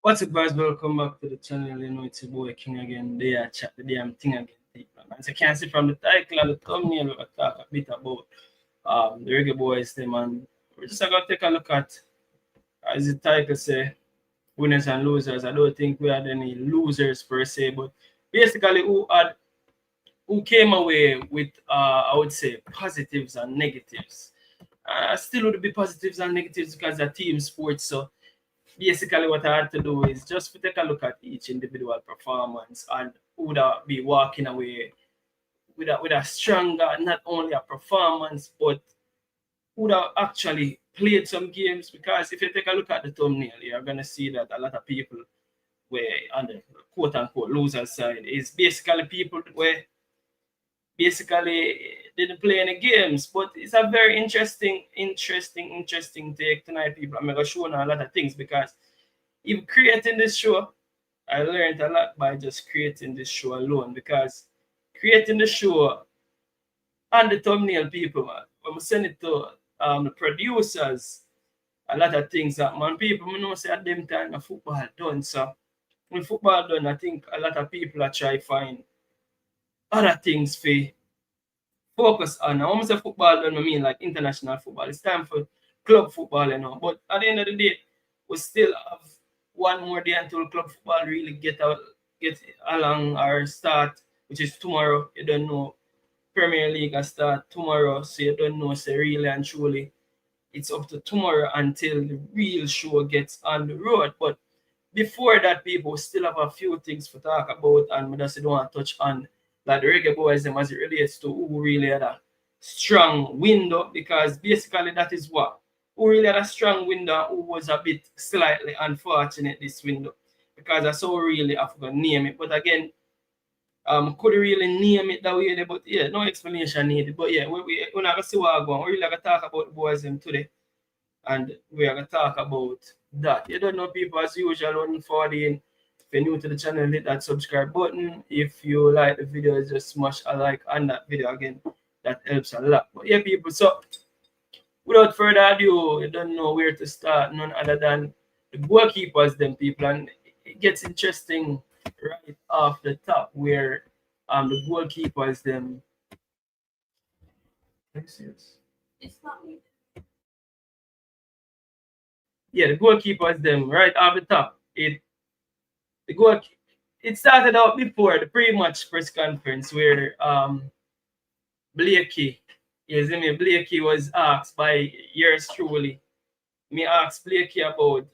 What's up, guys? Welcome back to the channel. You know, it's your boy King again. They are chat the damn thing again, people. As you can see from the title and the thumbnail, we're gonna talk a bit about the Reggae Boyz them, and we're just gonna take a look at, as the title say, winners and losers. I don't think we had any losers per se, but basically who came away with I would say positives and negatives. Still would be positives and negatives because they're team sports. So basically what I had to do is just to take a look at each individual performance and who would be walking away with a stronger, not only a performance, but who would have actually played some games. Because if you take a look at the thumbnail, you're gonna see that a lot of people were on the quote unquote loser side is basically people where basically didn't play any games. But it's a very interesting take tonight, people. I'm gonna show you a lot of things because if creating this show, I learned a lot by just creating this show alone. Because creating the show and the thumbnail, people, man, when we send it to the producers, a lot of things that man, people know say at them time the football done. So when football done, I think a lot of people are try find other things for focus on. Now, when I say football done, I mean like international football. It's time for club football, you know. But at the end of the day, we still have one more day until club football really get along our start, which is tomorrow. You don't know Premier League will start tomorrow, so you don't know, say really and truly it's up to tomorrow until the real show gets on the road. But before that, people still have a few things to talk about, and we just don't want to touch on like the Reggae Boyz them as it relates to who really had a strong window, because basically that is what who really had a strong window, who was a bit slightly unfortunate this window, because I so really have to name it. But again, couldn't really name it that way, but yeah, no explanation needed. But yeah, we're not gonna see what going. We're really gonna talk about the boys them today, and we're gonna talk about that. You don't know, people, as usual, on 14. If you're new to the channel, hit that subscribe button. If you like the video, just smash a like on that video again. That helps a lot. But yeah, people, so without further ado, you don't know where to start, none other than the goalkeepers, them, people, and it gets interesting right off the top where the goalkeepers them. It's not me. Yeah, the goalkeepers them right off the top. It started out before the pre-match press conference where Blakey, yes, I mean Blakey was asked by yours truly. Me asked Blakey about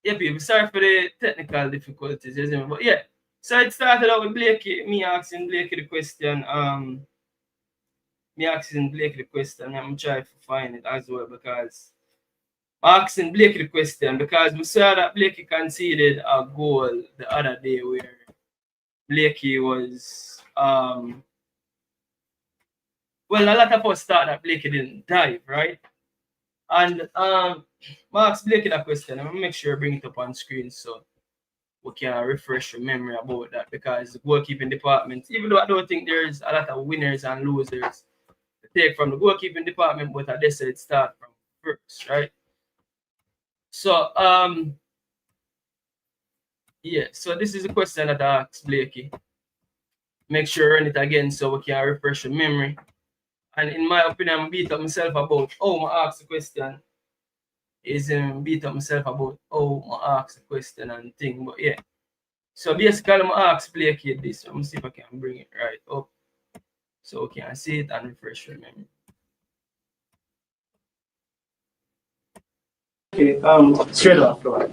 yeah, people, sorry for the technical difficulties, isn't it? But yeah, so it started out with Blakey, me asking Blakey the question. I'm trying to find it as well, because asking Blakey the question because we saw that Blakey conceded a goal the other day where Blakey was well, a lot of us thought that Blakey didn't dive, right? And Mark's Blakey that question. I'm gonna make sure I bring it up on screen so we can refresh your memory about that, because the goalkeeping department, even though I don't think there's a lot of winners and losers to take from the goalkeeping department, but I just said it start from first, right? So yeah, so this is a question that I asked Blakey. Make sure I run it again so we can refresh your memory. And in my opinion, I beat up myself about I asked the question. Beat up myself about I asked the question and thing. But yeah. So basically I asked Blakey this. Let me see if I can bring it right up so we can see it and refresh your memory. Okay, straight off, right.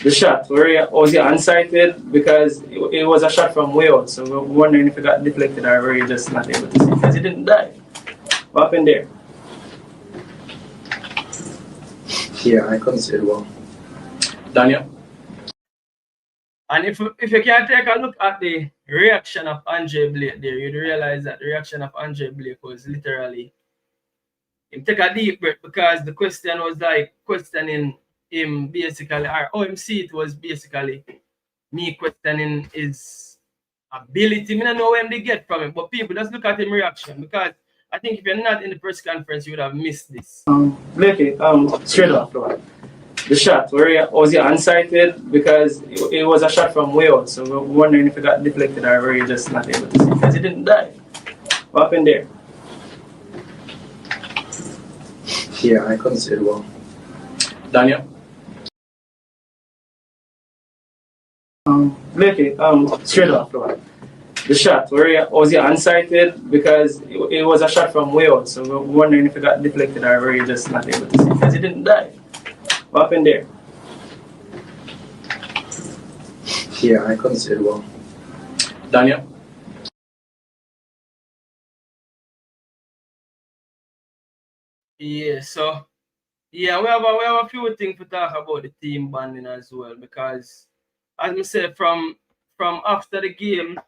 the shot, was he unsighted? Because it was a shot from way out, so we're wondering if it got deflected or were you just not able to see because he didn't dive. What happened there? Yeah, I couldn't see it well. Daniel? And if you can take a look at the reaction of Andre Blake there, you'd realize that the reaction of Andre Blake was literally him take a deep breath, because the question was like questioning him basically, or OMC, it was basically me questioning his ability. I don't know where they get from it, but people just look at him reaction, because I think if you're not in the press conference, you would have missed this. Blakey, straight off the shot, was he unsighted? Because it was a shot from way out, so we're wondering if it got deflected or were you just not able to see because he didn't dive. What happened there? Yeah, I couldn't see it well. Daniel? Blakey, straight off the shot, was he unsighted? Because it was a shot from way out, so we're wondering if it got deflected or were you just not able to see because he didn't dive. What happened there? Yeah, I couldn't see it well. Daniel? Yeah, so yeah, we have a few things to talk about the team bonding as well, because as I said, from after the game,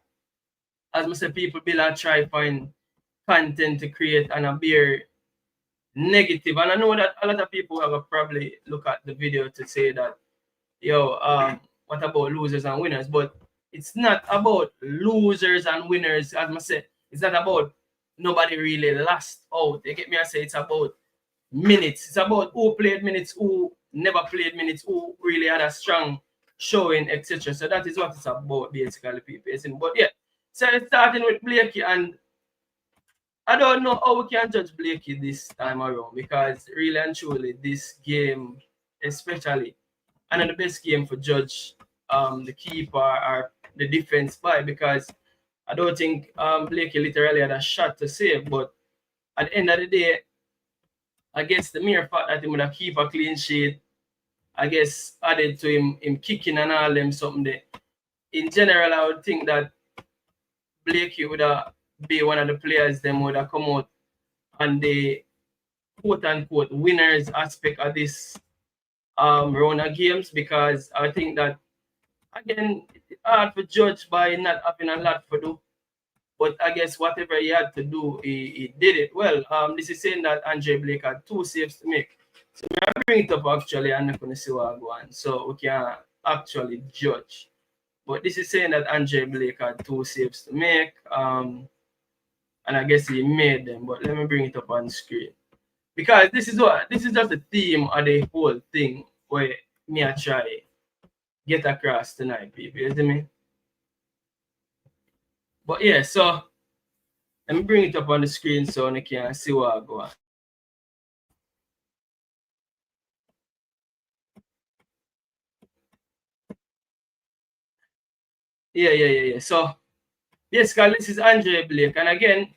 as I said, people will try find content to create and appear negative. And I know that a lot of people have probably look at the video to say that, yo, what about losers and winners? But it's not about losers and winners. As I said, it's not about nobody really lost out. You get me? I say it's about minutes. It's about who played minutes, who never played minutes, who really had a strong showing, etc. So that is what it's about, basically, people. But yeah, so starting with Blakey, and I don't know how we can judge Blakey this time around, because really and truly, this game, especially, and the best game for judge the keeper or the defense by, because I don't think Blakey literally had a shot to save, but at the end of the day, I guess the mere fact that he would have keep a clean sheet, I guess added to him kicking and all them something there. In general, I would think that Blakey would have be one of the players them would have come out and the quote unquote winners aspect of this round of games, because I think that again it's hard to judge by not having a lot to do. But I guess whatever he had to do, he did it well. This is saying that Andre Blake had 2 saves to make. So I bring it up actually, and I'm going to see what I go on, so we can actually judge. But this is saying that Andre Blake had 2 saves to make, and I guess he made them. But let me bring it up on screen, because this is just the theme of the whole thing where me I try get across tonight, people. You see me? But yeah, so let me bring it up on the screen so you can see what I go on. Yeah. So basically, this is Andre Blake, and again,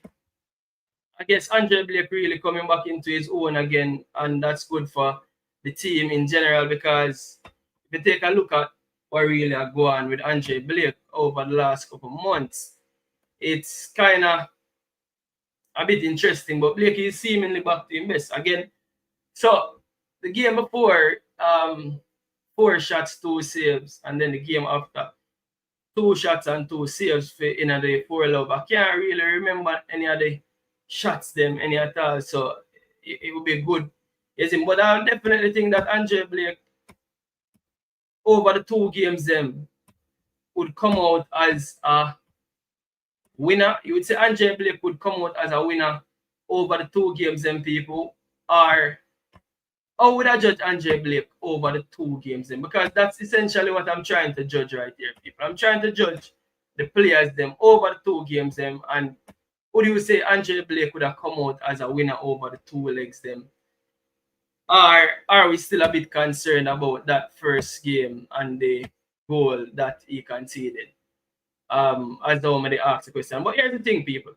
I guess Andre Blake really coming back into his own again, and that's good for the team in general, because if you take a look at what really are going on with Andre Blake over the last couple of months, it's kind of a bit interesting. But Blake is seemingly back to his best again. So the game before, 4 shots, 2 saves, and then the game after, 2 shots and 2 saves for in the 4 love. I can't really remember any of the shots them any at all, so it would be good. Yes, but I definitely think that Andre Blake over the 2 games them would come out as a winner. You would say Andre Blake would come out as a winner over the 2 games them, people, or how would I judge Andre Blake over the 2 games then? Because that's essentially what I'm trying to judge right here, people. I'm trying to judge the players them over the 2 games them, and would you say Andre Blake would have come out as a winner over the 2 legs them? Or are we still a bit concerned about that first game and the goal that he conceded? As though they asked the question. But here's the thing, people.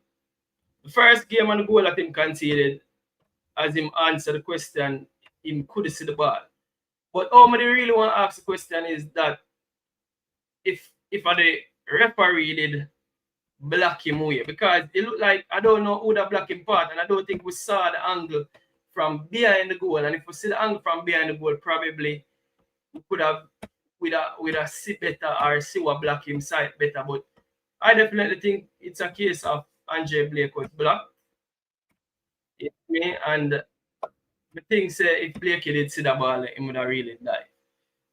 The first game and the goal that him conceded, as him answered the question, him could see the ball. But all I really want to ask the question is that if the referee did block him away, because it looked like I don't know who the block him part, and I don't think we saw the angle from behind the goal. And if we see the angle from behind the goal, probably we could have with a see better or see what block him side better. But I definitely think it's a case of Andre Blake was blocked. And the thing say if Blake did see the ball, he would have really died.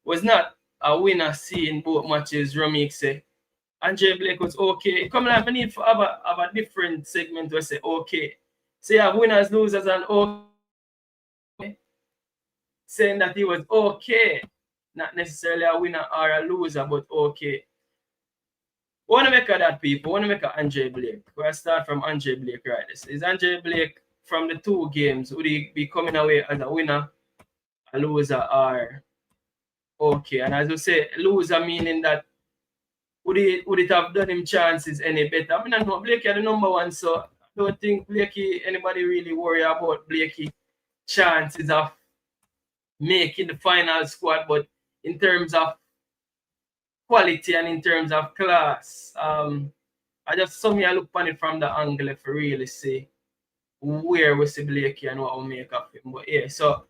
Was not a winner seeing both matches. Romik say Andre Blake was okay. It come like I need for have a different segment where say okay. So you have winners, losers, and okay. Saying that he was okay. Not necessarily a winner or a loser, but okay. Want to make of that, people? Want to make of Andre Blake? We'll start from Andre Blake, right? Is Andre Blake from the 2 games, would he be coming away as a winner, a loser, or okay? And as we say, loser meaning that would it have done him chances any better? I mean, I know Blakey are the number 1, so I don't think Blakey, anybody really worry about Blakey chances of making the final squad, but in terms of quality and in terms of class, I just somehow look on it from the angle if I really see where we see Blakey and what we make of him. But yeah, so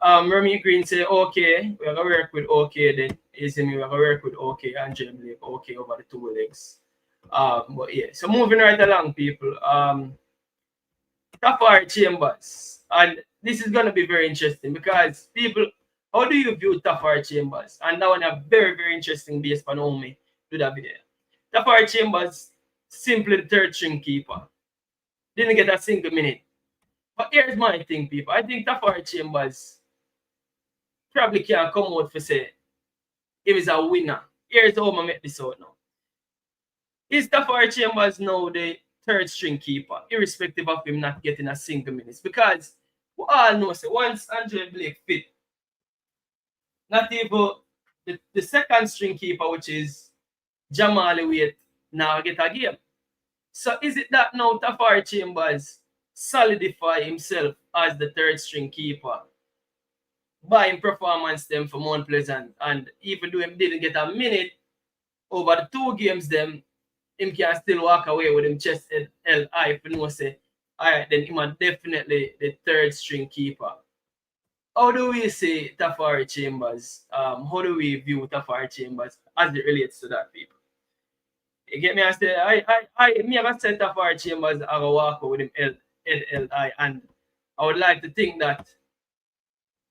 Remy Green say okay, we're gonna work with okay then. Is me we're gonna work with okay and Jim Blake okay over the 2 legs. But yeah, so moving right along, people. Tafari Chambers. And this is gonna be very interesting because people, how do you view Tafari Chambers? And that one a very, very interesting based on how me do that video. Tafari Chambers, simply the 3rd string keeper. Didn't get a single minute. But here's my thing, people. I think Tafari Chambers probably can't come out for say he was a winner. Here's how I make this out now. Is Tafari Chambers now the 3rd string keeper, irrespective of him not getting a single minute? Because we all know, say, once Andre Blake fit, not even the 2nd string keeper, which is Jamali Wait, now get a game. So is it that now Tafari Chambers solidify himself as the 3rd string keeper by him performance them for Mount Pleasant, and even though him didn't get a minute over the 2 games them, him can still walk away with him chest held high if you know say, alright, then him are definitely the 3rd string keeper. How do we say Tafari Chambers? How do we view Tafari Chambers as it relates to that, people? You get me? I say me have said Tafari Chambers I go walk with him held high, and I would like to think that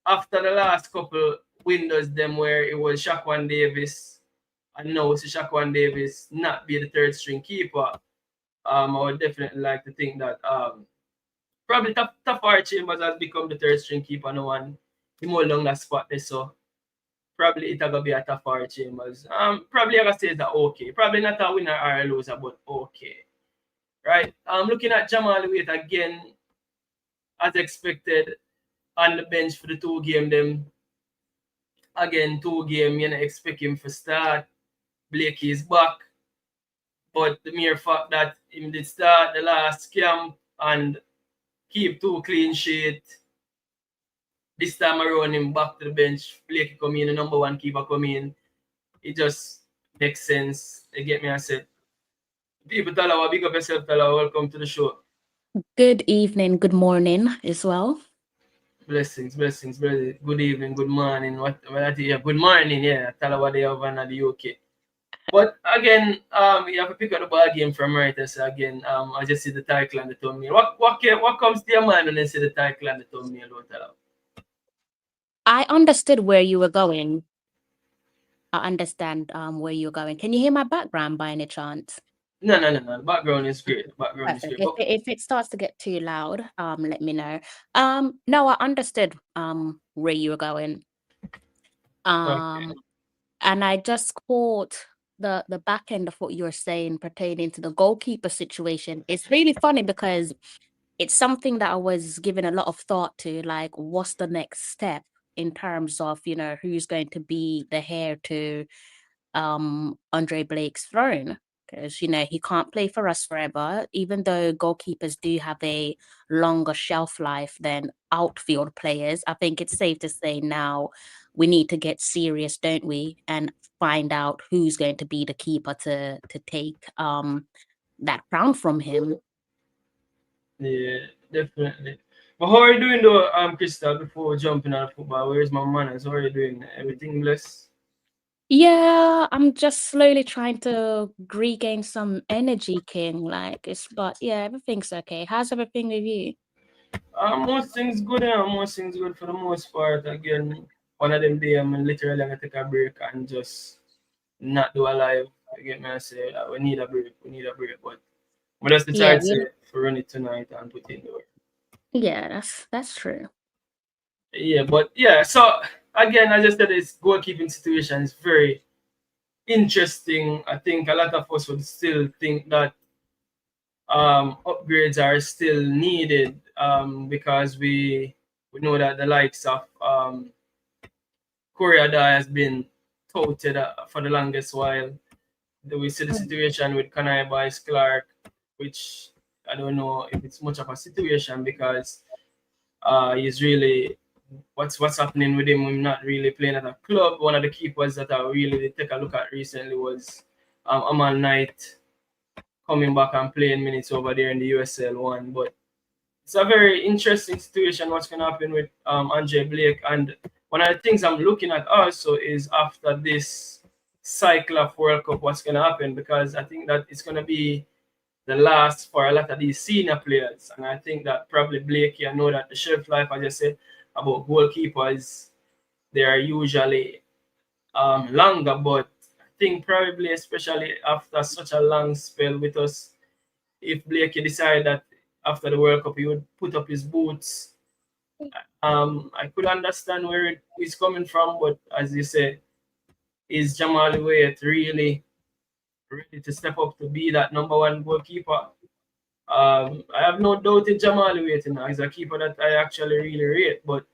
after the last couple windows them where it was Shaquan Davis and now it's Shaquan Davis not be the 3rd string keeper, I would definitely like to think that probably Tafari Chambers has become the 3rd string keeper now, and he more along that spot there, so probably it's gonna be a Tafari Chambers. Probably I gotta say that okay. Probably not a winner or a loser, but okay. Right. Looking at Jamal Wait again, as expected, on the bench for the 2 game them. Again, 2 game, you know, expect him to start. Blakey is back. But the mere fact that him did start the last camp and keep 2 clean sheet, this time around him back to the bench, Blakey come in, the number 1 keeper come in. It just makes sense. You get me? I said, people Talawa, big up yourself, Talawa. Welcome to the show. Good evening, good morning as well. Blessings, brother. Good evening, good morning. Good morning, yeah. Talawa they over in the UK. But again, you have to pick up the ball game from right so again. I just see the title and the thumbnail. What comes to your mind when you see the title and the thumbnail, Talawa? I understood where you were going. I understand where you're going. Can you hear my background by any chance? No. The background is great. Is great. If it starts to get too loud, let me know. No, I understood where you were going. Okay. And I just caught the back end of what you were saying pertaining to the goalkeeper situation. It's really funny because it's something that I was giving a lot of thought to, like what's the next step in terms of, you know, who's going to be the heir to Andre Blake's throne. because he can't play for us forever. Even though goalkeepers do have a longer shelf life than outfield players, I think it's safe to say now we need to get serious, don't we, and find out who's going to be the keeper to take that crown from him. Yeah, definitely. But how are you doing though, Krista, before jumping on football? Where's my manners? How are you doing? Everything blessed? Yeah, I'm just slowly trying to regain some energy, King. But yeah, everything's okay. How's everything with you? Most things good, most things good for the most part. Again, one of them day I'm literally gonna take a break and just not do a live. You get me? I say we need a break, we need a break. But just Yeah, decide to run it tonight and put in the work. yeah, that's true. Yeah, but yeah, so again, as I said, this goalkeeping situation is very interesting. I think a lot of us would still think that upgrades are still needed because we know that the likes of Korea has been touted for the longest while. We see the situation with Kanai Boys Clark, which I don't know if it's much of a situation because he's really what's happening with him. Him not really playing at a club. One of the keepers that I really did take a look at recently was Amal Knight coming back and playing minutes over there in the USL one. But it's a very interesting situation what's going to happen with Andre Blake. And one of the things I'm looking at also is after this cycle of World Cup, what's going to happen, because I think that it's going to be the last for a lot of these senior players. And I think that probably Blake, I know that the shelf life, as I said, about goalkeepers, they are usually longer, but I think probably, especially after such a long spell with us, if Blakey decided that after the World Cup he would put up his boots, I could understand where he's coming from, but as you said, is Jamal Wade really ready to step up to be that number one goalkeeper? I have no doubt in Jamal Wade, he's a keeper that I actually really rate, but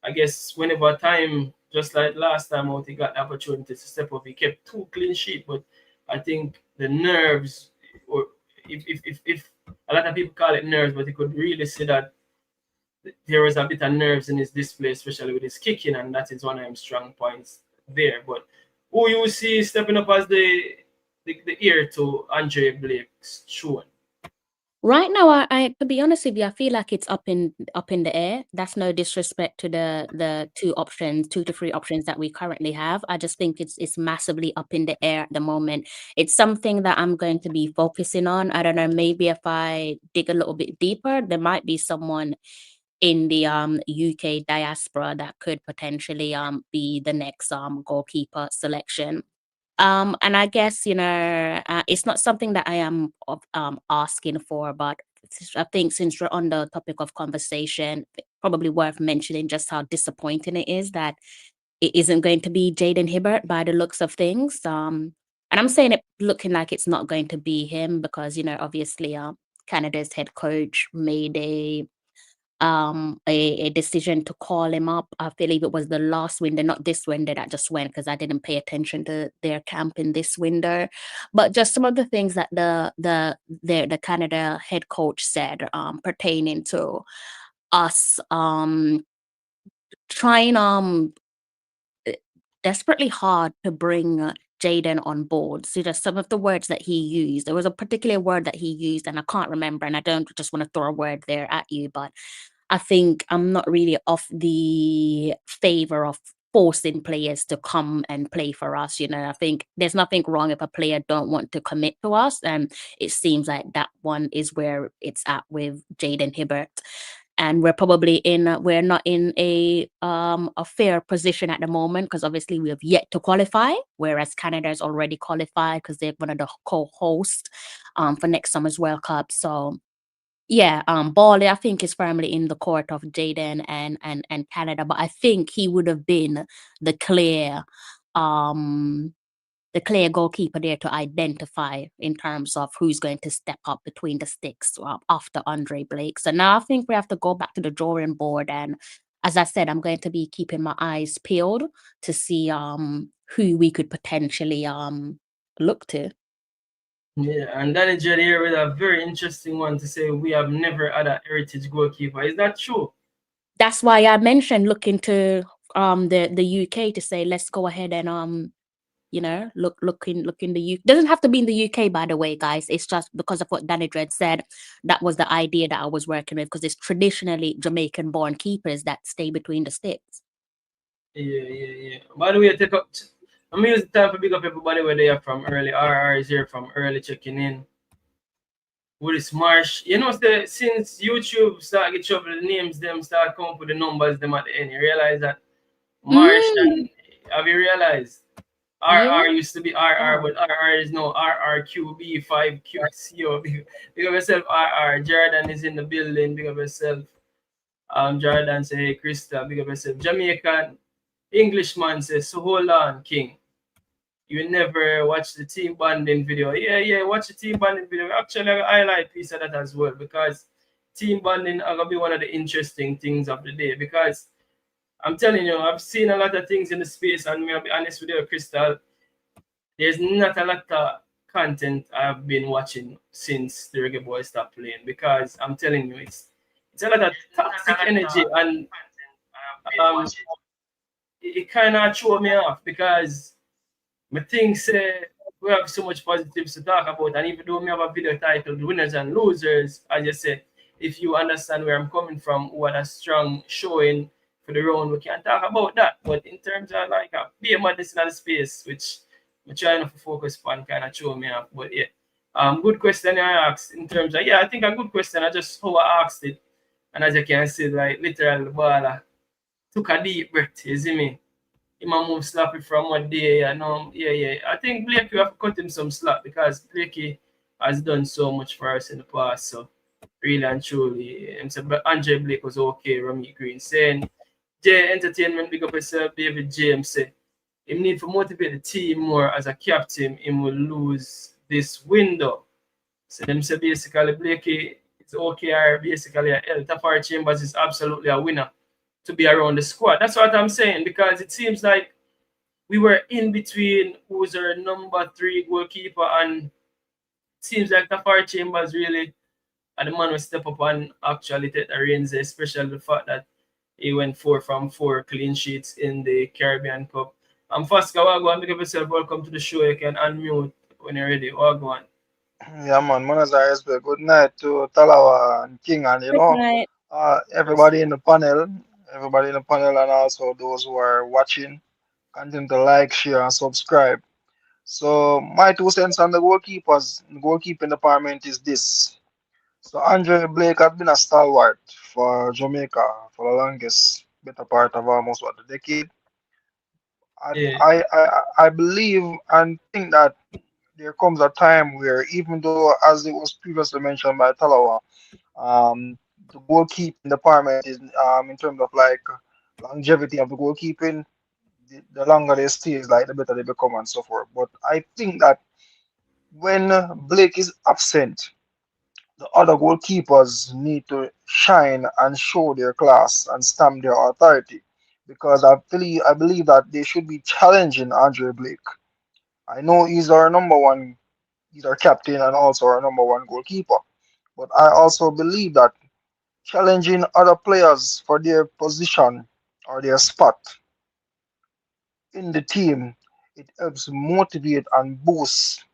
I guess whenever time, just like last time out, he got the opportunity to step up. He kept 2 clean sheets, but I think the nerves, or if a lot of people call it nerves, but you could really see that there was a bit of nerves in his display, especially with his kicking, and that is one of his strong points there. But who you see stepping up as the ear to Andre Blake's shoe? Right now, I to be honest with you, I feel like it's up in the air. That's no disrespect to the 2 to 3 options that we currently have. I just think it's massively up in the air at the moment. It's something that I'm going to be focusing on. I don't know, maybe if I dig a little bit deeper, there might be someone in the UK diaspora that could potentially be the next goalkeeper selection. And I guess, it's not something that I am asking for, but I think since we're on the topic of conversation, probably worth mentioning just how disappointing it is that it isn't going to be Jaden Hibbert by the looks of things. And I'm saying it looking like it's not going to be him because, obviously, Canada's head coach made a decision to call him up. I believe it was the last window, not this window that just went, because I didn't pay attention to their camp in this window. But just some of the things that the Canada head coach said pertaining to us trying desperately hard to bring Jaden on board. So just some of the words that he used. There was a particular word that he used, and I can't remember, and I don't just want to throw a word there at you, but I think I'm not really of the favor of forcing players to come and play for us. I think there's nothing wrong if a player don't want to commit to us, and it seems like that one is where it's at with Jaden Hibbert. And we're not in a fair position at the moment because obviously we have yet to qualify, whereas Canada has already qualified because they're one of the co-hosts for next summer's World Cup. So yeah, Bali, I think, is firmly in the court of Jaden and Canada, but I think he would have been the clear um the clear goalkeeper there to identify in terms of who's going to step up between the sticks after Andre Blake. So now I think we have to go back to the drawing board, and as I said, I'm going to be keeping my eyes peeled to see who we could potentially look to. Yeah, and Danny Jed here with a very interesting one to say we have never had a heritage goalkeeper. Is that true? That's why I mentioned looking to the UK to say let's go ahead and look in the UK. Doesn't have to be in the UK, by the way, guys. It's just because of what Danny Dredd said. That was the idea that I was working with, because it's traditionally Jamaican born keepers that stay between the sticks. Yeah. By the way, I'm gonna use the time to big up everybody where they are from early. RR is here from early checking in. Willis Marsh. You know, since YouTube start get trouble, the names them start coming up with the numbers them at the end. You realize that Marsh and have you realized? Yeah. RR used to be RR, Oh. but RR is now RRQB5QCO. Big up yourself, RR. Jordan is in the building. Big up yourself. Jordan say, hey, Krista, big up yourself. Jamaican Englishman says, so hold on, King. You never watch the team bonding video. Yeah, watch the team bonding video. Actually, I highlight piece of that as well, because team bonding are gonna be one of the interesting things of the day, because I'm telling you, I've seen a lot of things in the space, and I'll be honest with you, Crystal, there's not a lot of content I've been watching since the Reggae Boys stopped playing, because I'm telling you, it's a lot of toxic energy, and um, it kind of threw me off, because I think say we have so much positives to talk about, and even though we have a video titled "Winners and Losers," as you say, if you understand where I'm coming from, what a strong showing for the round, we can talk about that. But in terms of like a be a madness in the space, which I'm trying to focus on, kind of throw me off. But yeah, good question I asked in terms of, yeah, I think a good question. I just how I asked it, and as you can see, like literally the ball took a deep breath. You see me? Him a move sloppy from what day, yeah. I think Blakey have to cut him some slack, because Blakey has done so much for us in the past. So really and truly, but Andre Blake was okay. Rami Green saying, J Entertainment, big up yourself. David James say him need to motivate the team more as a captain. Him will lose this window. So them say basically Blakey is okay, or basically El Tafari Chambers is absolutely a winner to be around the squad. That's what I'm saying, because it seems like we were in between who's our number 3 goalkeeper, and it seems like Tafari Chambers really and the man will step up and actually take the reins, especially the fact that he went 4 from 4 clean sheets in the Caribbean Cup. I'm Fasca Wagwan, make up yourself, welcome to the show. You can unmute when you're ready. Wagwan. Yeah, man. Monazar Esbe. Good night to Talawa and King, and Good night. everybody in the panel, and also those who are watching. Continue to like, share, and subscribe. So my 2 cents on the goalkeeping department is this. So Andre Blake has been a stalwart for Jamaica for the longest better part of almost what, a decade. And Yeah, I believe and think that there comes a time where, even though, as it was previously mentioned by Talawa, the goalkeeping department is, in terms of like longevity of the goalkeeping, the longer they stay is like the better they become and so forth. But I think that when Blake is absent, the other goalkeepers need to shine and show their class and stamp their authority, because I believe that they should be challenging Andre Blake. I know he's our number one, he's our captain and also our number one goalkeeper. But I also believe that challenging other players for their position or their spot in the team, it helps motivate and boost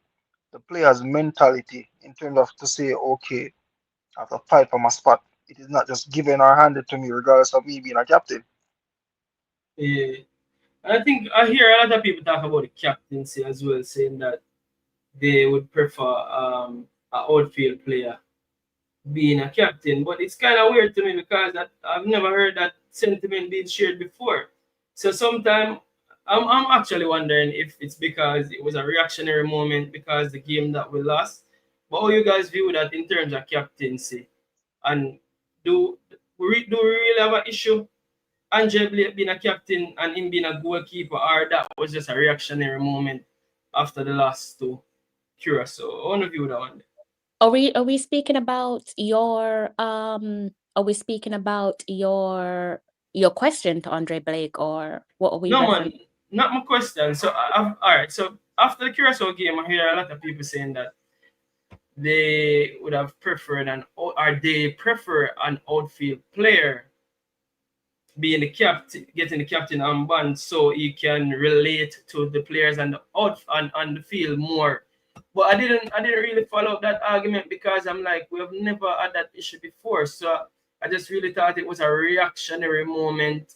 the players' mentality in terms of to say, okay, I have to fight for my spot. It is not just given or handed to me, regardless of me being a captain. yeah. And I think I hear a lot of people talk about the captaincy as well, saying that they would prefer an outfield player being a captain. But it's kind of weird to me, because I've never heard that sentiment being shared before. So sometimes I'm actually wondering if it's because it was a reactionary moment because the game that we lost. But how you guys view that in terms of captaincy? And do we really have an issue? Andre Blake being a captain and him being a goalkeeper, or that was just a reactionary moment after the last two Curacao? I want to view that one. Are we speaking about your question to Andre Blake, or what are we No, referring? man, not my question. So, all right. So, after the Curacao game, I hear a lot of people saying that they would have preferred or they prefer an outfield player being the captain, getting the captain armband, so he can relate to the players and the on the field more. But I didn't really follow that argument because I'm like, we have never had that issue before. So I just really thought it was a reactionary moment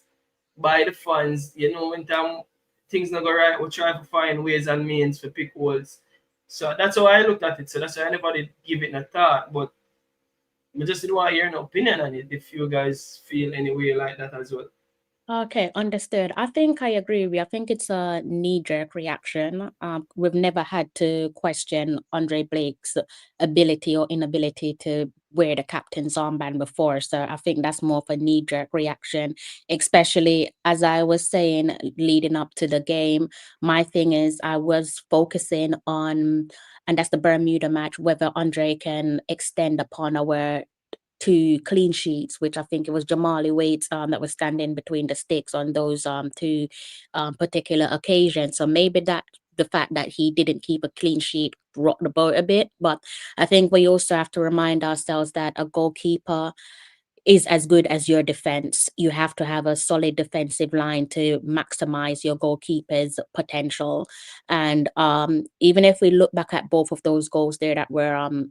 by the fans. When time things not go right, we try to find ways and means for pick holes. So that's how I looked at it. So that's why I never did give it a thought. But I just didn't want to hear an opinion on it if you guys feel any way like that as well. Okay, understood. I think I agree with you. I think it's a knee-jerk reaction. We've never had to question Andre Blake's ability or inability to wear the captain's armband before. So I think that's more of a knee-jerk reaction, especially as I was saying leading up to the game. My thing is I was focusing on, and that's the Bermuda match, whether Andre can extend upon our 2 clean sheets, which I think it was Jamali Waits that was standing between the sticks on those 2 particular occasions. So maybe that the fact that he didn't keep a clean sheet rocked the boat a bit. But I think we also have to remind ourselves that a goalkeeper is as good as your defense. You have to have a solid defensive line to maximize your goalkeeper's potential. And even if we look back at both of those goals there that were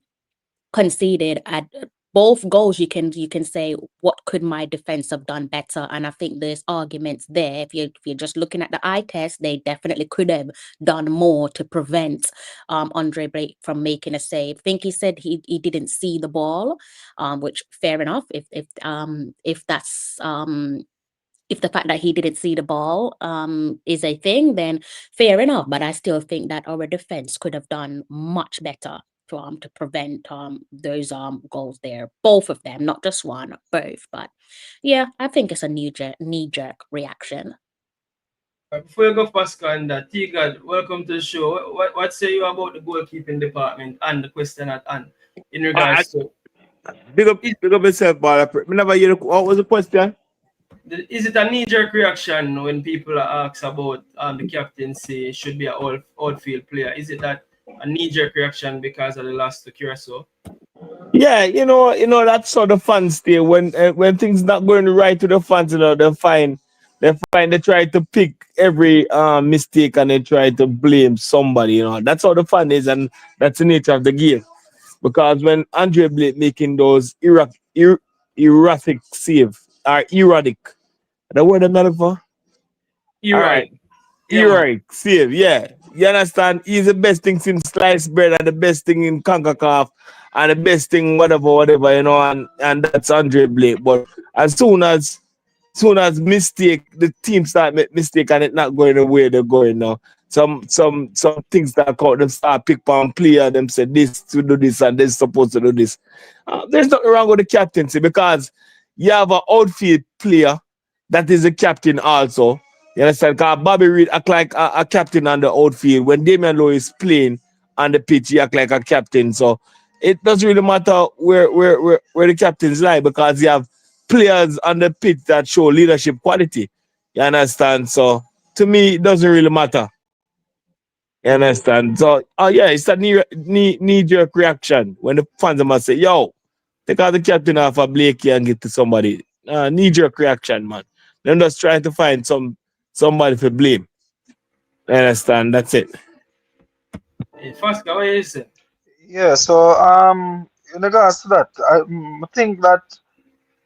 conceded at both goals, you can say, what could my defense have done better? And I think there's arguments there. If you're just looking at the eye test, they definitely could have done more to prevent Andre Blake from making a save. I think he said he didn't see the ball, which fair enough. If that's if the fact that he didn't see the ball is a thing, then fair enough. But I still think that our defense could have done much better to prevent those goals there. Both of them, not just one, both. But yeah, I think it's a knee-jerk reaction. Before you go, Pascal, and that, T-God, welcome to the show. What say you about the goalkeeping department and the question at hand in regards to? Big up yourself, Ball. Never hear what was the question? Is it a knee-jerk reaction when people are asked about the captaincy should be an outfield player? Is it that a knee-jerk reaction because of the loss to Curacao? Yeah, that's how the fans stay when things not going right to the fans. They try to pick every mistake and they try to blame somebody. That's how the fun is, and that's the nature of the game. Because when Andre Blake making those erratic save or erratic, the word I'm looking for. You're All right. right. Yeah, Heroic save, yeah. You understand? He's the best thing since sliced bread and the best thing in CONCACAF and the best thing whatever, and that's Andre Blake. But as soon as the team start make mistake and it not going the way they're going now. Some things that caught them start pick on player, them say this to do this and this supposed to do this. There's nothing wrong with the captaincy because you have an outfield player that is a captain also. You understand? Because Bobby Reed act like a captain on the outfield. When Damian Lowe is playing on the pitch, he act like a captain. So it doesn't really matter where the captains lie because you have players on the pitch that show leadership quality. You understand? So to me, it doesn't really matter. You understand? So yeah, it's a knee-jerk reaction when the fans must say, yo, take out the captain off of Blakey and get to somebody. Knee-jerk reaction, man. Them just trying to find somebody for blame. You understand? That's it. Hey, Pascal, what you say? Yeah, so in regards to that, I think that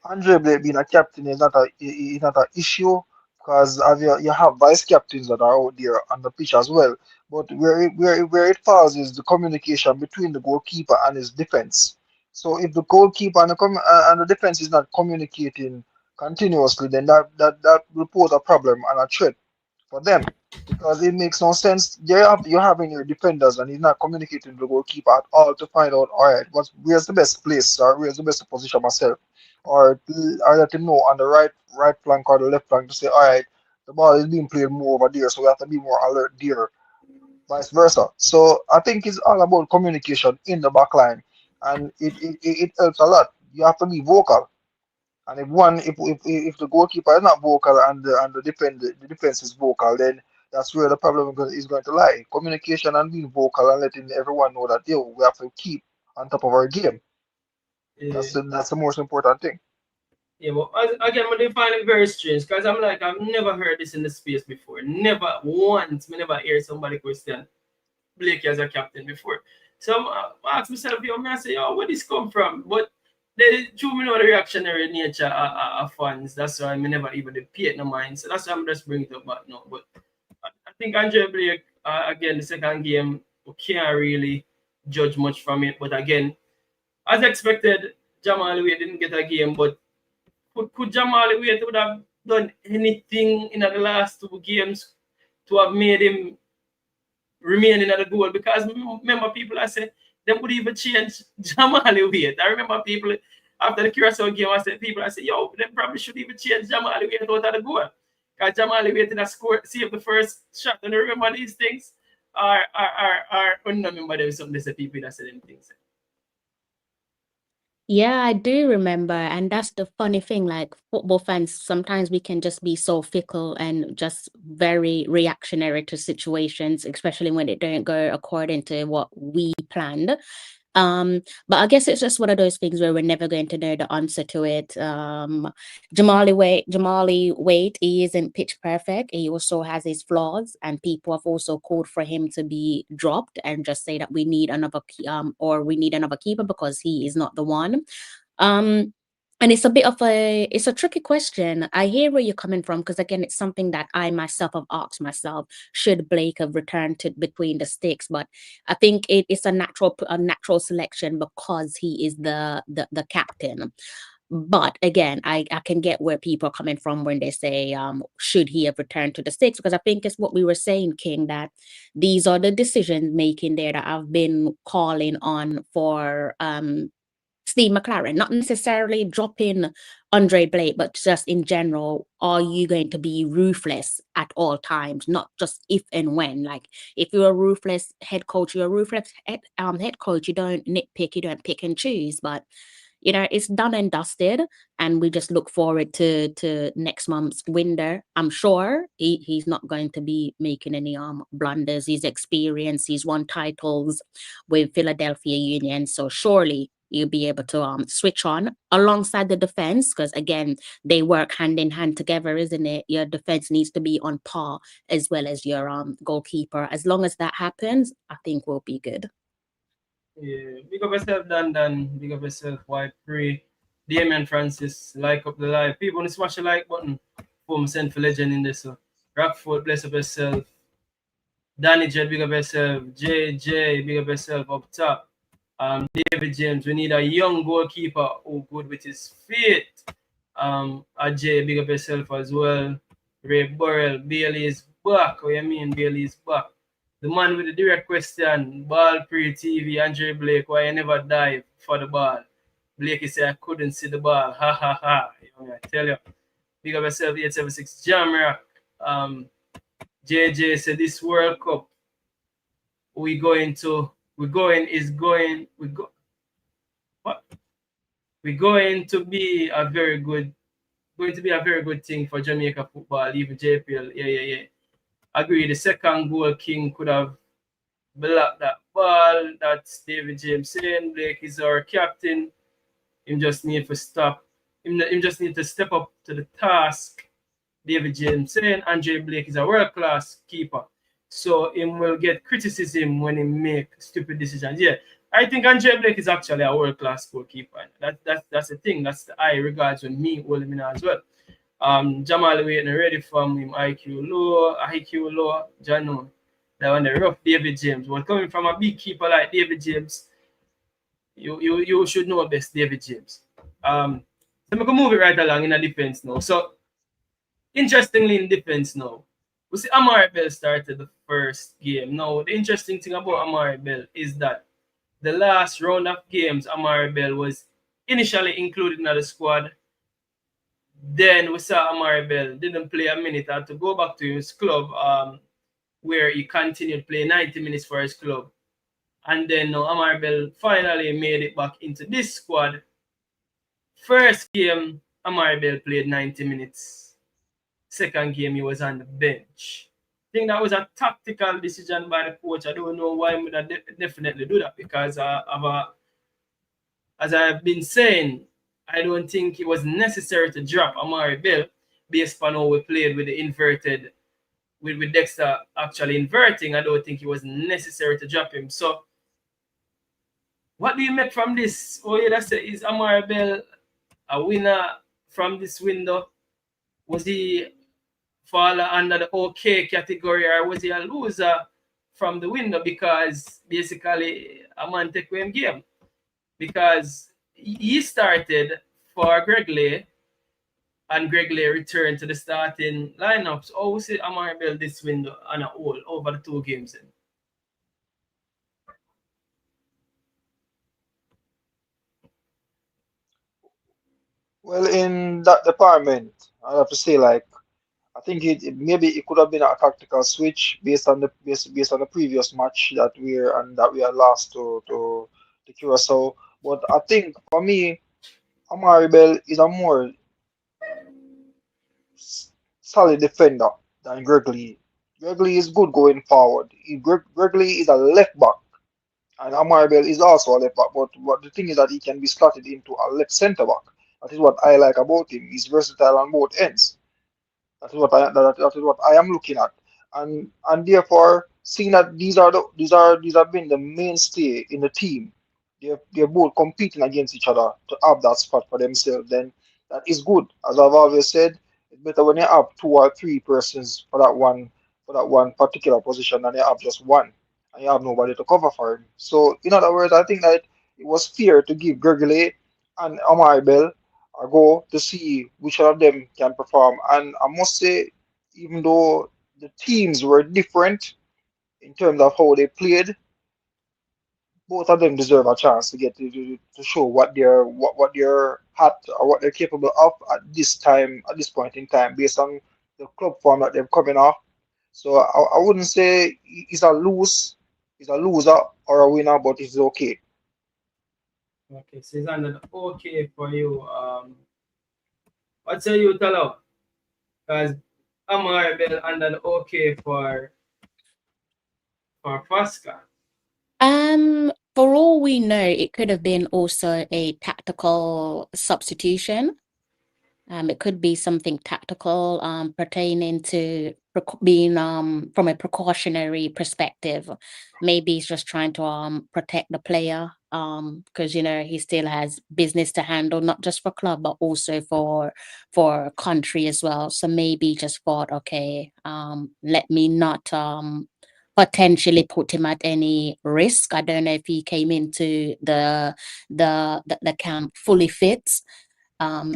Andre Blake being a captain is not an issue because you have vice captains that are out there on the pitch as well. But where it falls is the communication between the goalkeeper and his defense. So if the goalkeeper and the defense is not communicating continuously, then that will pose a problem and a threat for them because it makes no sense. You're having your defenders and he's not communicating with the goalkeeper at all to find out, all right, where's the best place or where's the best position myself, or let him know on the right flank or the left flank to say, all right, the ball is being played more over there, so we have to be more alert there, vice versa. So I think it's all about communication in the back line, and it helps a lot. You have to be vocal. And if the goalkeeper is not vocal and the defense is vocal, then that's where the problem is going to lie. Communication and being vocal and letting everyone know that we have to keep on top of our game. Yeah. That's the most important thing. Yeah, but again, I find it very strange because I'm like, I've never heard this in the space before. Never once, me never hear somebody question Blake as a captain before. So I ask myself, yo, I say, yo, where this come from? But they true me know the reactionary nature of fans. That's why I never even pay it no mind. So that's why I'm just bringing it up back now. But I think Andre Blake, again, the second game, we can't really judge much from it. But again, as expected, Jamal Wade didn't get a game, but could Jamal Wade would have done anything in the last two games to have made him remain in the goal? Because remember people I said they would even change Jamal Wade. I remember people after the Curacao game, I said people I said, yo, they probably should even change Jamal Wade out of the goal. Because Jamal Wade did score, see if the first shot. And remember these things are I don't remember there was some people that said anything. Yeah, I do remember. And that's the funny thing, like football fans, sometimes we can just be so fickle and just very reactionary to situations, especially when it don't go according to what we planned. But I guess it's just one of those things where we're never going to know the answer to it. Jamali Wade, he isn't pitch perfect. He also has his flaws, and people have also called for him to be dropped and just say that we need another keeper because he is not the one. And it's a bit of it's a tricky question. I hear where you're coming from because again, it's something that I myself have asked myself: should Blake have returned to between the sticks? But I think it's a natural selection because he is the captain. But again, I can get where people are coming from when they say, should he have returned to the sticks? Because I think it's what we were saying, King, that these are the decision making there that I've been calling on for Steve McLaren, not necessarily dropping Andre Blake, but just in general, are you going to be ruthless at all times, not just if and when? Like, if you're a ruthless head coach, you're a ruthless head coach. You don't nitpick, you don't pick and choose. But it's done and dusted, and we just look forward to next month's window. I'm sure he's not going to be making any blunders. He's experienced, he's won titles with Philadelphia Union, so surely you'll be able to switch on alongside the defense, because again, they work hand in hand together, isn't it? Your defense needs to be on par as well as your goalkeeper. As long as that happens, I think we'll be good. Yeah, big up yourself, Dan. Big up yourself, White Free. Damian Francis, like up the live. People, want to smash the like button. Form send for legend in this. So. Rockford, bless up yourself. Danny Jet, big up yourself. JJ, big up yourself up top. David James, we need a young goalkeeper who good with his feet. Ajay, big up yourself as well. Ray Burrell, Bailey is back. What you mean, Bailey is back? The man with the direct question, ball pre-TV, Andre Blake, why you never dive for the ball? Blake said, I couldn't see the ball. Ha ha ha. I tell you. Big up yourself, 876 Jamrock. JJ said, this World Cup, we're going to be a very good thing for Jamaica football, even JPL. Yeah. Agree. The second goal King could have blocked that ball. That's David James saying Blake is our captain. Him just need to stop. Him just need to step up to the task. David James saying Andre Blake is a world-class keeper. So him will get criticism when he make stupid decisions. Yeah, I think Andre Blake is actually a world-class goalkeeper. That's the thing. That's the high regards when me hold him in as well. Jamal waiting ready from him. IQ low. Jano. That one the rough David James. But coming from a big keeper like David James, you should know best David James. So we can move it right along in the defense now. So interestingly in defense now, we see Amari Bell started the first game. Now the interesting thing about Amari Bell is that the last round of games Amari Bell was initially included in the squad. Then we saw Amari Bell didn't play a minute, had to go back to his club where he continued playing 90 minutes for his club. And then now Amari Bell finally made it back into this squad. First game, Amari Bell played 90 minutes. Second game, he was on the bench. I think that was a tactical decision by the coach. I don't know why he would definitely do that because of as I've been saying, I don't think it was necessary to drop Amari Bell based on how we played with the inverted, with Dexter actually inverting. I don't think it was necessary to drop him. So, what do you make from this? Oh, yeah, that's it. Is Amari Bell a winner from this window? Was he fall under the okay category, or was he a loser from the window? Because basically, a man take him game. Because he started for Greg Lay, and Greg Lay returned to the starting lineups. Oh, we see Amari Bell this window on a whole over the 2 games. Then. Well, in that department, I have to say, like, I think maybe it could have been a tactical switch based on the previous match that we had lost to Curacao. But I think for me, Amari Bell is a more solid defender than Greg Lee. Greg Lee is good going forward. Greg Lee is a left back, and Amari Bell is also a left back. But the thing is that he can be slotted into a left centre back. That is what I like about him. He's versatile on both ends. That is what I am looking at, and therefore seeing that these have been the mainstay in the team. They're both competing against each other to have that spot for themselves. Then that is good. As I've always said, it's better when you have 2 or 3 persons for that one particular position than you have just one and you have nobody to cover for him. So in other words, I think that it was fair to give Gregory and Amari Bell a go to see which of them can perform. And I must say, even though the teams were different in terms of how they played, both of them deserve a chance to get to show what they're at or what they're capable of at this point in time, based on the club form that they're coming off. So I wouldn't say he's a loser or a winner, but it's okay. Okay, so it's under the okay for you. What say you, Talo? Because Amari Bell under the okay for Pascal. For all we know, it could have been also a tactical substitution. It could be something tactical, pertaining to being from a precautionary perspective. Maybe he's just trying to protect the player, because he still has business to handle, not just for club but also for country as well. So maybe just thought, okay, let me not potentially put him at any risk. I don't know if he came into the camp fully fit,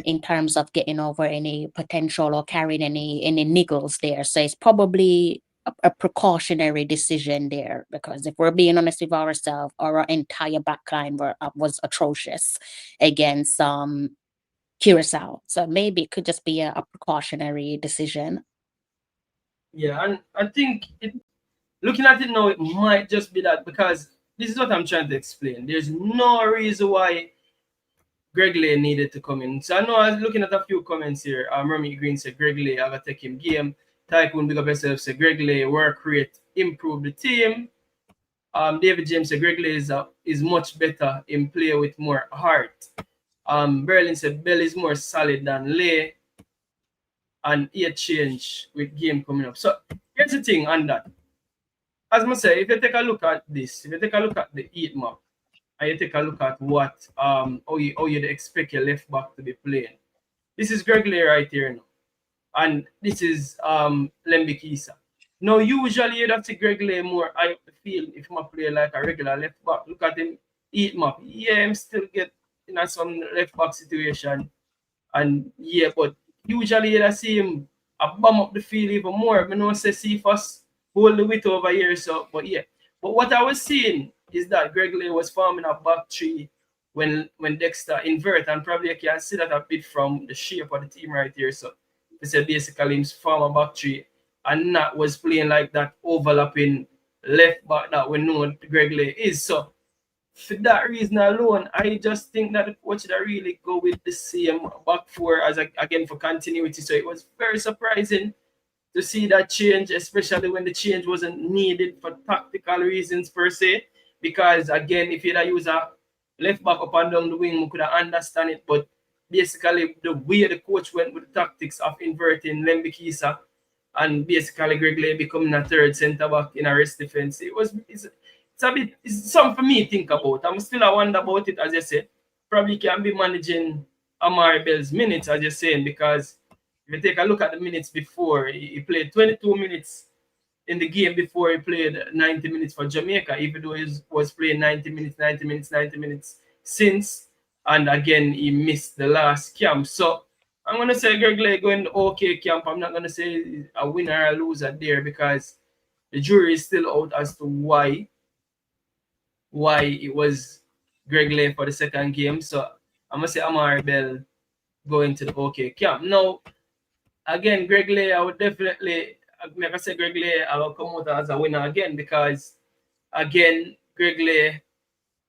in terms of getting over any potential or carrying any niggles there. So it's probably a precautionary decision there, because if we're being honest with ourselves, our entire backline was atrocious against Curacao. So maybe it could just be a precautionary decision. Yeah, and I think looking at it now, it might just be that, because this is what I'm trying to explain. There's no reason why Greg Lay needed to come in. So I know I was looking at a few comments here. Remy Green said Greg Lay, I gotta take him game. Tycoon Big Up Yourself said Greg Lay work rate improve the team. David James said Greg Lay is much better in play with more heart. Berlin said Bell is more solid than Lay, and he change with game coming up. So here's the thing on that. As I say, if you take a look at this, if you take a look at the heat map, and you take a look at what how you'd expect your left back to be playing. This is Greg Lay right here now. And this is Lembikisa. Now usually you'd have to Greg Lay more I feel if I'm play like a regular left back. Look at him heat map. Yeah, him still get in some left back situation. And yeah, but usually you'd see him bomb up the field even more. I know say see first hold the width over here. So but yeah. But what I was seeing is that Greg Lay was forming a back three when Dexter invert, and probably you can see that a bit from the shape of the team right here. So they said basically he's form a back three and not was playing like that overlapping left back that we know Greg Lay is. So for that reason alone, I just think that the coach should really go with the same back four as again for continuity. So it was very surprising to see that change, especially when the change wasn't needed for tactical reasons per se. Because again, if you'd use a left back up and down the wing, we could understand it, but basically the way the coach went with the tactics of inverting Lembikisa and basically Greg Lay becoming a third centre back in a rest defense, it's something for me to think about. I'm still I wonder about it, as you said. Probably can be managing Amari Bell's minutes, as you're saying, because if you take a look at the minutes before, he played 22 minutes in the game before he played 90 minutes for Jamaica, even though he was playing 90 minutes, 90 minutes, 90 minutes since. And again, he missed the last camp. So I'm going to say Greg Lay going to OK camp. I'm not going to say a winner or a loser there because the jury is still out as to why it was Greg Lay for the second game. So I'm going to say Amari Bell going to the OK camp. Now, again, Greg Lay, I would definitely, like I said, Greg Lay, I will come out as a winner again because, again, Greg Lay,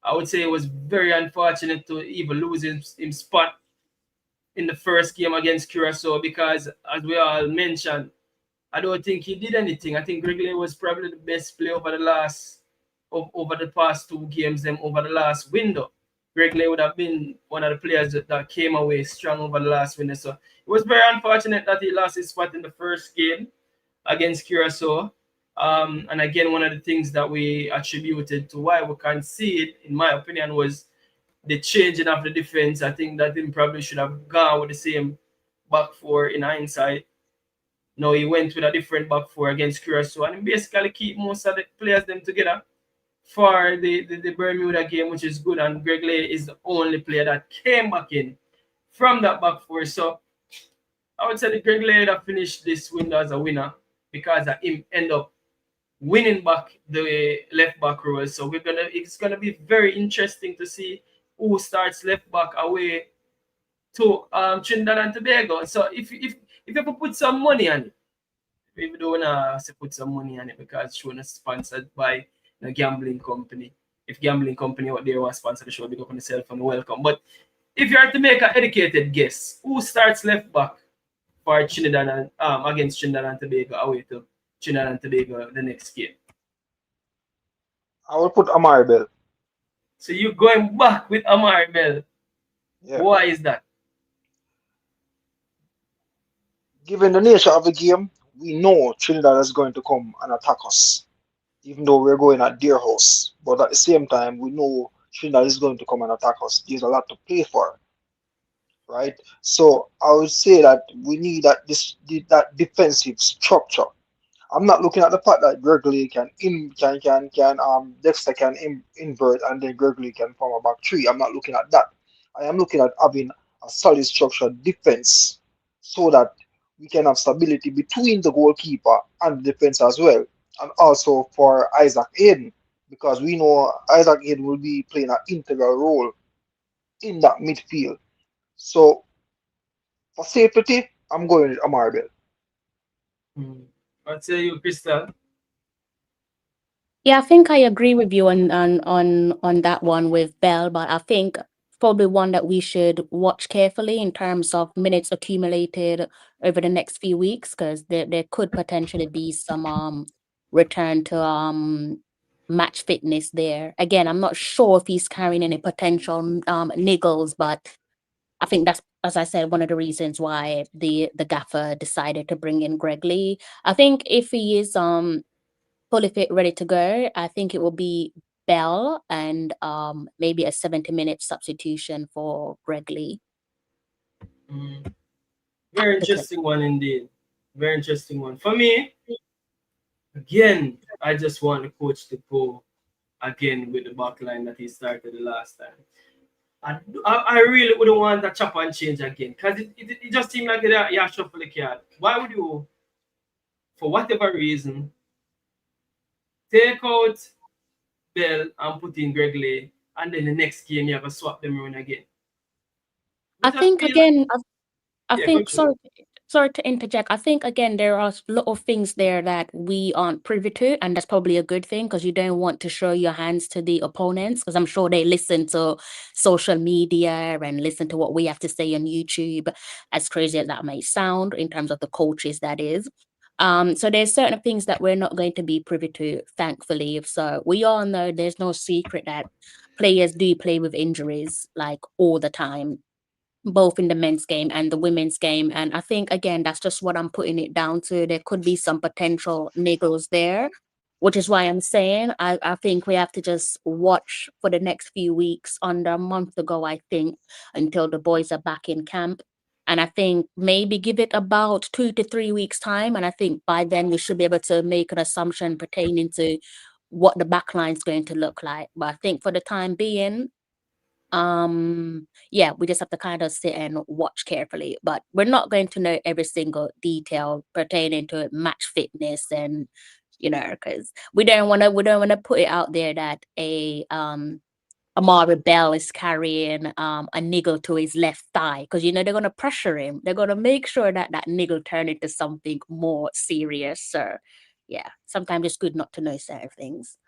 I would say it was very unfortunate to even lose his spot in the first game against Curacao because, as we all mentioned, I don't think he did anything. I think Greg Lay was probably the best player over the past two games, over the last window. Greg Lay would have been one of the players that came away strong over the last window. So it was very unfortunate that he lost his spot in the first game against Curacao. And again, one of the things that we attributed to why we can't see it, in my opinion, was the changing of the defense. I think that he probably should have gone with the same back four in hindsight. No, he went with a different back four against Curacao and basically keep most of the players them together for the Bermuda game, which is good. And Greg Lay is the only player that came back in from that back four. So I would say that Greg Lay that finished this window as a winner because of him end up winning back the left back role. So it's gonna be very interesting to see who starts left back away to Trinidad and Tobago. So if you could put some money on it, we don't want to put some money on it because it's not sponsored by a gambling company. If gambling company out there want to sponsor the show, big up on yourself and welcome. But if you are to make an educated guess, who starts left back for Trinidad and against Trinidad and Tobago away to Trinidad and Tobago the next game? I will put Amari Bell. So you're going back with Amari Bell. Yeah. Why is that? Given the nature of the game, we know Trinidad is going to come and attack us, even though we're going at their house. But at the same time, we know Trinidad is going to come and attack us. There's a lot to play for, right? So I would say that we need that defensive structure. I'm not looking at the fact that Gregory Dexter can invert and then Gregory can form a back three. I'm not looking at that. I am looking at having a solid structured defense so that we can have stability between the goalkeeper and the defense as well. And also for Isaac Hayden, because we know Isaac Hayden will be playing an integral role in that midfield. So for safety, I'm going with Amari Bell. I'd say you, Crystal. Yeah, I think I agree with you on that one with Bell, but I think probably one that we should watch carefully in terms of minutes accumulated over the next few weeks, because there could potentially be some return to match fitness there. Again, I'm not sure if he's carrying any potential niggles, but I think that's, as I said, one of the reasons why the gaffer decided to bring in Greg Lee. I think if he is fully fit, ready to go, I think it will be Bell and maybe a 70-minute substitution for Greg Lee. Very interesting one indeed. Very interesting one. For me, again, I just want the coach to go again with the back line that he started the last time. I really wouldn't want a chop and change again because it just seemed like you shuffle the card. Why would you, for whatever reason, take out Bell and put in Greg Lay, and then the next game you have to swap them around again? I think again, I think sorry to interject. I think again there are a lot of things there that we aren't privy to, and that's probably a good thing because you don't want to show your hands to the opponents, because I'm sure they listen to social media and listen to what we have to say on YouTube, as crazy as that may sound in terms of the coaches, that is. So there's certain things that we're not going to be privy to, thankfully. So we all know there's no secret that players do play with injuries like all the time, both in the men's game and the women's game. And I think, again, that's just what I'm putting it down to. There could be some potential niggles there, which is why I'm saying I think we have to just watch for the next few weeks, under a month to go, I think, until the boys are back in camp. And I think maybe give it about 2 to 3 weeks time. And I think by then we should be able to make an assumption pertaining to what the backline is going to look like. But I think for the time being, yeah, we just have to kind of sit and watch carefully, but we're not going to know every single detail pertaining to match fitness, and because we don't want to put it out there that Amari Bell is carrying a niggle to his left thigh, because they're going to pressure him. They're going to make sure that that niggle turn into something more serious. So yeah, sometimes it's good not to know certain things.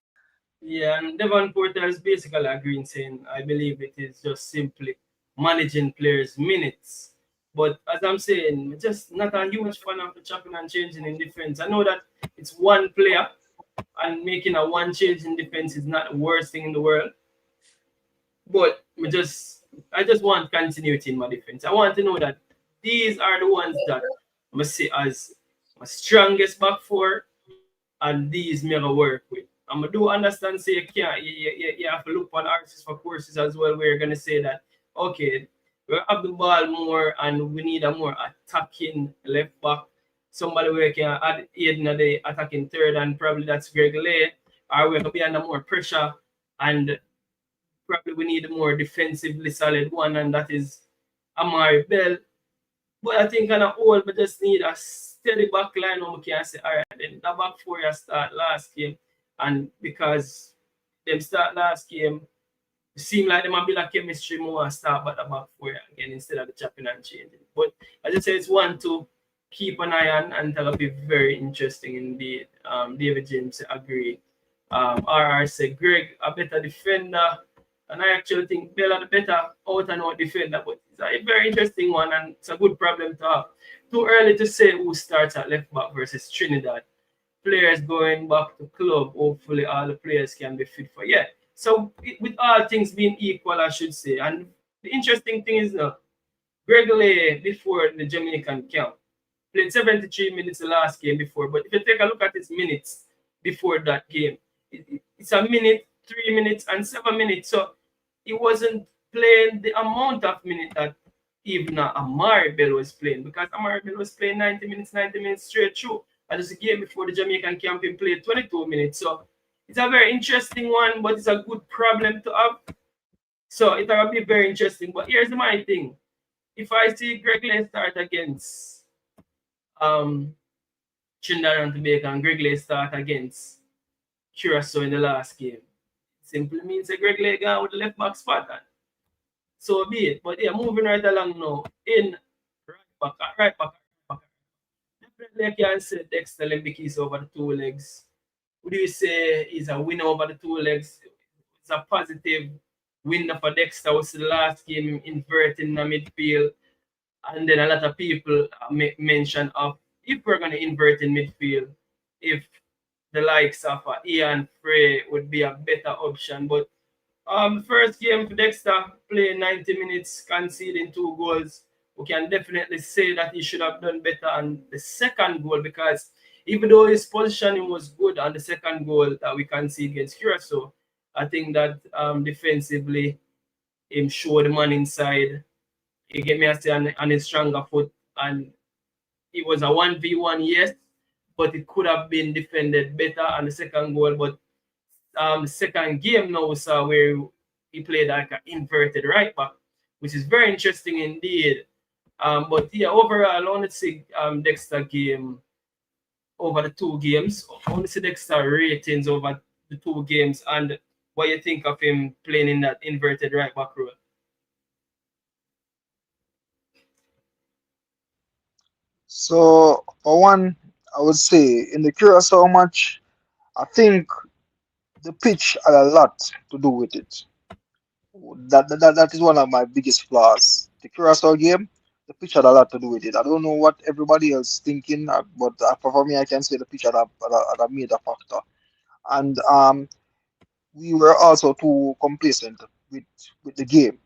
Yeah, and Devon Porter is basically agreeing, saying, I believe it is just simply managing players' minutes. But as I'm saying, just not a huge fan of the chopping and changing in defense. I know that it's one player, and making a one change in defense is not the worst thing in the world. But I just want continuity in my defense. I want to know that these are the ones that I must say as my strongest back four, and these me gonna work with. I do understand, say you have to look on artists for courses as well. We're gonna say that okay, we have the ball more and we need a more attacking left back. Somebody where can add aid in the attacking third, and probably that's Greg Lay, or we're gonna be under more pressure, and probably we need a more defensively solid one, and that is Amari Bell. But I think on a whole, we just need a steady back line where we can say, all right, then the back four you start last game. And because them start last game, it seemed like them a build a chemistry more and start at the back four again instead of the chopping and changing. But I just say it's one to keep an eye on, and that'll be very interesting indeed. David James agree. RR said Greg a better defender. And I actually think Bella the better out and out defender, but it's a very interesting one, and it's a good problem to have. Too early to say who starts at left back versus Trinidad. Players going back to club, hopefully all the players can be fit for. Yeah. So with all things being equal, I should say. And the interesting thing is now, Greg Lay before the Jamaican camp played 73 minutes the last game before. But if you take a look at his minutes before that game, it's a minute, 3 minutes, and 7 minutes. So he wasn't playing the amount of minutes that even Amari Bell was playing, because Amari Bell was playing 90 minutes straight through. And just a game before the Jamaican camp, he played 22 minutes. So it's a very interesting one, but it's a good problem to have. So it will be very interesting. But here's my thing. If I see Greg Lay start against Trinidad and Tobago, and Greg Lay start against Curacao in the last game, simply means that Greg Lay gone with the left back spot. And so be it. But yeah, moving right along now. In right back. Definitely I can say Dexter Lembikisa over the two legs. Would you say he's a winner over the two legs? It's a positive winner for Dexter. Was the last game inverting the midfield. And then a lot of people mention of if we're going to invert in midfield, if the likes of Ian Frey would be a better option. But first game for Dexter, playing 90 minutes, conceding 2 goals, we can definitely say that he should have done better on the second goal, because even though his positioning was good on the second goal that we conceded against Curacao, I think that defensively, him showed the man inside. He gave me a say on his stronger foot, and it was a 1v1, yes, but it could have been defended better on the second goal. But the second game now we saw where he played like an inverted right back, which is very interesting indeed. But yeah, overall, I want to see Dexter game over the 2 games. I want to see Dexter ratings over the 2 games, and what you think of him playing in that inverted right back role. So for one, I would say in the Curacao match, I think the pitch had a lot to do with it. That is one of my biggest flaws. The Curacao game, the pitch had a lot to do with it. I don't know what everybody else thinking, but for me, I can say the pitch had a major factor. And we were also too complacent with the game.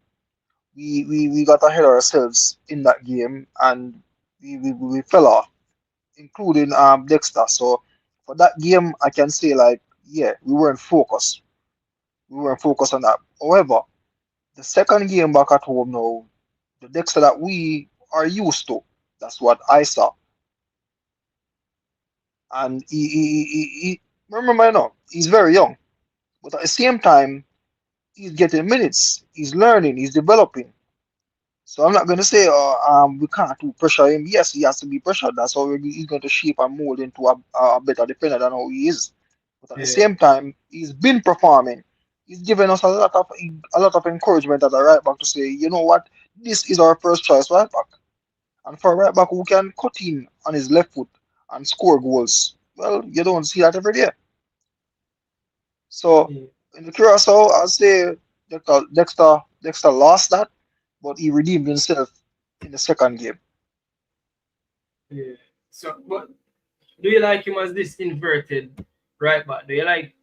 We got ahead of ourselves in that game, and we fell off, including Dexter. So for that game, I can say like, yeah, we weren't focused. We weren't focused on that. However, the second game back at home now, the Dexter that we are used to, that's what I saw. And he remember, he's very young, but at the same time, he's getting minutes, he's learning, he's developing. So I'm not going to say we can't do pressure him. Yes, he has to be pressured. That's how he's going to shape and mold into a better defender than how he is. But at the Yeah, same time, he's been performing. He's given us a lot of encouragement at the right back to say, you know what, this is our first choice right back. And for a right back who can cut in on his left foot and score goals, well, you don't see that every day. So yeah, in the Curacao, I'll say Dexter lost that, but he redeemed himself in the second game. yeah. So, but do you like him as this inverted right back? Do you like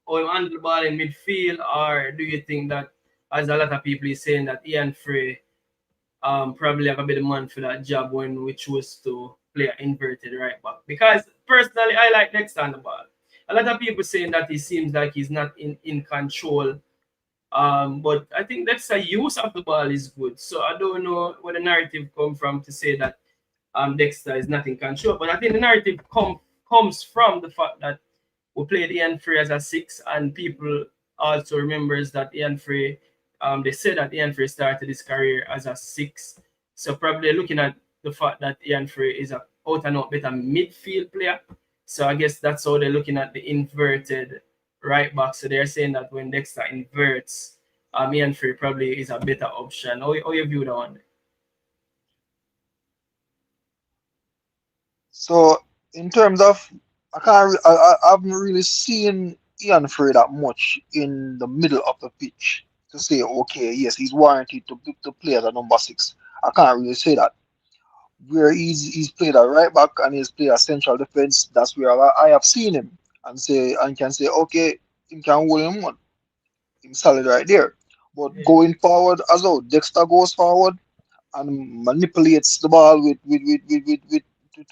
how he handle the ball in midfield, or do you think that, as a lot of people is saying, that Ian Frey probably have a bit of man for that job when we choose to play an inverted right back? Because personally, I like Dexter on the ball. A lot of people saying that he seems like he's not in control. But I think Dexter use of the ball is good. So I don't know where the narrative come from to say that Dexter is not in control. But I think the narrative comes from the fact that we played Ian Frey as a six, and people also remembers that Ian Frey, they said that Ian Frey started his career as a six. So probably looking at the fact that Ian Frey is a out and out better midfield player. So I guess that's how they're looking at the inverted right back. So they're saying that when Dexter inverts, Ian Frey probably is a better option. How you view that one? So in terms of, I can't, I haven't really seen Ian Frey that much in the middle of the pitch to say, okay, yes, he's warranted to play as a number six. I can't really say that. Where he's played a right back and he's played a central defense, that's where I have seen him and can say, okay, him can hold him on. Him solid right there. But Yeah, going forward as well, Dexter goes forward and manipulates the ball with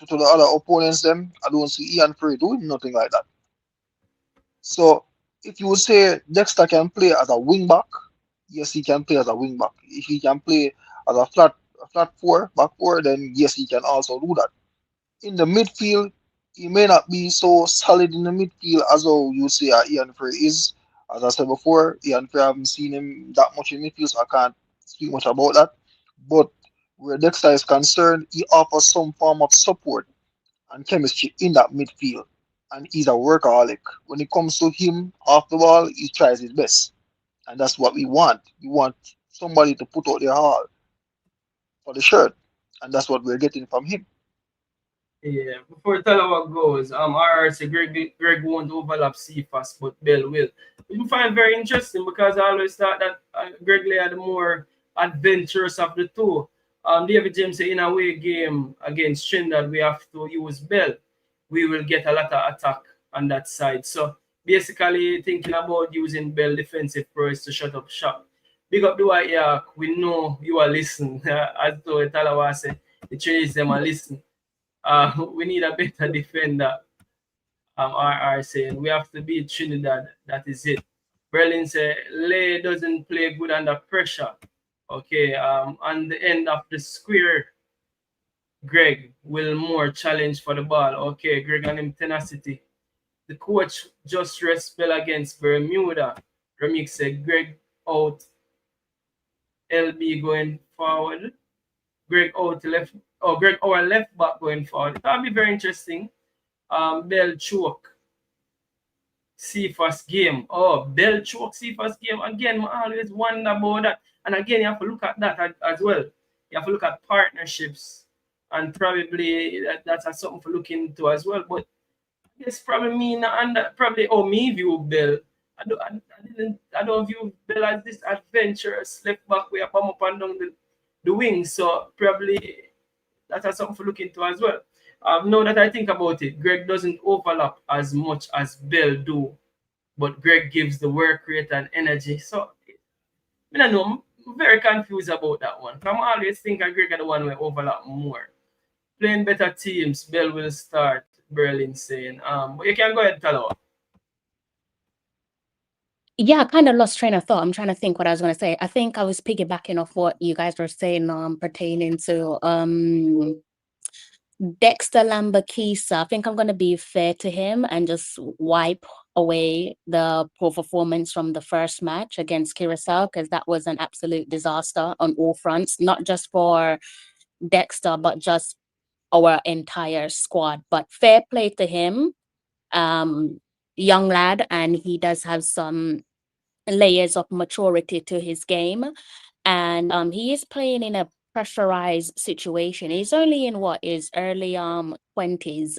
to the other opponents. Them, I don't see Ian Frey doing nothing like that. So if you would say Dexter can play as a wing back, yes, he can play as a wing back. If he can play as a flat four, back four, then yes, he can also do that. In the midfield, he may not be so solid in the midfield as how you say Ian Frey is. As I said before, Ian Frey, I haven't seen him that much in midfield, so I can't speak much about that. But where Dexter is concerned, he offers some form of support and chemistry in that midfield. And he's a workaholic. When it comes to him off the ball, he tries his best. And that's what we want. We want somebody to put out their heart for the shirt. And that's what we're getting from him. yeah. Before Talawa goes, RRC Greg won't overlap CFAS, but Bell will. Which I find very interesting because I always thought that Greg Lay had the more adventurous of the two. David James said in a away game against Trinidad, we have to use Bell. We will get a lot of attack on that side. So basically thinking about using Bell defensive prowess to shut up shop. Big up Dwight York. We know you are listening. As though Talawa said, the Chinese them are listening. We need a better defender. RR saying we have to beat Trinidad. That is it. Berlin said Lay doesn't play good under pressure. Okay. On the end of the square, Greg will more challenge for the ball. Okay, Greg and him tenacity. The coach just rest Bell against Bermuda. Remix said Greg out, LB going forward. Greg out left. Oh, Greg our left back going forward. That'll be very interesting. Bell choke. Cephas game. Oh, Bell choke Cephas game. Again, I always wonder about that. And again, you have to look at that as well. You have to look at partnerships. And probably that's something for looking into as well. But it's probably me and probably me view Bell. I don't view Bell as this adventurous left back where I come up and down the wings. So probably that has something to look into as well. Now that I think about it, Greg doesn't overlap as much as Bell do, but Greg gives the work rate and energy. So I don't know, I'm very confused about that one. I'm always think I Greg are the one will overlap more. Playing better teams, Bell will start, Berlin saying. But you can go ahead, Talo. Yeah, I kind of lost train of thought. I'm trying to think what I was going to say. I think I was piggybacking off what you guys were saying pertaining to Dexter Lembikisa. I think I'm going to be fair to him and just wipe away the poor performance from the first match against Curacao, because that was an absolute disaster on all fronts, not just for Dexter, but just our entire squad. But fair play to him, young lad, and he does have some layers of maturity to his game, and he is playing in a pressurized situation. He's only in what is early 20s,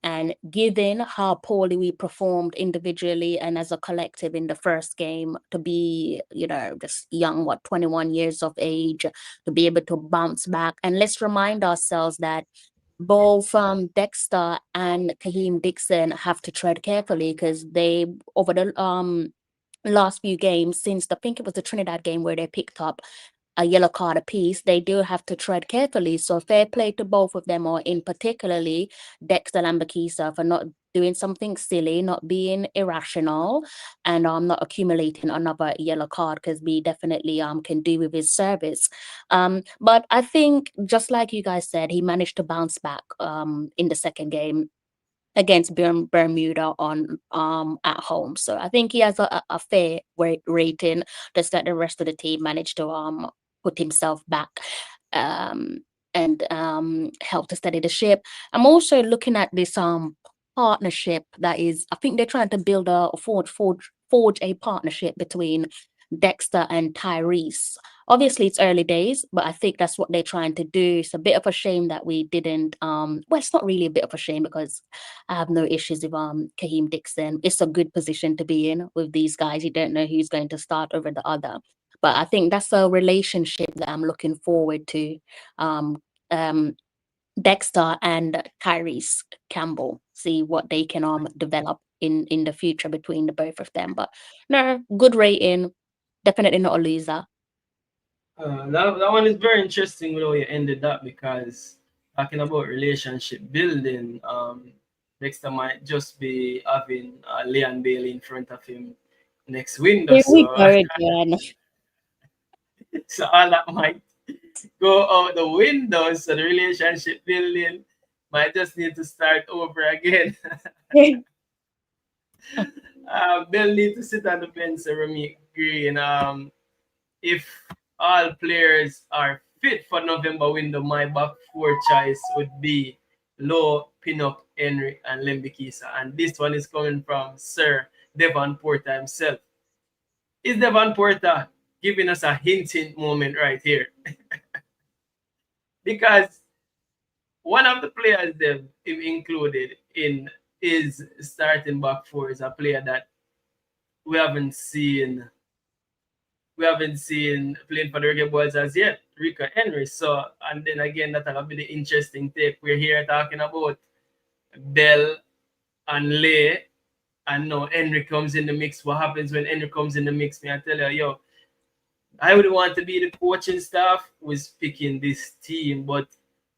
and given how poorly we performed individually and as a collective in the first game, to be, you know, just young, 21 years of age, to be able to bounce back. And let's remind ourselves that both Dexter and Kahim Dixon have to tread carefully, because they, over the last few games, since I think it was the Trinidad game where they picked up a yellow card apiece, they do have to tread carefully. So fair play to both of them, or in particularly Dexter Lambakisa, for not doing something silly, not being irrational, and not accumulating another yellow card, because we definitely can do with his service. But I think, just like you guys said, he managed to bounce back in the second game against Bermuda on at home. So I think he has a fair rating, just that the rest of the team managed to put himself back and help to steady the ship. I'm also looking at this partnership that is, I think they're trying to build forge a partnership between Dexter and Tyrese. Obviously it's early days, but I think that's what they're trying to do. It's a bit of a shame that we didn't well, it's not really a bit of a shame, because I have no issues with Kahim Dixon. It's a good position to be in with these guys. You don't know who's going to start over the other. But I think that's a relationship that I'm looking forward to. Dexter and Tyrese Campbell, see what they can develop in the future between the both of them. But no, good rating, definitely not a loser. That one is very interesting the way you ended that, because talking about relationship building, Dexter might just be having Leon Bailey in front of him next window. Here we So, go again. so all that might go out the window. So the relationship building might just need to start over again. They'll need to sit on the bench, Remy Green. If all players are fit for November window, my back four choice would be Low, Pinnock, Henry, and Lembikisa. And this one is coming from Sir Devon Porter himself. Is Devon Porter giving us a hint moment right here? Because one of the players they've included in his starting back four is a player that we haven't seen playing for the Reggae Boyz as yet, Rico Henry. So, and then again, that'll be the interesting take. We're here talking about Bell and Lay, and now Henry comes in the mix. What happens when Henry comes in the mix? Me, I tell you, yo, I would want to be the coaching staff who's picking this team, but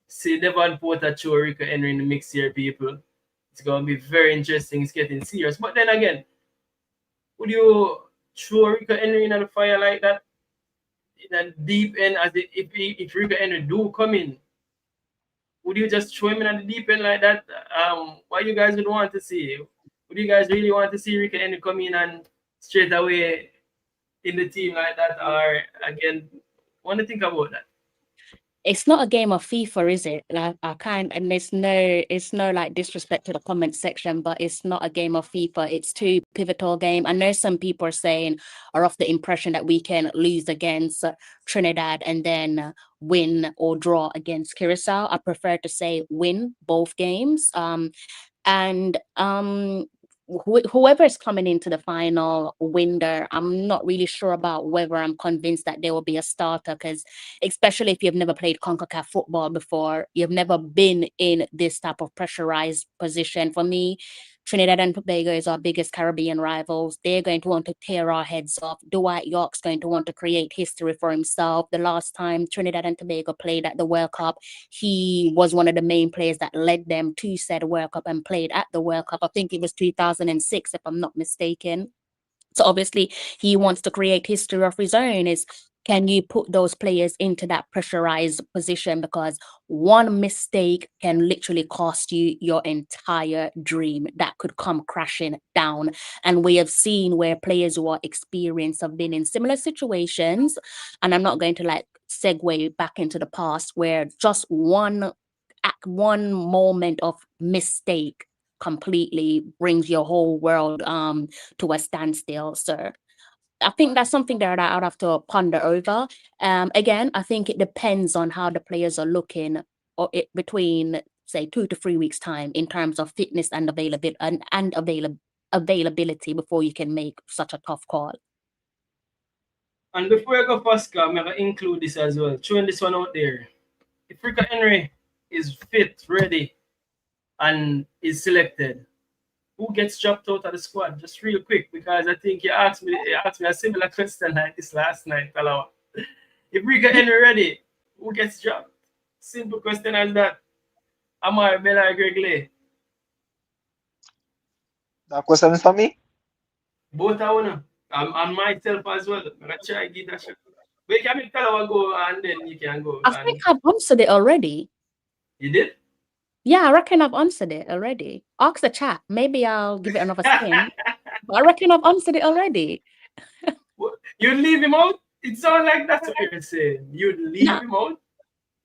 see Devon Porter throw Rico Henry in the mix here, people. It's gonna be very interesting. It's getting serious. But then again, would you throw Rico Henry in the fire like that? In a deep end, as if Rico Henry do come in, would you just throw him in at the deep end like that? What you guys would want to see? Would you guys really want to see Rico Henry come in and straight away in the team like that? Or again, want to think about that? It's not a game of FIFA, is it? Like, I can't, and it's no like disrespect to the comment section, but it's not a game of FIFA. It's too pivotal game. I know some people are saying, are of the impression that we can lose against Trinidad and then win or draw against Curacao. I prefer to say win both games. And whoever's coming into the final window, I'm not really sure about whether I'm convinced that there will be a starter, because especially if you've never played CONCACAF football before, you've never been in this type of pressurized position. For me, Trinidad and Tobago is our biggest Caribbean rivals. They're going to want to tear our heads off. Dwight York's going to want to create history for himself. The last time Trinidad and Tobago played at the World Cup, he was one of the main players that led them to said World Cup and played at the World Cup. I think it was 2006, if I'm not mistaken. So obviously he wants to create history of his own. Is can you put those players into that pressurized position? Because one mistake can literally cost you your entire dream. That could come crashing down. And we have seen where players who are experienced have been in similar situations. And I'm not going to like segue back into the past, where just one moment of mistake completely brings your whole world to a standstill. So I think that's something that I'd have to ponder over. Again, I think it depends on how the players are looking, or between say 2 to 3 weeks time in terms of fitness and availability before you can make such a tough call. And before I go first, I'm going to include this as well. Throwing this one out there. If Rico Henry is fit, ready, and is selected, who gets dropped out of the squad? Just real quick, because I think you asked me a similar question like this last night, Talawa. If Rico Henry ready, who gets dropped? Simple question as that. Amar Bella Greg Lay. That question is for me. Both I wanna. And myself as well. I'm gonna try give that shot. But you can make Talawa go and then you can go. I think I've answered it already. You did? Yeah, I reckon I've answered it already. Ask the chat. Maybe I'll give it another spin. But I reckon I've answered it already. You'd leave him out? It sounds like that's what you're saying. You'd leave him out?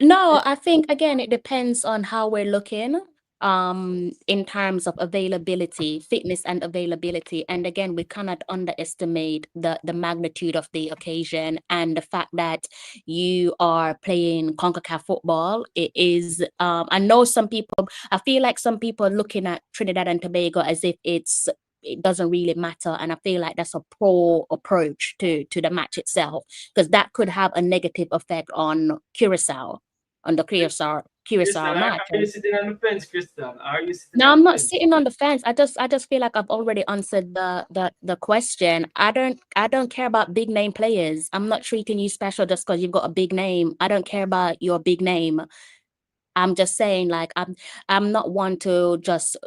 No, I think again it depends on how we're looking in terms of availability, fitness and availability. And again, we cannot underestimate the magnitude of the occasion and the fact that you are playing CONCACAF football. It is I know some people, I feel like some people are looking at Trinidad and Tobago as if it doesn't really matter, and I feel like that's a pro approach to the match itself, because that could have a negative effect on Curacao, on the Curacao match. Are you sitting on the fence, Crystal? Are you sitting No, on I'm the not fence? sitting on the fence. I just feel like I've already answered the question. I don't care about big name players. I'm not treating you special just because you've got a big name. I don't care about your big name. I'm just saying, like, I'm not one to just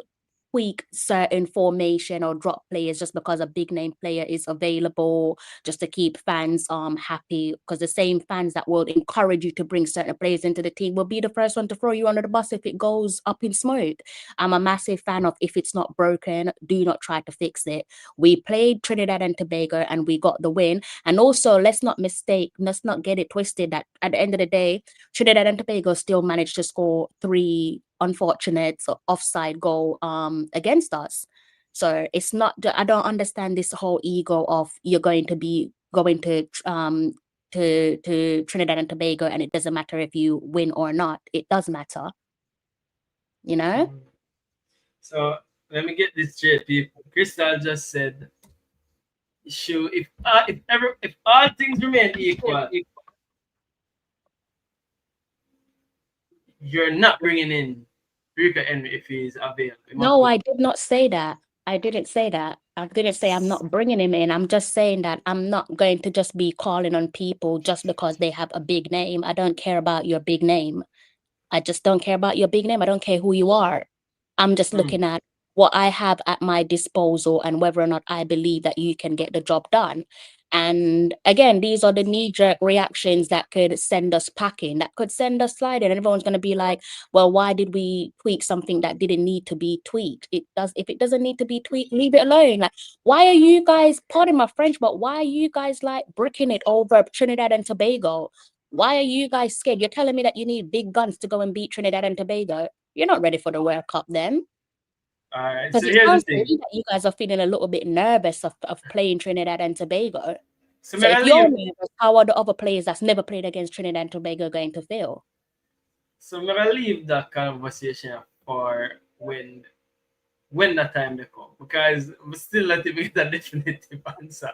tweak certain formation or drop players just because a big name player is available, just to keep fans happy, because the same fans that will encourage you to bring certain players into the team will be the first one to throw you under the bus if it goes up in smoke. I'm a massive fan of, if it's not broken, do not try to fix it. We played Trinidad and Tobago and we got the win. And also, let's not get it twisted that at the end of the day, Trinidad and Tobago still managed to score 3 unfortunate offside goal against us. So it's not, I don't understand this whole ego of you're going to Trinidad and Tobago and it doesn't matter if you win or not. It does matter, you know. So let me get this straight, people. Crystal just said, "Sure, if all things remain equal, you're not bringing in Rico Henry if he's available." No, I did not say that. I didn't say that. I didn't say I'm not bringing him in. I'm just saying that I'm not going to just be calling on people just because they have a big name. I don't care about your big name. I just don't care about your big name. I don't care who you are. I'm just looking at what I have at my disposal and whether or not I believe that you can get the job done. And again, these are the knee-jerk reactions that could send us packing, that could send us sliding. And everyone's going to be like, well, why did we tweak something that didn't need to be tweaked? If it doesn't need to be tweaked, leave it alone. Like, why are you guys, pardon my French, but why are you guys like bricking it over Trinidad and Tobago? Why are you guys scared? You're telling me that you need big guns to go and beat Trinidad and Tobago. You're not ready for the World Cup then. All right. Because So it here's the sounds to thing. me that you guys are feeling a little bit nervous of playing Trinidad and Tobago. So if you're nervous, how are the other players that's never played against Trinidad and Tobago going to feel? So I'm gonna leave that conversation for when when that time they come, because we still not even get a definitive answer.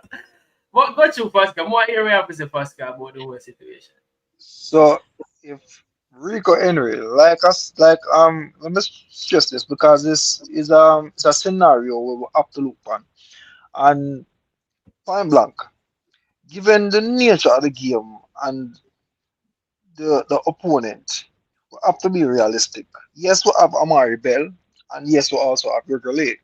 But go to Pascal. More area have to say Pascal about the whole situation. So if Rico Henry, let me stress this because this is it's a scenario where we have to look on. And point blank, given the nature of the game and the opponent, we have to be realistic. Yes, we have Amari Bell, and yes, we also have Reggae.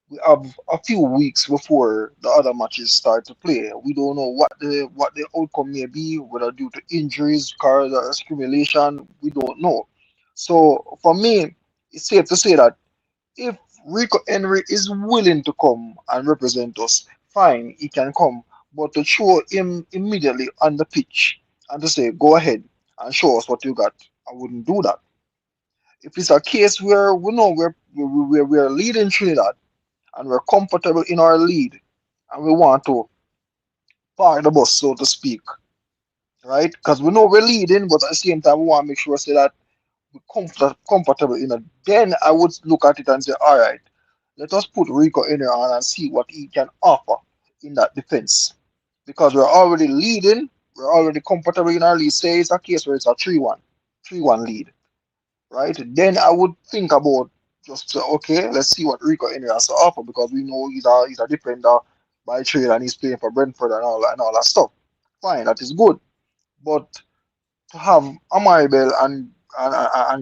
We have a few weeks before the other matches start to play. We don't know what the outcome may be, whether due to injuries, cars, or stimulation. We don't know. So for me, it's safe to say that if Rico Henry is willing to come and represent us, fine, he can come. But to show him immediately on the pitch and to say, go ahead and show us what you got, I wouldn't do that. If it's a case where we know we're leading Trinidad and we're comfortable in our lead and we want to park the bus, so to speak, right? Because we know we're leading, but at the same time, we want to make sure say that we're comfortable in it. Then I would look at it and say, all right, let us put Rico in there and see what he can offer in that defense. Because we're already leading, we're already comfortable in our lead. Say it's a case where it's a 3-1 lead, right? Then I would think about just okay, let's see what Rico Henry has to offer because we know he's a defender by trade and he's playing for Brentford and all that stuff. Fine, that is good. But to have Amari Bell and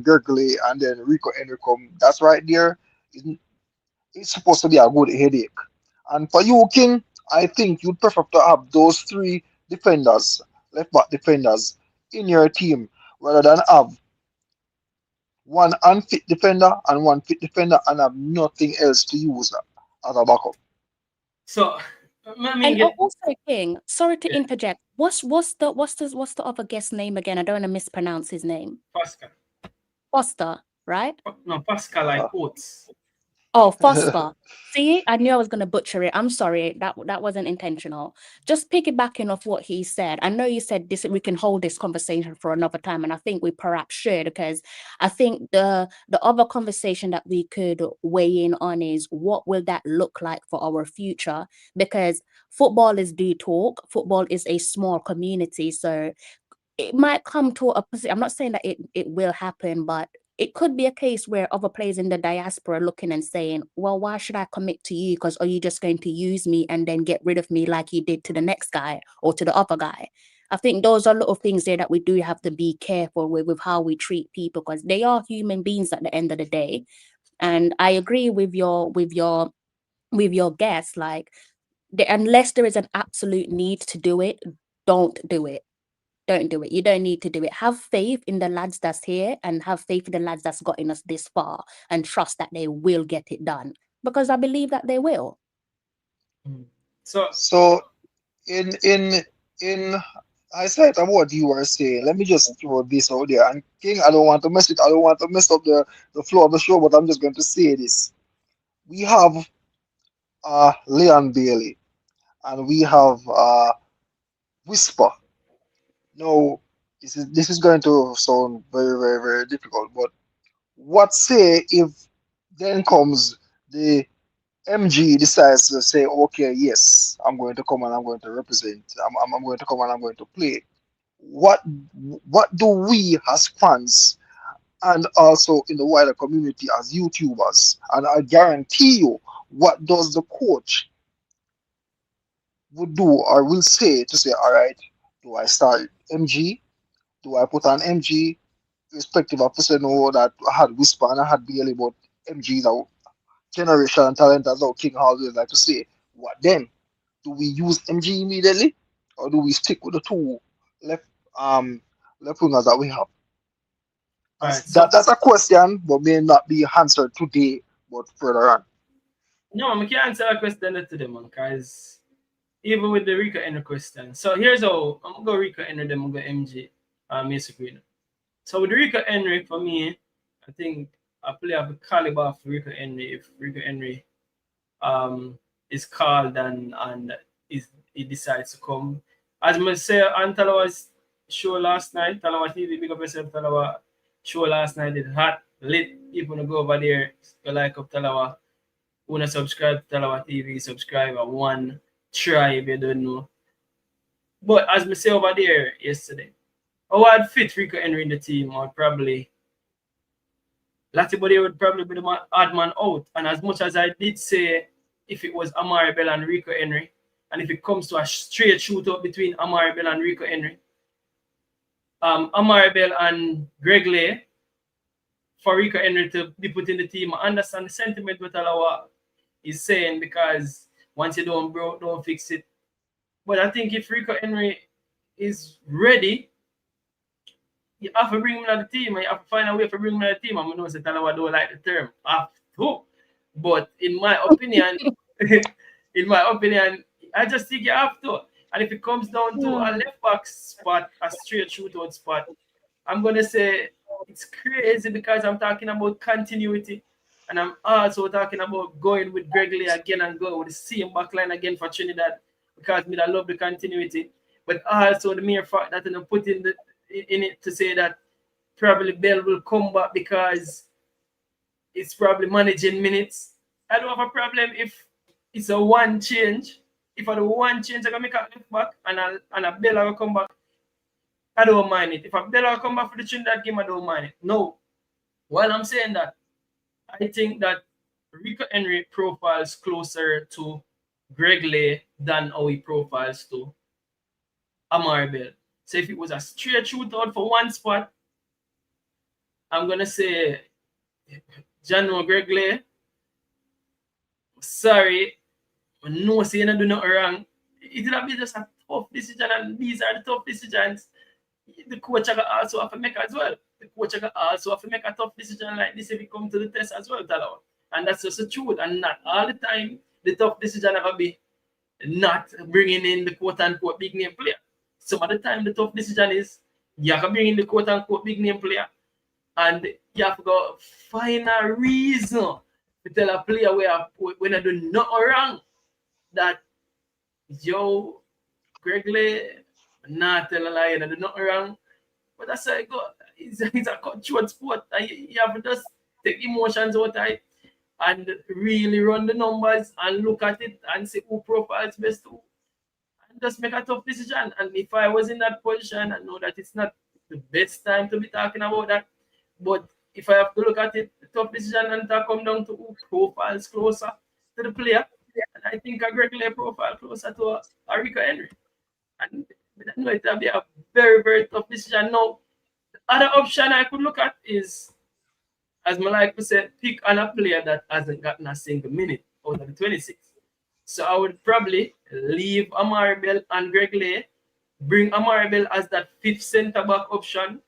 Gergley and then Rico Henry come, that's right there. It's supposed to be a good headache. And for you, King, I think you'd prefer to have those three defenders, left back defenders, in your team rather than have one unfit defender and one fit defender and have nothing else to use as a backup. So, I mean, And also, King, sorry to Yeah. interject. What's the other guest's name again? I don't want to mispronounce his name. Pascal. Foster, right? No, Pascal like Oates. Oh, Foster. See, I knew I was going to butcher it. I'm sorry. That wasn't intentional. Just piggybacking off what he said. I know you said this. We can hold this conversation for another time, and I think we perhaps should, because I think the other conversation that we could weigh in on is what will that look like for our future? Because footballers do talk. Football is a small community, so it might come to a position. I'm not saying that it will happen, but it could be a case where other players in the diaspora are looking and saying, well, why should I commit to you? Because are you just going to use me and then get rid of me like you did to the next guy or to the other guy? I think those are little things there that we do have to be careful with how we treat people, because they are human beings at the end of the day. And I agree with your guess, like unless there is an absolute need to do it, don't do it. Don't do it. You don't need to do it. Have faith in the lads that's here and have faith in the lads that's gotten us this far and trust that they will get it done, because I believe that they will. So in I said about what you were saying. Let me just throw this out there. And King, I don't want to mess it. I don't want to mess up the flow of the show, but I'm just going to say this. We have Leon Bailey and we have Whisper. Now, this is going to sound very, very, very difficult, but what say if then comes the MG decides to say, okay, yes, I'm going to come and I'm going to represent. I'm going to come and I'm going to play. What what do we as fans and also in the wider community as YouTubers, and I guarantee you, what does the coach would do or will say to say, all right, do I start MG? Do I put on MG? Respective of person know that I had Whisper and I had Bailey, but MG is a generation talent, as our King always like to say. What then? Do we use MG immediately, or do we stick with the two left left wingers that we have? Right, so That's a question, but may not be answered today, but further on. no, I can't answer that question to them, because even with the Rico Henry question. So here's how I'm gonna go Rico Henry, then I'm gonna go MJ, Mason Green. So with Rico Henry, for me, I think I play up a caliber for Rico Henry if Rico Henry is called and he decides to come. As I say on Talawa's show last night, Talawa TV, big up yourself, Talawa show last night, it hot, lit, people to go over there, go like up Talawa. wanna subscribe to Talawa TV, subscribe at one try if you don't know. But as me say over there yesterday, I would fit Rico Henry in the team, or probably Latibody would probably be the odd man out. And as much as I did say, if it was Amari Bell and Rico Henry, and if it comes to a straight shootout between Amari Bell and Rico Henry, Amari Bell and Greg Lay, for Rico Henry to be put in the team, I understand the sentiment what Alawa is saying, because once you don't fix it. But I think if Rico Henry is ready, you have to bring him to the team, and you have to find a way to bring him to the team. I know that Talawa don't like the term have to, but in my opinion, I just think you have to. And if it comes down to a left back spot, a straight shootout spot, I'm gonna say it's crazy, because I'm talking about continuity, and I'm also talking about going with Greg Lee again and go with the same backline again for Trinidad, because I love the continuity. But also the mere fact that I put in it to say that probably Bell will come back because it's probably managing minutes. I don't have a problem if it's a one change. If I do one change, I can make a left back and a Bell will come back. I don't mind it. If a Bell will come back for the Trinidad game, I don't mind it. No. While I'm saying that, I think that Rico Henry profiles closer to Greg Lay than how he profiles to Amari Bell. So if it was a straight shootout for one spot, I'm gonna say General Greg Lay. Sorry, no say you don't do nothing wrong. It'll be just a tough decision, and these are the tough decisions the coach also have to make as well. The coach also have to make a tough decision like this if it comes to the test as well, Talawa. And that's just the truth. And not all the time the tough decision ever be not bringing in the quote-unquote big name player. Some of the time the tough decision is you have to bring in the quote-unquote big name player, and you have to go find a reason to tell a player when I do nothing wrong that yo, Greg Lay, not tell a lie, I do nothing wrong. But that's how it goes. It's a controlled sport, and you have to just take emotions out of it and really run the numbers and look at it and see who profiles best to, and just make a tough decision. And if I was in that position, I know that it's not the best time to be talking about that. But if I have to look at it, the tough decision and to come down to who profiles closer to the player, and I think a Greg Lay profile closer to a Rico Henry. And I know it will be a very, very tough decision. Now, the other option I could look at is, as Malika said, pick on a player that hasn't gotten a single minute out of the 26. So I would probably leave Amari Bell and Greg Lay, bring Amari Bell as that fifth centre back option,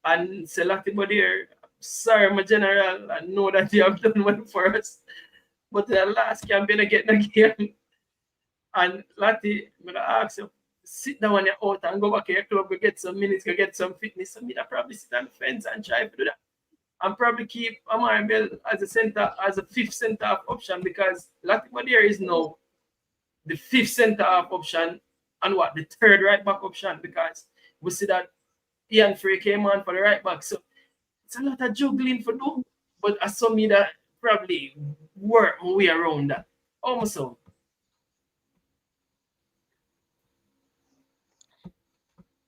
and select anybody here. Sorry, my general, I know that you have done well for us, but the last campaign I get in the game, and Lati, I'm gonna ask you, sit down on your out and go back to your club, go get some minutes, go get some fitness. So me that probably sit on the fence and try to do that. And probably keep Amari Bell as a center, as a fifth centre half option, because Latifa there is now the fifth centre half option and the third right back option, because we see that Ian Frey came on for the right back. So it's a lot of juggling for do, but I saw me that probably work my way around that. Almost so.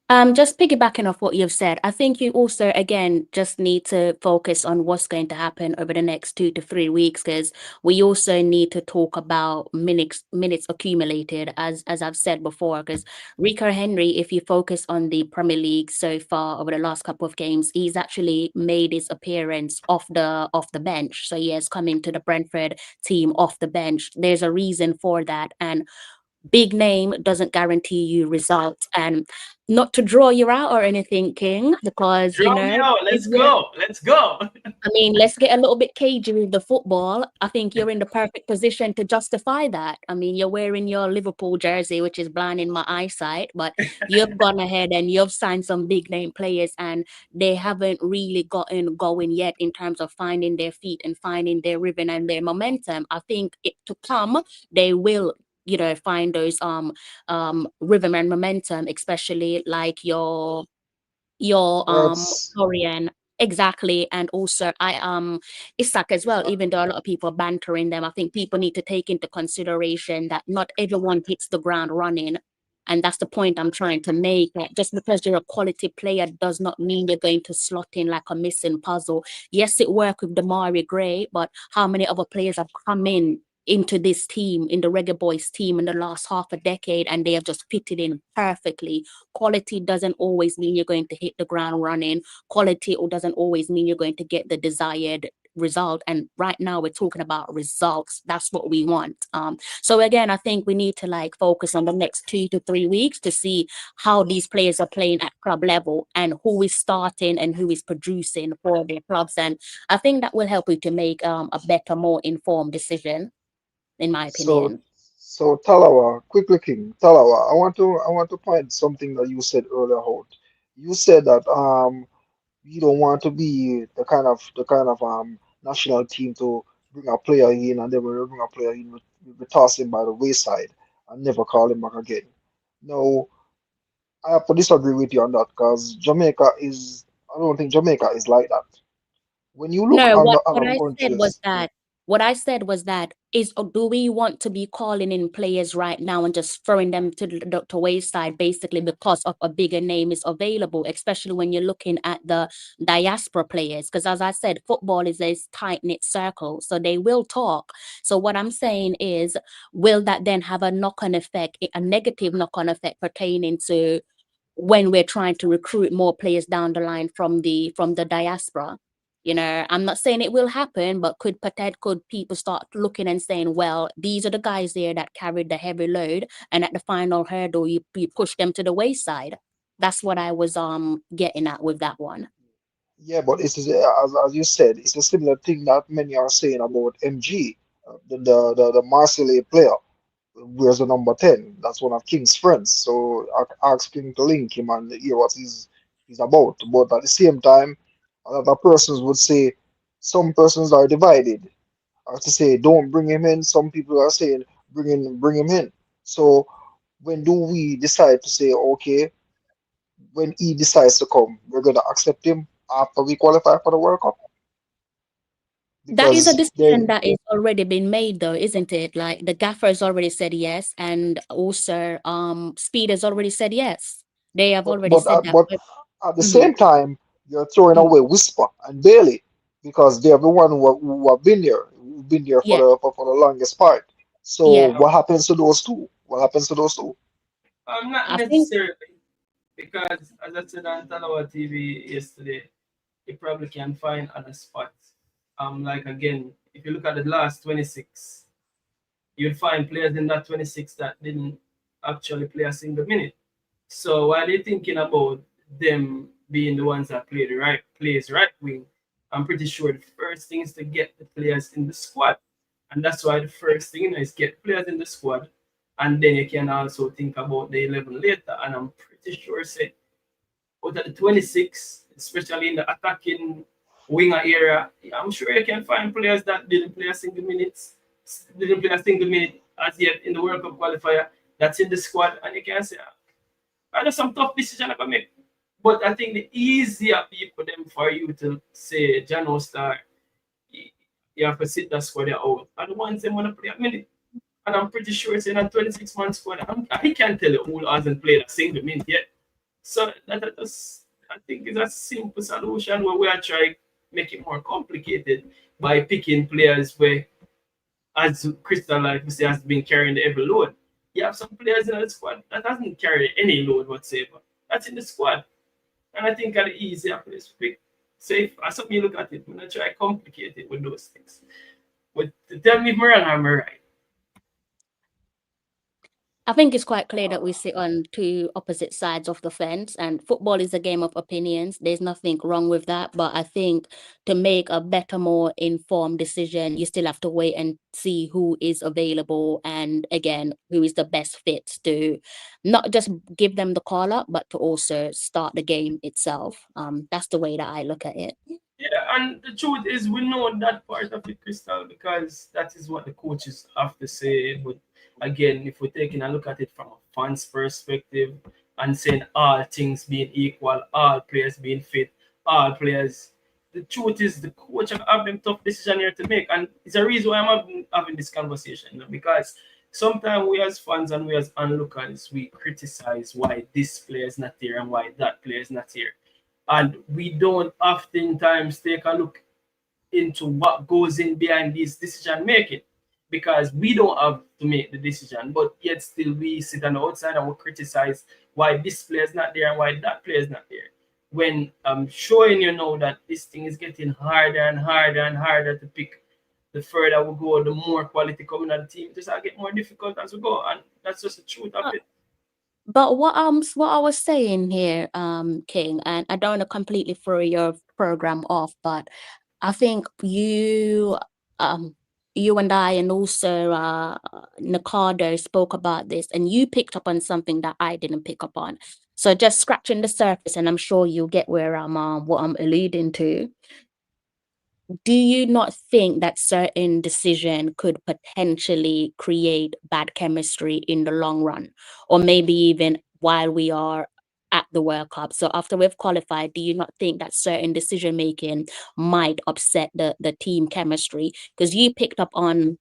Just piggybacking off what you've said, I think you also, again, just need to focus on what's going to happen over the next 2 to 3 weeks, because we also need to talk about minutes accumulated, as I've said before, because Rico Henry, if you focus on the Premier League so far over the last couple of games, he's actually made his appearance off the bench. So he has come into the Brentford team off the bench. There's a reason for that, and big name doesn't guarantee you results. And not to draw you out or anything, King, because Draw me out. Let's go. I mean, let's get a little bit cagey with the football. I think you're in the perfect position to justify that. I mean, you're wearing your Liverpool jersey, which is blinding my eyesight, but you've gone ahead and you've signed some big name players, and they haven't really gotten going yet in terms of finding their feet and finding their rhythm and their momentum. I think to come, they will find those rhythm and momentum, especially like your That's Florian Exactly. And also Isaac as well, even though a lot of people are bantering them, I think people need to take into consideration that not everyone hits the ground running. And that's the point I'm trying to make. That just because you're a quality player does not mean you're going to slot in like a missing puzzle. Yes, it worked with Damari Gray, but how many other players have come into this team, in the Reggae Boys team, in the last half a decade, and they have just fitted in perfectly. Quality doesn't always mean you're going to hit the ground running. Quality doesn't always mean you're going to get the desired result. And right now we're talking about results. That's what we want. So again, I think we need to like focus on the next 2 to 3 weeks to see how these players are playing at club level and who is starting and who is producing for their clubs. And I think that will help you to make a better, more informed decision, in my So, opinion. so Talawa, quickly, King, Talawa, I want to point something that you said earlier out. You said that you don't want to be the kind of national team to bring a player in and then when we bring a player in, we toss him by the wayside and never call him back again. No, I have to disagree with you on that because I don't think Jamaica is like that. When you look No, on what the other I said was countries, that do we want to be calling in players right now and just throwing them to the wayside basically because of a bigger name is available, especially when you're looking at the diaspora players? Because as I said, football is a tight-knit circle, so they will talk. So what I'm saying is, will that then have a knock-on effect, a negative knock-on effect pertaining to when we're trying to recruit more players down the line from the diaspora? I'm not saying it will happen, but could people start looking and saying, well, these are the guys there that carried the heavy load, and at the final hurdle you push them to the wayside. That's what I was getting at with that one. yeah, but it's as you said, it's a similar thing that many are saying about MG, the Marseille player. Wears the number 10. That's one of King's friends. So I asked King to link him and hear what he's about. But at the same time, a lot of persons would say some persons are divided. Or to say don't bring him in. Some people are saying bring him in. So when do we decide to say okay, when he decides to come, we're gonna accept him after we qualify for the World Cup? That is a Because decision then that is already been made, though, isn't it? Like the gaffer has already said yes, and also Speed has already said yes. They have But already but said uh, that. but at the Mhm, same time, you're throwing mhm. away Whisper and Bailey because they're the one who have been there, who've been there for Yeah, the longest part. So yeah. what happens to those two? What happens to those two? Not I think necessarily, because as I said on Talawa TV yesterday, you probably can find other spots. Like again, if you look at the last 26, you'd find players in that 26 that didn't actually play a single minute. So while you're thinking about them being the ones that plays right wing, I'm pretty sure the first thing is to get the players in the squad. And that's why the first thing is get players in the squad. And then you can also think about the 11 later. And I'm pretty sure say out of the 26, especially in the attacking winger area, I'm sure you can find players that didn't play a single minute as yet in the World Cup qualifier that's in the squad, and you can say, there's some tough decision I can make. But I think the easier people them for you to say Jano Star, you have to sit that squad out. And the ones they want to play a minute. And I'm pretty sure it's in a 26-man squad. I can't tell you who hasn't played a single minute yet. So that's I think it's a simple solution where we are trying to make it more complicated by picking players where, as Crystal like we say, has been carrying the heavy load. You have some players in the squad that hasn't carried any load whatsoever. That's in the squad. And I think at the easier place to pick. So if as something you look at it, we're not try to complicate it with those things. But tell me if I'm wrong or I'm right. I think it's quite clear that we sit on two opposite sides of the fence, and football is a game of opinions. There's nothing wrong with that. But I think to make a better, more informed decision, you still have to wait and see who is available and, again, who is the best fit to not just give them the call up, but to also start the game itself. That's the way that I look at it. Yeah, and the truth is, we know that part of it, Crystal, because that is what the coaches have to say. But again, if we're taking a look at it from a fan's perspective and saying all things being equal, all players being fit, all players the truth is the coach have them tough decision here to make, and it's a reason why having this conversation, because sometimes we as fans and we as onlookers, we criticize why this player is not here and why that player is not here, and we don't oftentimes take a look into what goes in behind this decision making, because we don't have to make the decision, but yet still we sit on the outside and we criticize why this player is not there and why that player is not there. When I'm showing you now that this thing is getting harder and harder and harder to pick, the further we go, the more quality coming on the team. Just get more difficult as we go, and that's just the truth of it. But what I was saying here, King, and I don't want to completely throw your program off, but I think you and I, and also Nakado spoke about this, and you picked up on something that I didn't pick up on. So just scratching the surface, and I'm sure you'll get where I'm what I'm alluding to. Do you not think that certain decision could potentially create bad chemistry in the long run, or maybe even while we are at the World Cup? So after we've qualified, do you not think that certain decision making might upset the team chemistry? Because you picked up on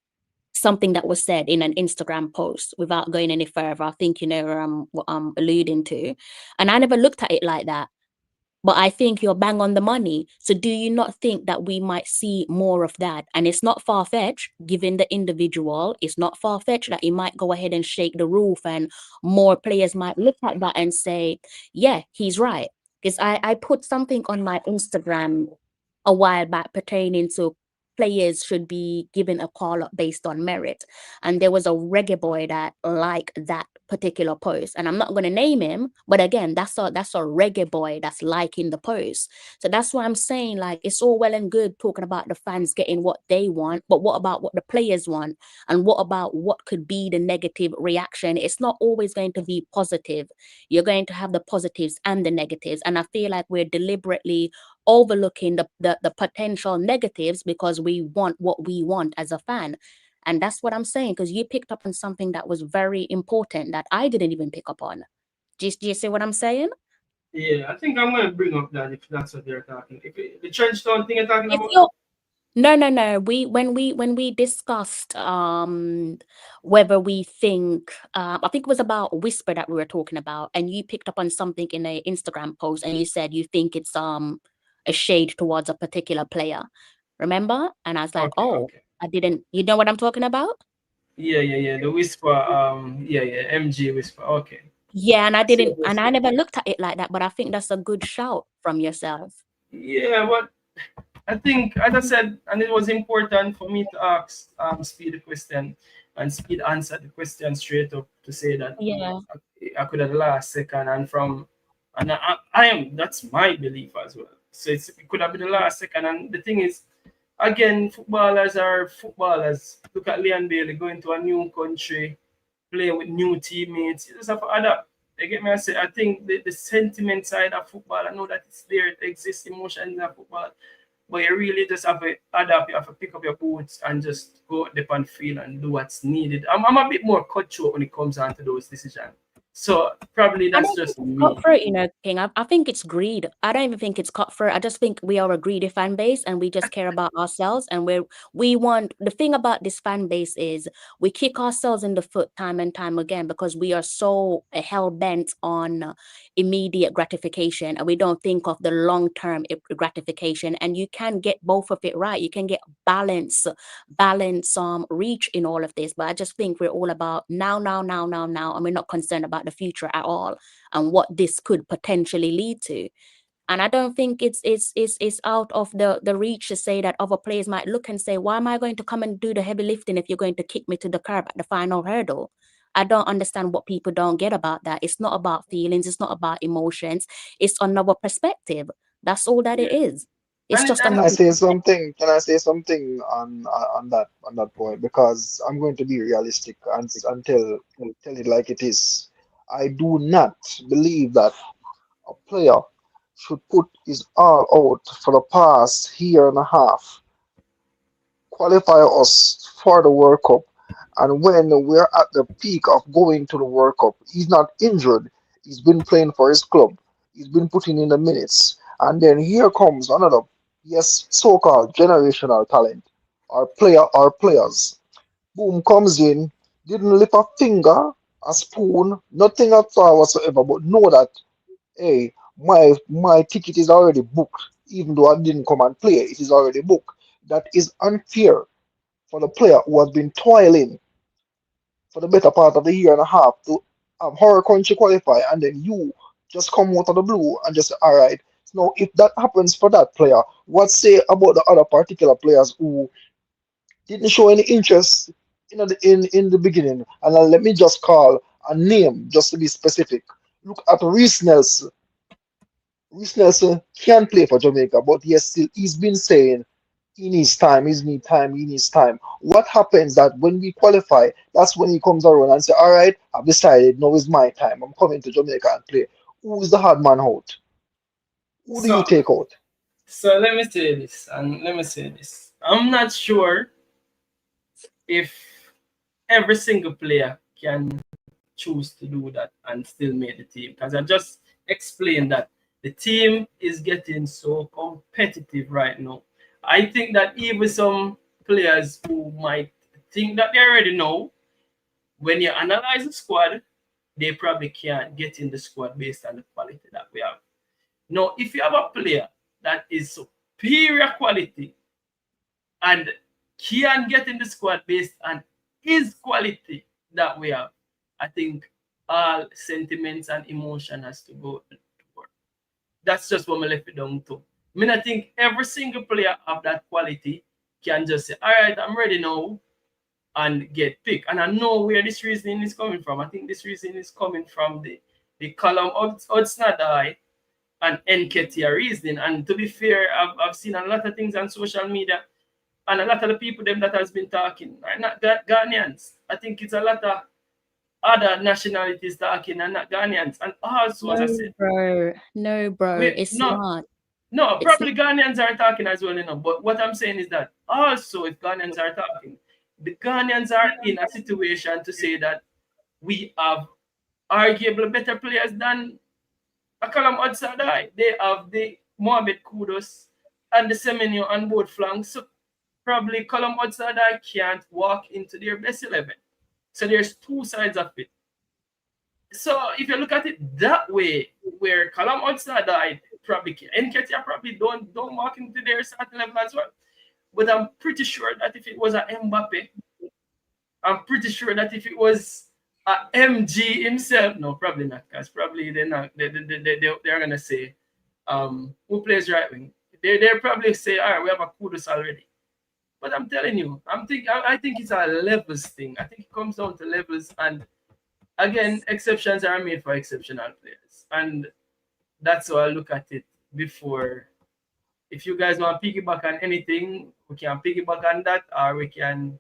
something that was said in an Instagram post without going any further. I think you know what I'm alluding to, and I never looked at it like that. But I think you're bang on the money. So do you not think that we might see more of that? And it's not far-fetched, given the individual. It's not far-fetched that he might go ahead and shake the roof, and more players might look at that and say, yeah, he's right. Because I put something on my Instagram a while back pertaining to players should be given a call up based on merit. And there was a reggae boy that liked that particular post. And I'm not going to name him, but again, that's a reggae boy that's liking the post. So that's why I'm saying, like, it's all well and good talking about the fans getting what they want, but what about what the players want? And what about what could be the negative reaction? It's not always going to be positive. You're going to have the positives and the negatives. And I feel like we're deliberately overlooking the potential negatives because we want what we want as a fan. And that's what I'm saying, because you picked up on something that was very important that I didn't even pick up on. Do you see what I'm saying? Yeah, I think I'm going to bring up that if that's what they're talking. If the trench town thing you're talking If about. you're No. When we discussed whether we think I think it was about Whisper that we were talking about, and you picked up on something in a Instagram post, and you said you think it's a shade towards a particular player. Remember? And I was like, oh, Okay. I didn't. You know what I'm talking about? Yeah. The whisper. Yeah. MG whisper. Okay. Yeah, and I See didn't, what and this I is. never looked at it like that, but I think that's a good shout from yourself. Yeah, but I think, as I said, and it was important for me to ask Speed the question, and Speed answered the question straight up to say that Yeah. I could have last second, and I am, that's my belief as well. So it could have been the last second, and the thing is, again, footballers are footballers. Look at Leon Bailey going to a new country, playing with new teammates. You just have to adapt. You get me? I think the sentiment side of football, I know that it's there, it exists, emotions in football, but you really just have to adapt. You have to pick up your boots and just go out there and feel and do what's needed. I'm a bit more cutthroat when it comes down to those decisions. So probably I that's don't think just it's me. cutthroat, King. I think it's greed. I don't even think it's cutthroat. I just think we are a greedy fan base, and we just care about ourselves. And we want, the thing about this fan base is we kick ourselves in the foot time and time again because we are so hell bent on immediate gratification, and we don't think of the long term gratification. And you can get both of it right. You can get balance, reach in all of this. But I just think we're all about now, and we're not concerned about the future at all and what this could potentially lead to. And I don't think it's out of the reach to say that other players might look and say, why am I going to come and do the heavy lifting if you're going to kick me to the curb at the final hurdle? I don't understand what people don't get about that. It's not about feelings. It's not about emotions. It's another perspective. That's all that it Yeah. is. It's And just Can and I another say perspective. something? Can I say something on that point? Because I'm going to be realistic and tell it like it is. I do not believe that a player should put his all out for the past year and a half, qualify us for the World Cup, and when we're at the peak of going to the World Cup, he's not injured. He's been playing for his club. He's been putting in the minutes, and then here comes another yes, so-called generational talent, or players. Boom comes in, didn't lift a finger, a spoon, nothing at all whatsoever, but know that, hey, my ticket is already booked, even though I didn't come and play, it is already booked. That is unfair for the player who has been toiling for the better part of the year and a half to have horror country qualify, and then you just come out of the blue and just say, all right. Now, if that happens for that player, what say about the other particular players who didn't show any interest in the beginning? And let me just call a name just to be specific. Look at Reese Nelson. Reese Nelson can play for Jamaica, but he's been saying he needs time, he needs time. What happens that when we qualify, that's when he comes around and say, all right, I've decided now is my time. I'm coming to Jamaica and play. Who is the hard man out? Who do you So, take out? so let me say this, and let me say this. I'm not sure if every single player can choose to do that and still make the team. Because I just explained that the team is getting so competitive right now. I think that even some players who might think that they already know, when you analyze the squad, they probably can't get in the squad based on the quality that we have. Now, if you have a player that is superior quality and can get in the squad based on his quality that we have, I think all sentiments and emotion has to go to work. That's just what I left it down to. I mean, I think every single player of that quality can just say, all right, I'm ready now, and get picked. And I know where this reasoning is coming from. I think this reasoning is coming from the column Odsnadai and Enketia reasoning. And to be fair, I've seen a lot of things on social media, and a lot of the people them that has been talking are not Ghanaians. I think it's a lot of other nationalities talking and not Ghanaians. And also, as I No, said, bro. No, bro. wait, It's no, not. no, It's probably Ghanaians are talking as well, you know. But what I'm saying is that also, if Ghanaians are talking, the Ghanaians are in a situation to say that we have arguably better players than Akalam Odsadai. They have the Mohamed Kudus and the Semenyo on both flanks. So probably Kalam Odsadai can't walk into their best 11. So there's two sides of it. So if you look at it that way, where Kalam Odsadai probably can, Nketiah probably don't walk into their starting level as well. But I'm pretty sure that if it was a Mbappe, I'm pretty sure that if it was a MG himself, no, probably not, because probably they're not. They're gonna say, who plays right wing? They'll probably say, all right, we have a Kudus already. But I'm telling you, I think it's a levels thing. I think it comes down to levels, and again, exceptions are made for exceptional players, and that's how I look at it. Before, if you guys want to piggyback on anything, we can piggyback on that, or we can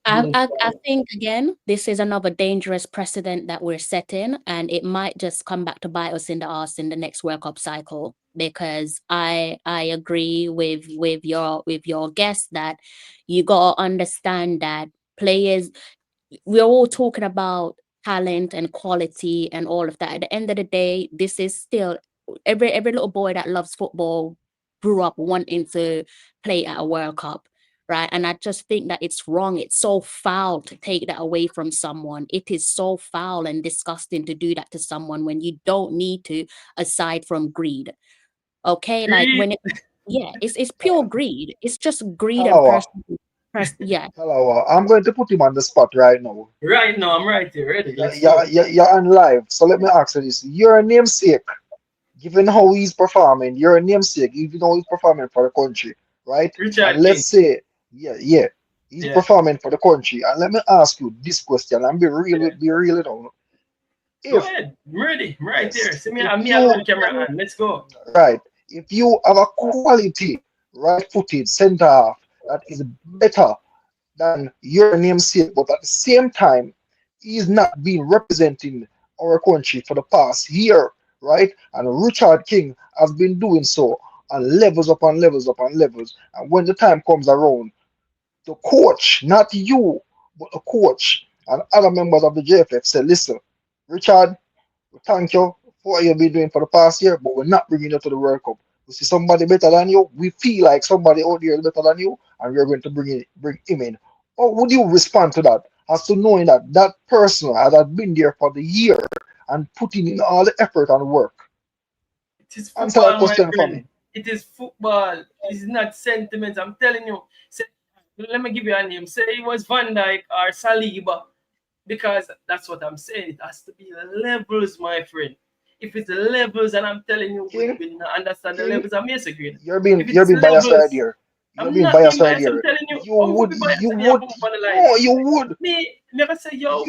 move I forward. think again, this is another dangerous precedent that we're setting, and it might just come back to bite us in the ass in the next World Cup cycle. Because I agree with your guess that you gotta understand that players, we're all talking about talent and quality and all of that. At the end of the day, this is still every little boy that loves football grew up wanting to play at a World Cup, right? And I just think that it's wrong. It's so foul to take that away from someone. It is so foul and disgusting to do that to someone when you don't need to, aside from greed. Okay, like when it, yeah, it's pure greed. It's just greed and Hello, yeah. hello. I'm going to put him on the spot right now. Right now, I'm right here, ready. Yeah, Let's yeah, go. yeah, yeah, on live. So let me ask you this: your namesake, given how he's performing, your namesake, even though he's performing for the country, right? And Richard let's King. say, yeah, he's Yeah. performing for the country. And let me ask you this question, and be real, you know. Go If ahead. I'm ready. I'm right yes, there. See me, if me you alone the camera on. Let's go. right, if you have a quality right-footed centre half that is better than your namesake, but at the same time, he's not been representing our country for the past year, right? And Richard King has been doing so on levels upon levels upon levels. And when the time comes around, the coach, not you, but the coach and other members of the JFF say, listen, Richard, we thank you for what you've been doing for the past year, but we're not bringing you to the World Cup. We We see somebody better than you. We feel like somebody out there is better than you, and we're going to bring him in. How would you respond to that? As to knowing that that person has been there for the year and putting in all the effort and work. It is Answer that football, my question for me. friend. It is football. It's not sentiment. I'm telling you. Say, let me give you a name. Say it was Van Dijk or Saliba. Because that's what I'm saying. It has to be levels, my friend. If it's the levels, and I'm telling you, King, we not understand the King, levels, I'm disagreeing. you're If being it's biased right levels, here. You're I'm being not being biased right biased. I'm here. telling you, You how would would, be biased you and you have would, hope on the line? no, you would. Me never say, yo,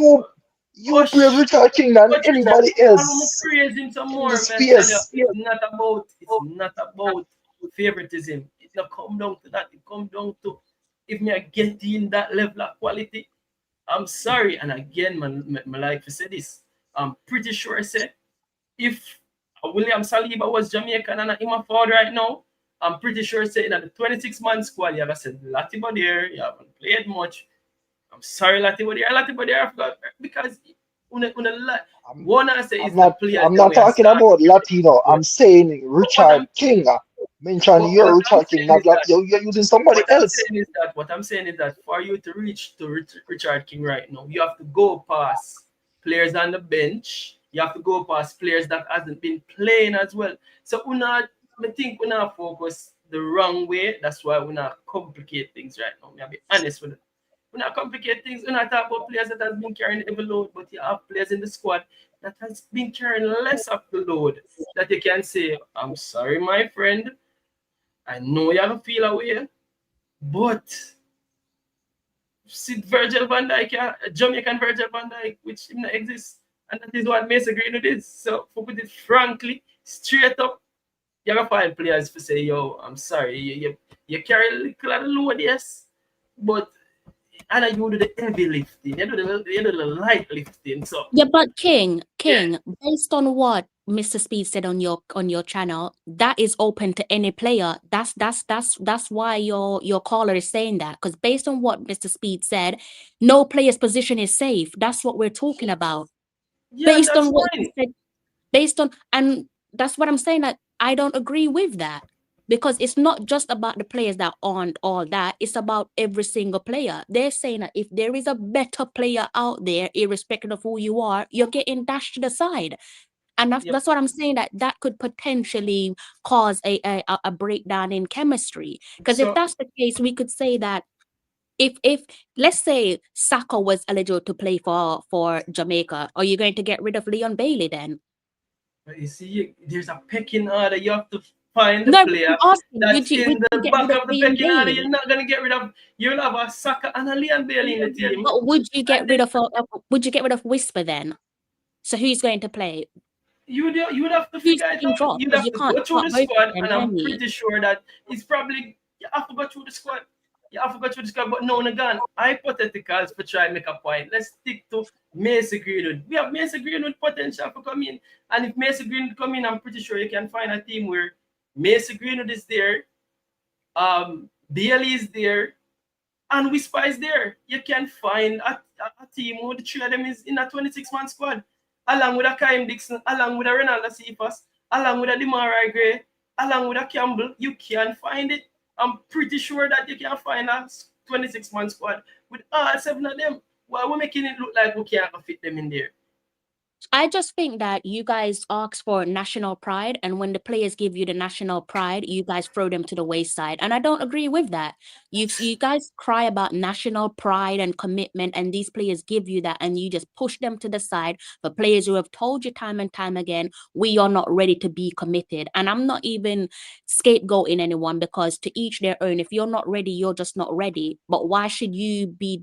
You praise Richard King than but Richard, anybody I'm gonna else praise him some in the more, man. Tell you, space. it's not about favoritism. It not come down to that. It come down to if me I get in that level of quality. I'm sorry, and again, man, like to say this. I'm pretty sure I said if William Saliba was Jamaican and him a forward right now, I'm pretty sure saying that the 26-man squad, you have said Latiba there, you haven't played much. I'm sorry, Latiba there, I forgot because one I say is the players I'm that not we are talking starting. about Latino. But I'm saying what Richard I'm King. Mention what your I'm Richard King, saying not is that You're using somebody else. what I'm saying is that for you to reach to Richard King right now, you have to go past players on the bench. You have to go past players that hasn't been playing as well. So I think we not focus the wrong way. That's why we not complicate things right now. I'll be honest with it. We not complicate things. We not talk about players that has been carrying the heavy load, but you have players in the squad that has been carrying less of the load. That you can say, I'm sorry, my friend. I know you have a feel away, but see Virgil van Dijk, Jamaican Virgil van Dijk, which didn't exist. And that is what Mason Greenwood is. So, for put it frankly, straight up, you gotta find players to say, yo, I'm sorry, you carry a little of the load, yes, but and you do the heavy lifting, you do the light lifting. So, Yeah, but yeah, King, based on what Mr. Speed said on your channel, that is open to any player. That's why your caller is saying that. Because based on what Mr. Speed said, no player's position is safe. That's what we're talking about. yeah, Based that's on what he fine. said, and that's what I'm saying, that I don't agree with that. Because it's not just about the players that aren't all that, it's about every single player. They're saying that if there is a better player out there, irrespective of who you are, you're getting dashed to the side. And Yep. that's what I'm saying, that could potentially cause a breakdown in chemistry. Because if So, that's the case, we could say that if let's say Saka was eligible to play for Jamaica, are you going to get rid of Leon Bailey then? but you see, there's a pecking order. You have to find the No, player I'm asking, that's in would you the get back rid of of the Leon pecking order. Bailey? You're not gonna get rid of. You'll have a Saka and a Leon Bailey in the team. But would you get And rid then of would you get rid of Whisper then? So who's going to play? you would have to Who's figure it getting out. dropped? You'd Because have you to can't go through drop the both of squad, them, and can I'm you? pretty sure that it's probably you have to go through the squad. You have to go through the squad, but no, again, hypotheticals for try and make a point. Let's stick to Mason Greenwood. We have Mason Greenwood potential for coming, and if Mason Greenwood come in, I'm pretty sure you can find a team where Mason Greenwood is there, Bailey is there, and Whisper is there. You can find a team where the three of them is in a 26-man squad, along with a Kaim Dixon, along with a Ronaldo Cephas, along with a Demarai Gray, along with a Campbell. You can find it. I'm pretty sure that you can find a 26-man squad with all 7 of them. Why we're making it look like we can't fit them in there? I just think that you guys ask for national pride, and when the players give you the national pride, you guys throw them to the wayside. And I don't agree with that. You guys cry about national pride and commitment, and these players give you that, and you just push them to the side for players who have told you time and time again, we are not ready to be committed. And I'm not even scapegoating anyone, because to each their own. If you're not ready, you're just not ready. But why should you be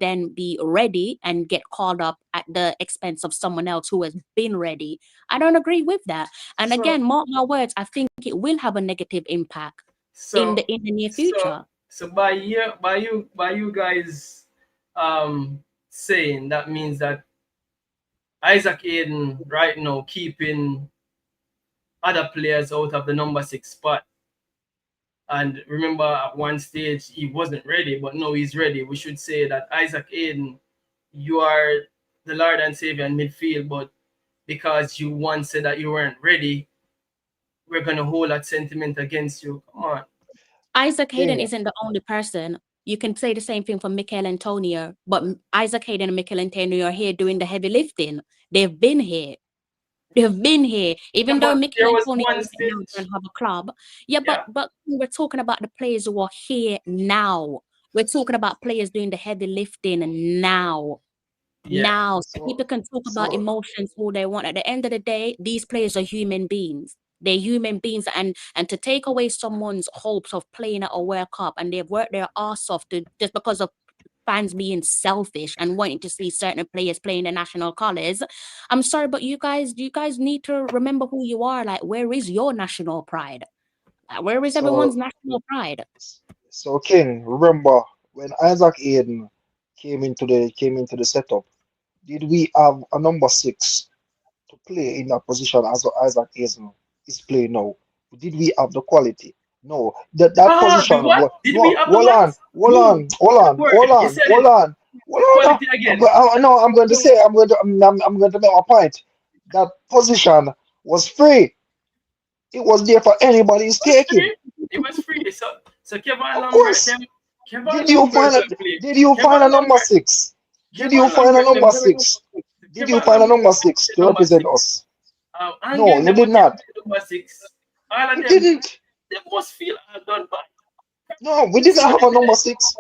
ready and get called up at the expense of someone else who has been ready? I don't agree with that. And So, again, mark my words, I think it will have a negative impact in so, the near so, future. so by you guys saying that means that Isaac Aiden right now keeping other players out of the number 6 spot. And remember, at one stage he wasn't ready, but now he's ready. We should say that Isaac Aiden, you are the Lord and Savior in midfield, but because you once said that you weren't ready, we're gonna hold that sentiment against you. Come on. Isaac Hayden Yeah. isn't the only person. You can say the same thing for Mikel Antonio, but Isaac Hayden and Mikel Antonio are here doing the heavy lifting. They've been here. They've been here, even though But Mikel there was Antonio one right now stage. don't have a club. Yeah, Yeah. but we're talking about the players who are here now. We're talking about players doing the heavy lifting now. Yeah. Now, So people can talk about so emotions all they want. At the end of the day, these players are human beings. They're human beings, and to take away someone's hopes of playing at a World Cup, and they've worked their ass off to just because of fans being selfish and wanting to see certain players playing the national colours. I'm sorry, but you guys need to remember who you are. Like, where is your national pride? Where is everyone's so national pride? so King, remember when Isaac Hayden came into the setup, did we have a number 6 to play in that position as Isaac Hayden is playing now? Did we have the quality? No. That The position what? was Did we no. have the Hold what? on, hold Boom. on, hold on, Word. hold You on, said hold it. on, hold on. Quality again. No, I'm going to say I'm going to make my point. That position was free. It was there for anybody's It was taking. free. It was free. So Kevin Of Lambert, course. them Kevin Lambert will play. Did you find Kevin a number Lambert, 6? Did you Kevin find a Lambert, them number 6? Did you Kevin find a Lambert number will 6 play to number represent 6. us? No, Angel you them did will not. play number 6. All of You them, didn't. they must feel done by. No, we didn't have a number 6.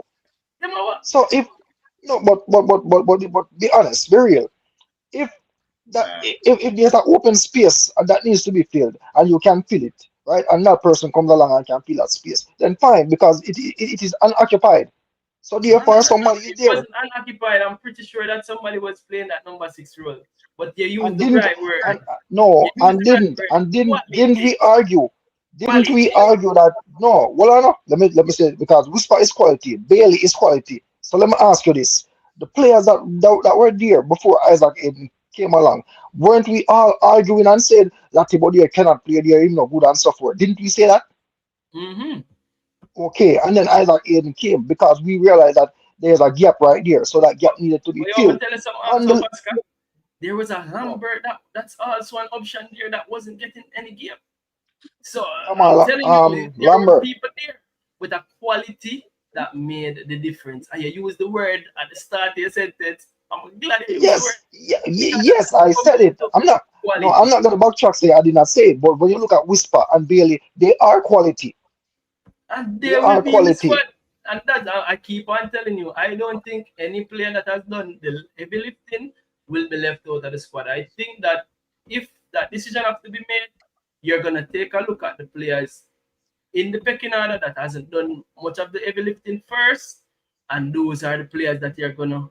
Them are what? So if no, but be honest, be real. If if there's an open space and that needs to be filled and you can fill it, right? And that person comes along and can fill that space, then fine, because it is unoccupied. So No, therefore somebody is it there. wasn't unoccupied. I'm pretty sure that somebody was playing that number 6 role. But you used And the didn't right word. and no You used the right and word. didn't Quality. we argue? Didn't Quality. we argue that no? Well, no. Let me say it, because Whisper is quality, Bailey is quality. So let me ask you this: the players that were there before Isaac Hayden came along, weren't we all arguing and said that Thibaut cannot play there, him no good and so forth? Didn't we say that? Mm-hmm. Okay, and then Isaac Hayden came because we realized that there's a gap right there, so that gap needed to be But you want filled. to tell us something And also, Pascal? There was a no, Lambert that's also an option there that wasn't getting any game. So come I'm on, telling you, there were Lambert. people there with a quality that made the difference. And you used the word at the start of your sentence. I'm glad you used the word because Yes, I that comes said down it. to I'm not. No, I'm quality. not gonna backtrack. Say I did not say it. But when you look at Whisper and Bailey, they are quality. And They there will are be in the quality. squad. And that's I keep on telling you, I don't think any player that has done the heavy lifting will be left out of the squad. I think that if that decision has to be made, you're gonna take a look at the players in the pecking order that hasn't done much of the heavy lifting first, and those are the players that you're gonna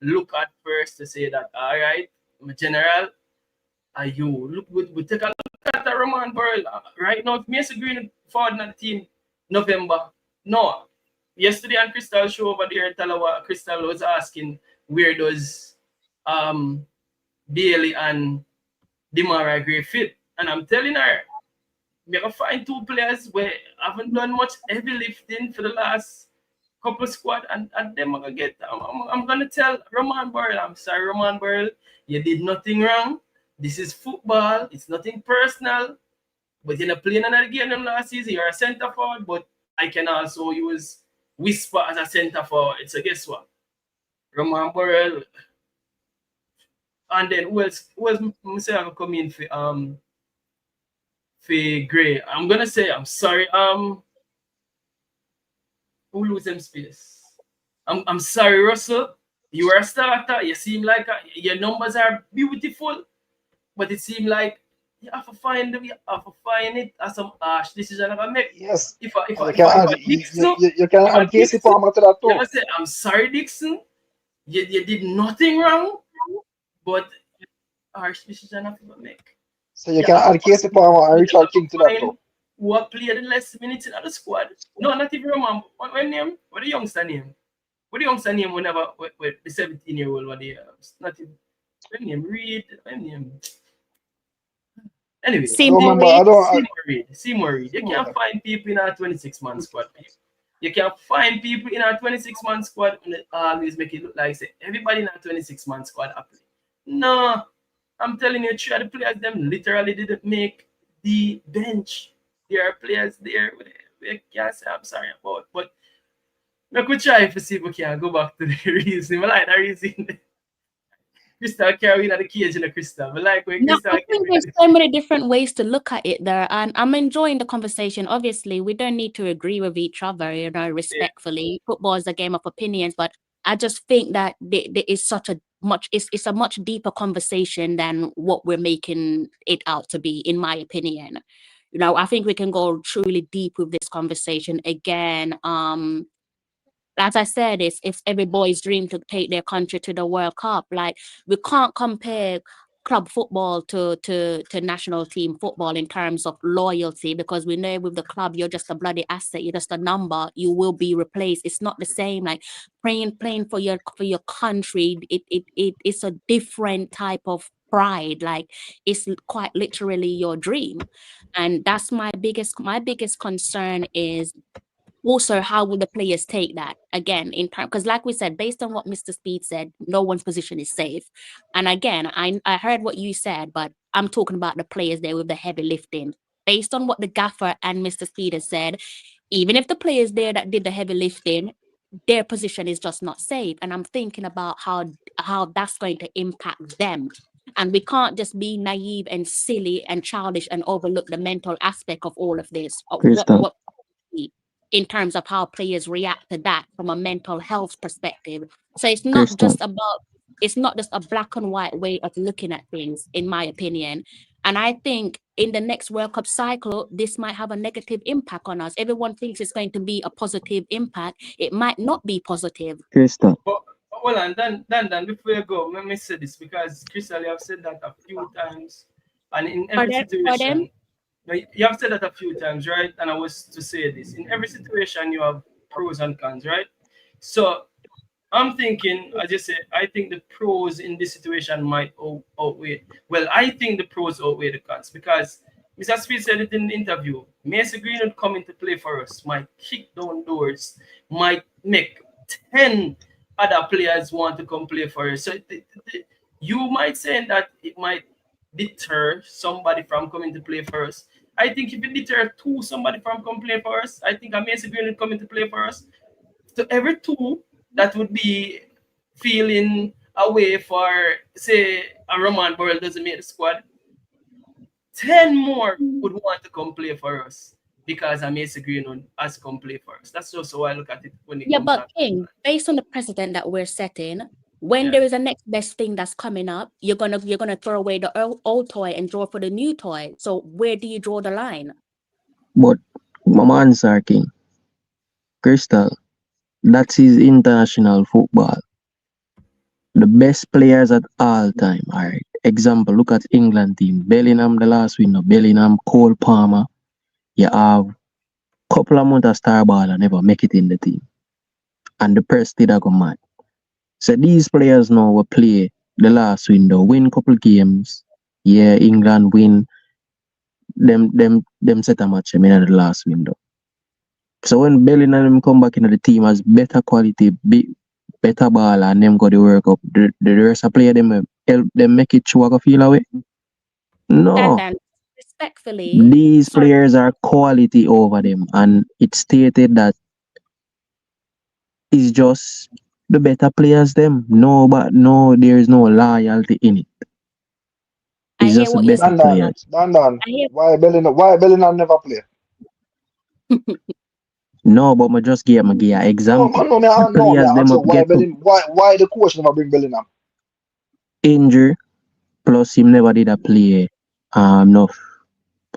look at first to say that all right, my general, are you look we take a look at the Roman Burl right now. If Mason Green forward on the team November, no. Yesterday on Crystal show over there in Talawa, Crystal was asking where does um Bailey and Demara Gray fit, and I'm telling her we can find 2 players where haven't done much heavy lifting for the last couple squad, and them gonna get. I'm gonna tell Roman Burl, I'm sorry, Roman Burl, you did nothing wrong. This is football. It's nothing personal. But you're not playing another game than last season. You're a centre forward, but I can also use Whisper as a centre forward. So guess what? Roman Burl, and then who else say I gonna come in for Gray? I'm gonna say I'm sorry. Who lose them space? I'm sorry, Russell. You are a starter. You seem like your numbers are beautiful, but it seems like you have to find it as some harsh decision I make. Yes, If I if and I if I, if I Dixon, you can if I add Casey Dixon, Palmer to that you too. ever say I'm sorry, Dixon. You did nothing wrong, but harsh decision I have to make. So you You can have to add Casey Palmer and you Richard have to King to that too. find what played the less minutes in the squad. No, not even Roman. What name? What the youngster name? What the youngster name whenever with the 17-year-old what they not even what name Reed, what name anyway. I don't Seymour remember. I Reid. don't. Seymour Reed. You can't find people in our 26-man squad, people. You can't find people in our 26-man squad and always make it look like say everybody in our 26-man squad happy. No, I'm telling you, three of the players them literally didn't make the bench. There are players there we can't say I'm sorry about, but we could try to see if we can go back to the reason. I like that reason. Crystal carrying at the cage in the Crystal. I like when No, Crystal I think there's so many different ways to look at it there, and I'm enjoying the conversation. Obviously, we don't need to agree with each other, respectfully. Football is a game of opinions, but I just think that there is such a much it's a much deeper conversation than what we're making it out to be, in my opinion. I think we can go truly deep with this conversation again. As I said, it's every boy's dream to take their country to the World Cup. Like, we can't compare club football to national team football in terms of loyalty, because we know with the club you're just a bloody asset, you're just a number, you will be replaced. It's not the same. Like, playing for your country, it's a different type of pride. Like, it's quite literally your dream, and that's my biggest concern is also how will the players take that again in time, because like we said, based on what Mr. Speed said, no one's position is safe. And again, I heard what you said, but I'm talking about the players there with the heavy lifting. Based on what the gaffer and Mr. Speed has said, even if the players there that did the heavy lifting, their position is just not safe. And I'm thinking about how that's going to impact them. And we can't just be naive and silly and childish and overlook the mental aspect of all of this. Crystal. In terms of how players react to that from a mental health perspective. So it's not Crystal. just a black and white way of looking at things, in my opinion. And I think in the next World Cup cycle, this might have a negative impact on us. Everyone thinks it's going to be a positive impact. It might not be positive. Crystal. But hold on, Dan, before you go, let me say this, because Crystal, you have said that a few times, and in every situation, you have said that a few times, right? And I was to say this, in every situation you have pros and cons, right? So I'm thinking, as you say, I think the pros in this situation might outweigh. Well, I think the pros outweigh the cons, because Mr. Speed said it in the interview. Mason Greenwood coming to play for us might kick down doors, might make 10 other players want to come play for us. So you might say that it might deter somebody from coming to play for us. I think if it deter somebody from coming to play for us, I think a Mason Greenwood coming to play for us. So every two that would be feeling away for, say, a Roman Burrell doesn't make the squad, 10 more would want to come play for us because a Mason Greenwood has come play for us. That's just how I look at it when it comes but King, based on the precedent that we're setting, when there is a next best thing that's coming up, you're gonna throw away the old toy and draw for the new toy. So where do you draw the line? But my man, Sir King, Crystal, that is international football. The best players at all time. All right. Example, look at England team. Bellingham the last window. Bellingham, Cole Palmer. You have couple of months of star baller never make it in the team. And the press did go mad. So these players now will play the last window, win couple games. Yeah, England win. Them set a match in the last window. So when Bellingham come back into the team as better quality, better ball, and them got the World Cup, the rest of player them help them make it show feel away. No. Dan, respectfully, these players are quality over them, and it's stated that it's just the better players them. No, but no, there is no loyalty in it. It's just the better players. Dan, why Bellingham never play? No, but I just give an example. No, why the coach never bring Bellingham? Injury, plus him never did a play enough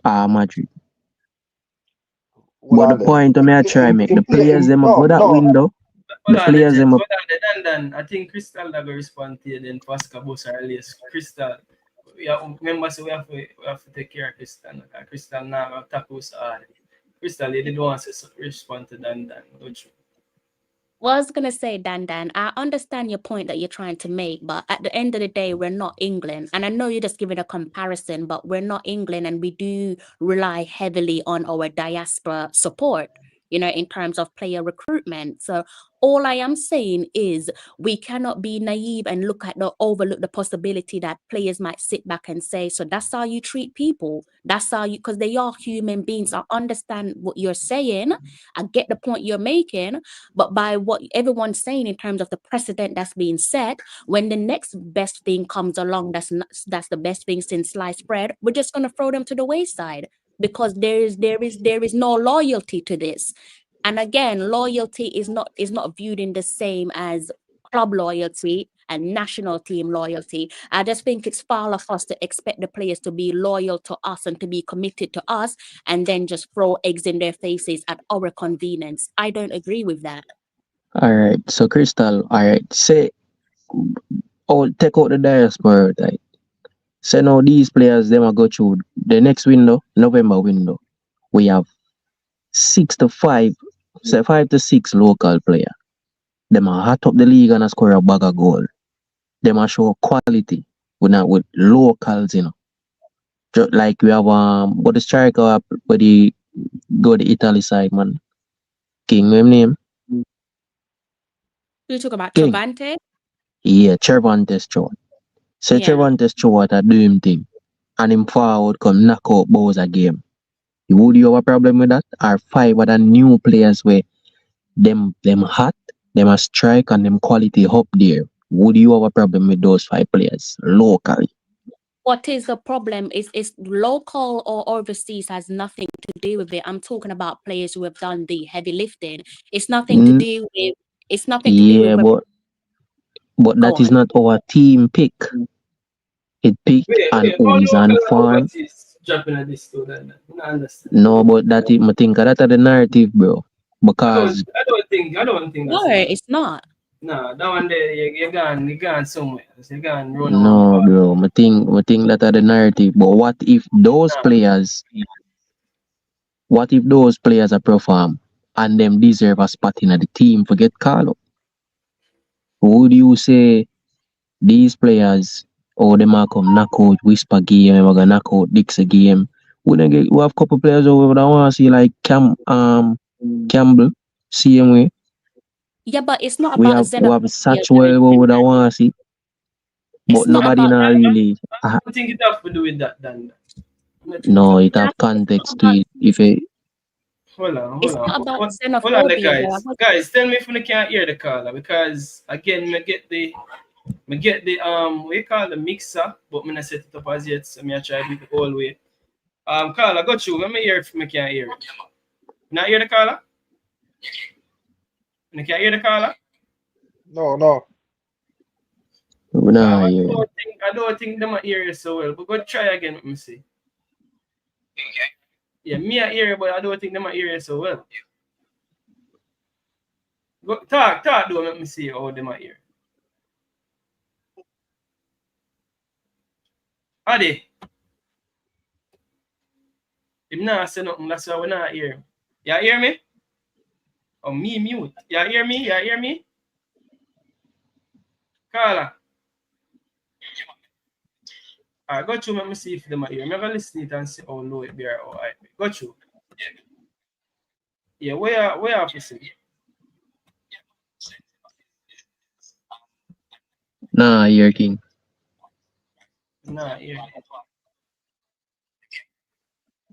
Madrid. But the point I try make the players them go that window. The players them up. Dan, I think Crystal that go respond to you, then Pascal Boss or alias Crystal. Remember, so we have to take care of Crystal. Crystal now tackle us hard. Crystal, you didn't want to respond to Dan. Well, I was going to say, Dan, I understand your point that you're trying to make, but at the end of the day, we're not England. And I know you're just giving a comparison, but we're not England, and we do rely heavily on our diaspora support. in terms of player recruitment. So all I am saying is we cannot be naive and overlook the possibility that players might sit back and say, so that's how you treat people. That's how you, because they are human beings. I understand what you're saying. I get the point you're making, but by what everyone's saying in terms of the precedent that's being set, when the next best thing comes along, that's the best thing since sliced bread, we're just going to throw them to the wayside because there is no loyalty to this. And again, loyalty is not viewed in the same as club loyalty and national team loyalty. I just think it's far of us to expect the players to be loyal to us and to be committed to us and then just throw eggs in their faces at our convenience. I don't agree with that. All right. So Crystal, all right. Say, take out the diaspora, right? Say now these players, them will go through the next window, November window. We have 5 to 6 local player. Them are hot up the league and score a bag of goal. Them are show quality with locals, Just like we have what the striker where the go the Italy side, man. King, name? You talk about King. Travante? Yeah, Cervantes Stewart. Say Cervantes Stewart a do him thing. And him forward come knock out Bowser game. Would you have a problem with that? Or 5 other new players where them hot, them a strike and them quality up there. Would you have a problem with those 5 players locally? What is the problem is local or overseas has nothing to do with it. I'm talking about players who have done the heavy lifting. It's nothing to do with but that is not our team pick. It pick and who is on farm. No, but that is, I think that's the narrative, bro. Because I don't think no, it's not. No, that one there you gone somewhere. You gone run. No, bro. I think that's the narrative. But what if those players are perform and them deserve a spot in the team for get called up? Would you say these players them are come knock out Whisper game, we're gonna knock out Dixie game? We have a couple players over that want to see like Campbell, same way. Yeah, but it's not We about have Satchwell over that want to see. But nobody now really. I don't think it have to do with that, Dan. No, it have context to it. If it. Hold on. Not about Hold on, guys. Tell me if you can't hear the caller because again, me get the what you call the mixer, but me not set it up as yet, so me I try to do it the whole way. Caller, got you. Let me hear if me can't hear it. Not hear the caller? You can't hear the caller? No. I don't think them hear you so well, but go try again. Let me see. Yeah, me I hear you, but I don't think them hear you so well. Go talk, do let me see how them hear. Adi. If not say nothing, that's why we not hear him. You hear me? Oh, me mute. You hear me? Carla. I got you. Let me see if them are here. I'm going to listen it and see how low it be or how high it be. Got you. Yeah, where are you see? Nah, you're king. Nah, here.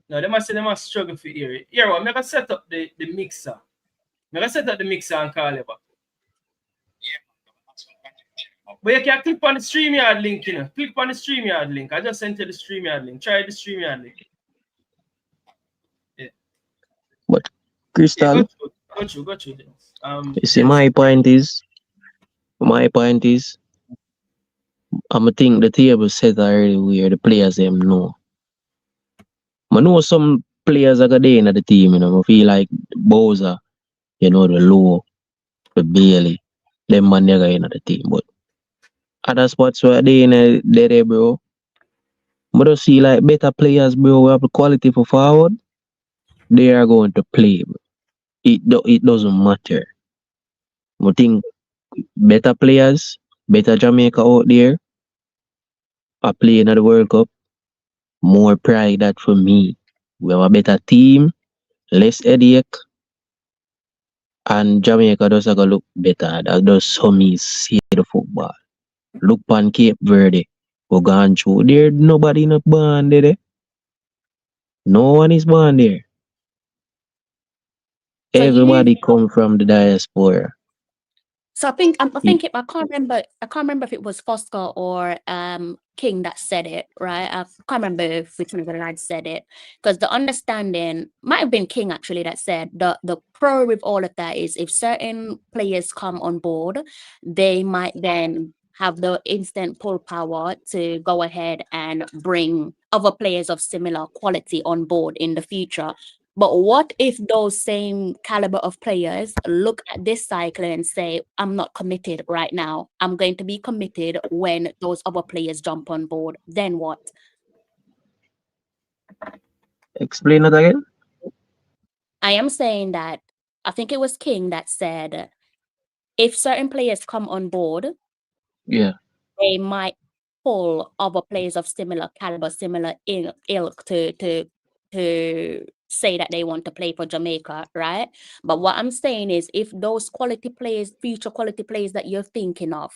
No, they must say they must struggle for hear it. Here, I'm going to set up the mixer. I'm going to set up the mixer and call you back. But you can click on the StreamYard link, Click on the StreamYard link. I just sent you the StreamYard link. Try the StreamYard link. Yeah. But Crystal, yeah, got you. You see, my point is, I'm think the table set already where the players them know. I know some players are there in the team, I feel like Bowser, the Low, the Bailey, them man they in the team. But other spots where they in there, bro. But I see like better players, bro, who have the quality for forward, they are going to play, bro. It doesn't matter. I think better players, better Jamaica out there are playing at the World Cup. More pride that for me. We have a better team, less headache, And Jamaica does go look better. That does some is see the football. Look on Cape Verde. We gone through there. Nobody not born there. No one is born there. So you Everybody come from the diaspora. So I think I can't remember if it was Foster or King that said it, right? I can't remember which one of the lads said it, because the understanding might have been King actually that said the pro with all of that is if certain players come on board, they might then have the instant pull power to go ahead and bring other players of similar quality on board in the future. But what if those same caliber of players look at this cycle and say, I'm not committed right now. I'm going to be committed when those other players jump on board. Then what? Explain it again. I am saying that I think it was King that said, if certain players come on board, Yeah. they might pull other players of similar caliber, similar ilk to say that they want to play for Jamaica, right? But what I'm saying is if those quality players, future quality players that you're thinking of,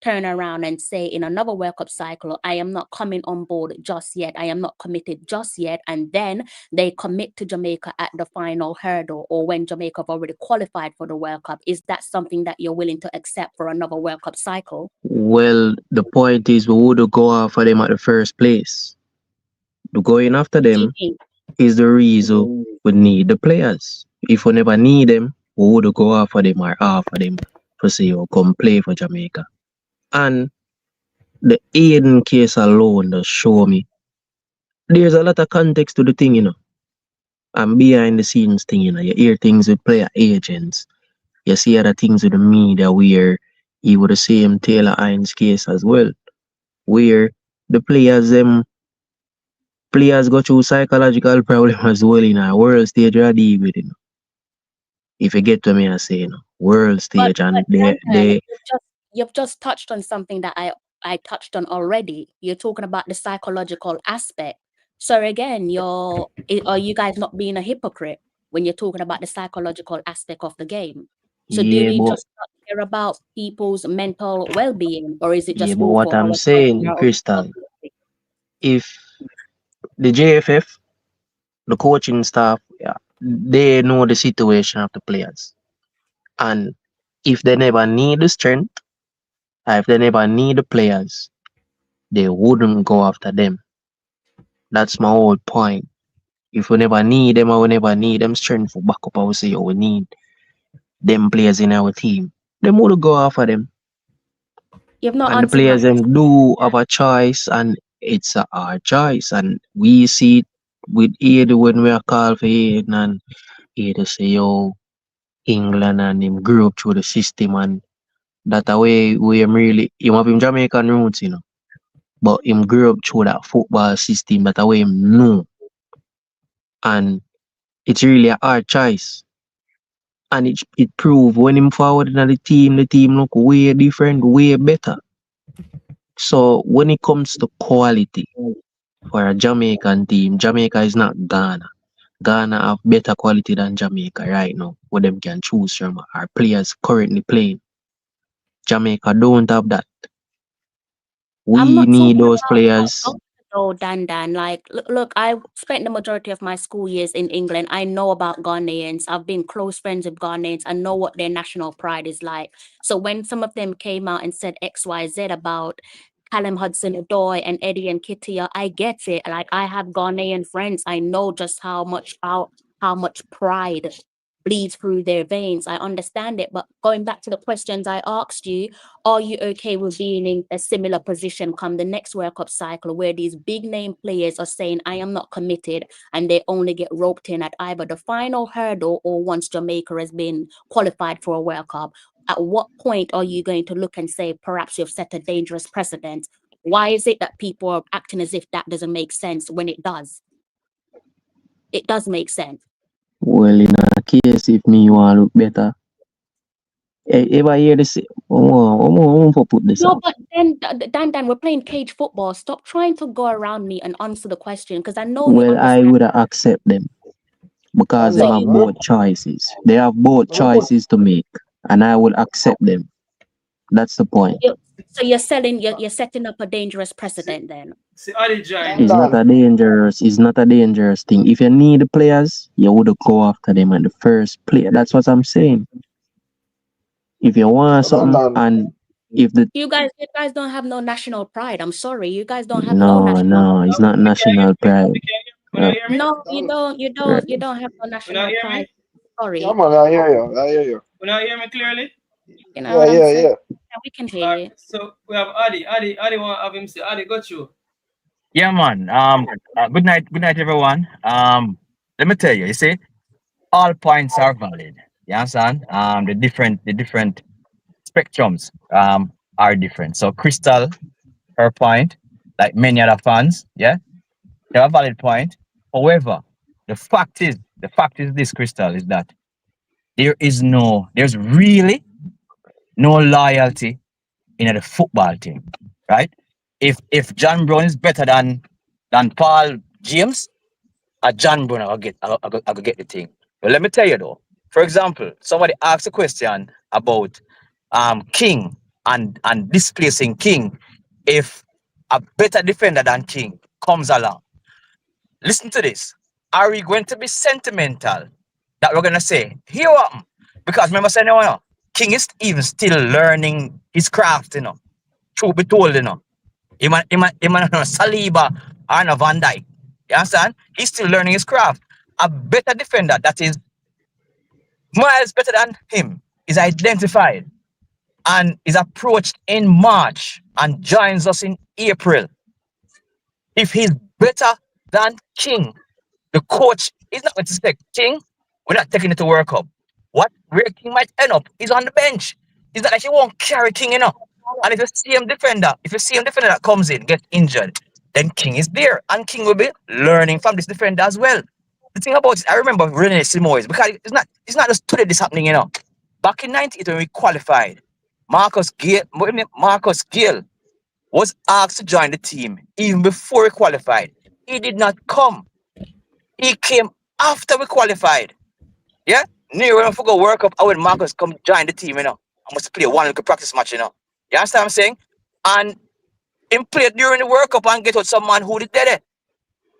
turn around and say in another World Cup cycle, I am not coming on board just yet, I am not committed just yet, and then they commit to Jamaica at the final hurdle or when Jamaica have already qualified for the World Cup, is that something that you're willing to accept for another World Cup cycle? Well, the point is we would go after them at the first place. The going after them is the reason we need the players. If we never need them, we would go after them or offer them to say, oh, come play for Jamaica. And the Aiden case alone does show me there's a lot of context to the thing, you know. And behind the scenes thing, you know, you hear things with player agents. You see other things with the media where you would the same Taylor Hines case as well, where the players go through psychological problem as well in a world stage or deal with it. If you get to me, I say, you know, world stage and you've just touched on something that I touched on already. You're talking about the psychological aspect. So again, are you guys not being a hypocrite when you're talking about the psychological aspect of the game? So do we just not care about people's mental well-being, or is it just but all what for I'm our saying, personal Crystal, if the JFF, the coaching staff, yeah, they know the situation of the players. And if they never need the strength, if they never need the players, they wouldn't go after them. That's my whole point. If we never need them or we never need them strength for backup, I would say, oh, we need them players in our team. They would go after them. You've not And the answered my players them do have a choice, and it's a hard choice. And we see it with Aid when we are called for Aid, and Aid say, yo, England and him grew up through the system, and that way we am really him have him Jamaican roots, you know. But him grew up through that football system, that way him know. And it's really a hard choice. And it proved when him forward in the team look way different, way better. So when it comes to quality for a Jamaican team, Jamaica is not Ghana. Ghana have better quality than Jamaica right now, what them can choose from our players currently playing. Jamaica don't have that. We need those players. Oh, Dan, like, look, I spent the majority of my school years in England. I know about Ghanaians. I've been close friends with Ghanaians. I know what their national pride is like. So when some of them came out and said X, Y, Z about Callum Hudson-Odoi and Eddie and Nketiah, I get it. Like, I have Ghanaian friends. I know just how much pride bleeds through their veins. I understand it. But going back to the questions I asked you, are you okay with being in a similar position come the next World Cup cycle where these big name players are saying, I am not committed, and they only get roped in at either the final hurdle or once Jamaica has been qualified for a World Cup? At what point are you going to look and say, perhaps you've set a dangerous precedent? Why is it that people are acting as if that doesn't make sense when it does? It does make sense. Well, in a case, if me want to look better, ever hear this? Put this No, out. but then, Dan, we're playing cage football. Stop trying to go around me and answer the question, because I know you Well, I understand. would accept them. because And they So have you that, both choices. They have both let me put choices to make, and I will accept them. That's the point. you so you're selling you're setting up a dangerous See, precedent then. see, Adi join. and It's not done. a dangerous. It's not a dangerous thing. If you need the players, you would go after them at the first player. That's what I'm saying. If you want So and something, done. and if the You guys don't have no national pride. I'm sorry. You guys don't have no no, national no, it's not We can't hear national me. pride. We can't hear me. When Uh, I hear me? No, you Done. don't. You right. don't. You don't have no When I national hear pride. me? Yeah, Sorry. man, I hear you. I hear you. When I hear me clearly? You know Yeah, what I'm yeah, saying? yeah. Yeah, we can hear Alright, you. so we have Adi. Adi want to have him say, Adi, got you. Yeah, man. Good night, everyone. Let me tell you. You see, all points are valid. You understand? The different spectrums are different. So, Crystal, her point, like many other fans, yeah, they have a valid point. However, the fact is this, Crystal, is that there's really no loyalty in the football team, right? If John Brown is better than Paul James, a John Brown, I'll get the thing. But let me tell you though. For example, somebody asked a question about King and displacing King. If a better defender than King comes along, listen to this. Are we going to be sentimental that we're gonna say here what? Because remember saying no, no, King is even still learning his craft, Truth be told, Iman Saliba or no Van Dijk. You understand? He's still learning his craft. A better defender that is miles better than him is identified and is approached in March and joins us in April. If he's better than King, the coach is not going to say, King, we're not taking it to World Cup. Where King might end up is on the bench. It's not like he won't carry King. And if you see him defender that comes in, get injured, then King is there. And King will be learning from this defender as well. The thing about it, I remember Rene Simoes, because it's not just today this happening. Back in 98 when we qualified, Marcus Gill was asked to join the team even before he qualified. He did not come. He came after we qualified. Yeah? Near enough to go work up when Marcus come join the team. I must play one little practice match. You understand what I'm saying? And him played during the World Cup and get out some man who did it.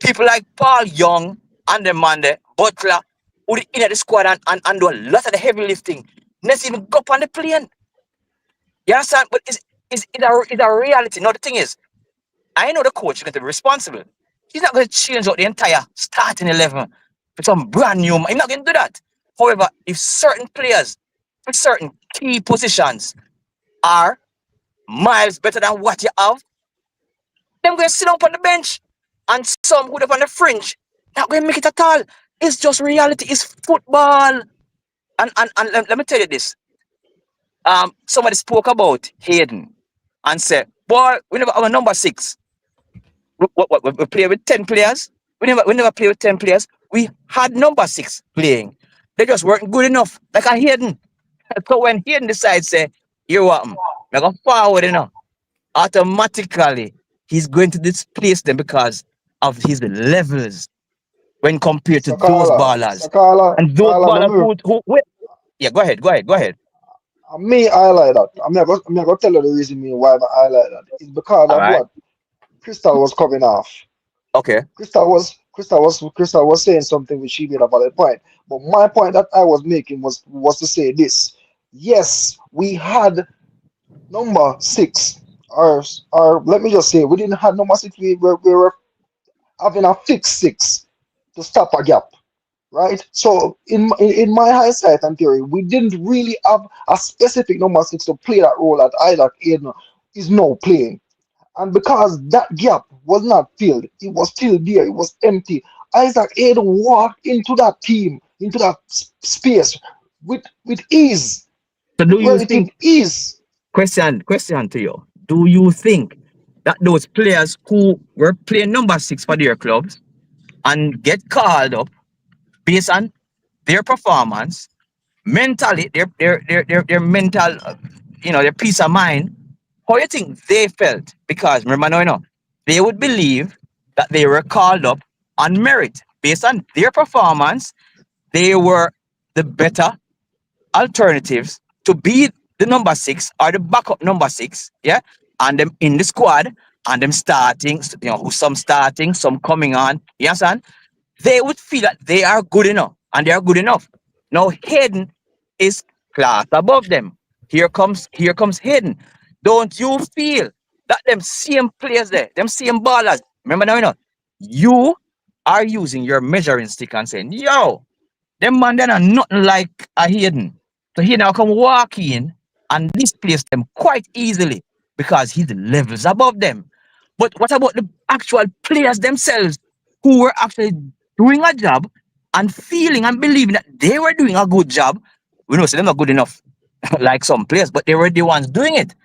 People like Paul Young and the man there, Butler, who did in the squad and do a lot of the heavy lifting. Let's even go up on the plane. You understand? But it's a reality. No, the thing is, I know the coach is going to be responsible. He's not going to change out the entire starting 11 for some brand new. He's not going to do that. However, if certain players with certain key positions are miles better than what you have, them going to sit down on the bench. And some who are on the fringe, not going to make it at all. It's just reality. It's football. And let me tell you this. Somebody spoke about Hayden and said, boy, we never have a number 6. We play with 10 players. We never play with 10 players. We had number 6 playing. They just weren't good enough. Like a Hayden. So when Hayden decides, say, you what, I go forward, automatically he's going to displace them because of his levels when compared to those ballers. And those ballers who wait. Yeah, go ahead. Me highlight that. I'm not gonna tell you the reason me why I highlight that. It's because All of right. what Crystal was coming off. Okay. Crystal was saying something which she made a valid point. But my point that I was making was to say this. Yes, we had number 6, or let me just say we didn't have number 6. We were having a fixed 6 to stop a gap. Right? So in my hindsight and theory, we didn't really have a specific number 6 to play that role that Isaac Aiden is now playing. And because that gap was not filled, it was still there, it was empty. Isaac Aiden walked into that team, into that space with ease, So with do you relative think ease. question to you? Do you think that those players who were playing number 6 for their clubs and get called up based on their performance, mentally, their mental, their peace of mind, how you think they felt? Because remember now, they would believe that they were called up on merit based on their performance they were the better alternatives to be the number 6 or the backup number 6, yeah, and them in the squad, and them starting, some starting, some coming on, you understand? They would feel that they are good enough, and they are good enough. Now Hayden is class above them. Here comes Hayden. Don't you feel that them same players there, them same ballers? Remember now, you are using your measuring stick and saying, yo, them man then are nothing like a Hayden. So he now can walk in and displace them quite easily because he's levels above them. But what about the actual players themselves who were actually doing a job and feeling and believing that they were doing a good job? We know so they're not good enough like some players, but they were the ones doing it.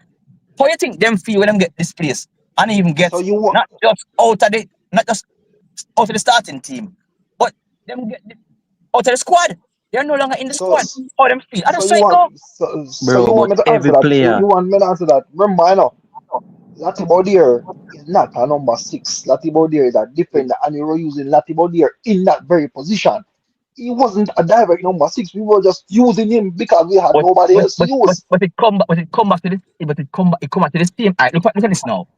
How you think them feel when them get displaced and even get So you want not just out of the starting team, but them get out of the squad. They're no longer in the so squad. How them feel? I so just you say want go. so Bro, you want but me to answer every that? So player, you want me to answer that? Remember, I know Latibodier is not a number 6. Latibodier is a defender, and we were using Latibodier in that very position. He wasn't a direct number 6. We were just using him because we had But nobody but else to but but use. but it come back to this. But it come back to this team. All right, look at this now.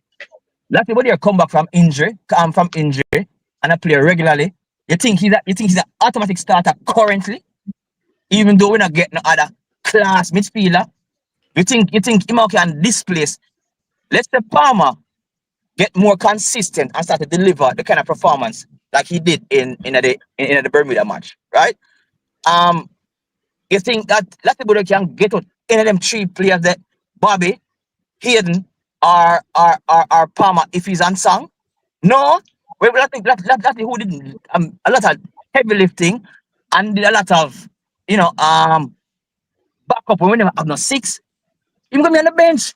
Last everybody come back from injury, and I play regularly. You think he's an automatic starter currently, even though we're not getting no other class midfielder. You think him can displace? Let's say Palmer get more consistent and start to deliver the kind of performance like he did in the Bermuda match, right? Um, you think that Latibody can get out any of them 3 players that Bobby, Hayden, or Palmer if he's unsung? No. Well, Lati who did a lot of heavy lifting and did a lot of backup when we never have no 6. Him going to be on the bench.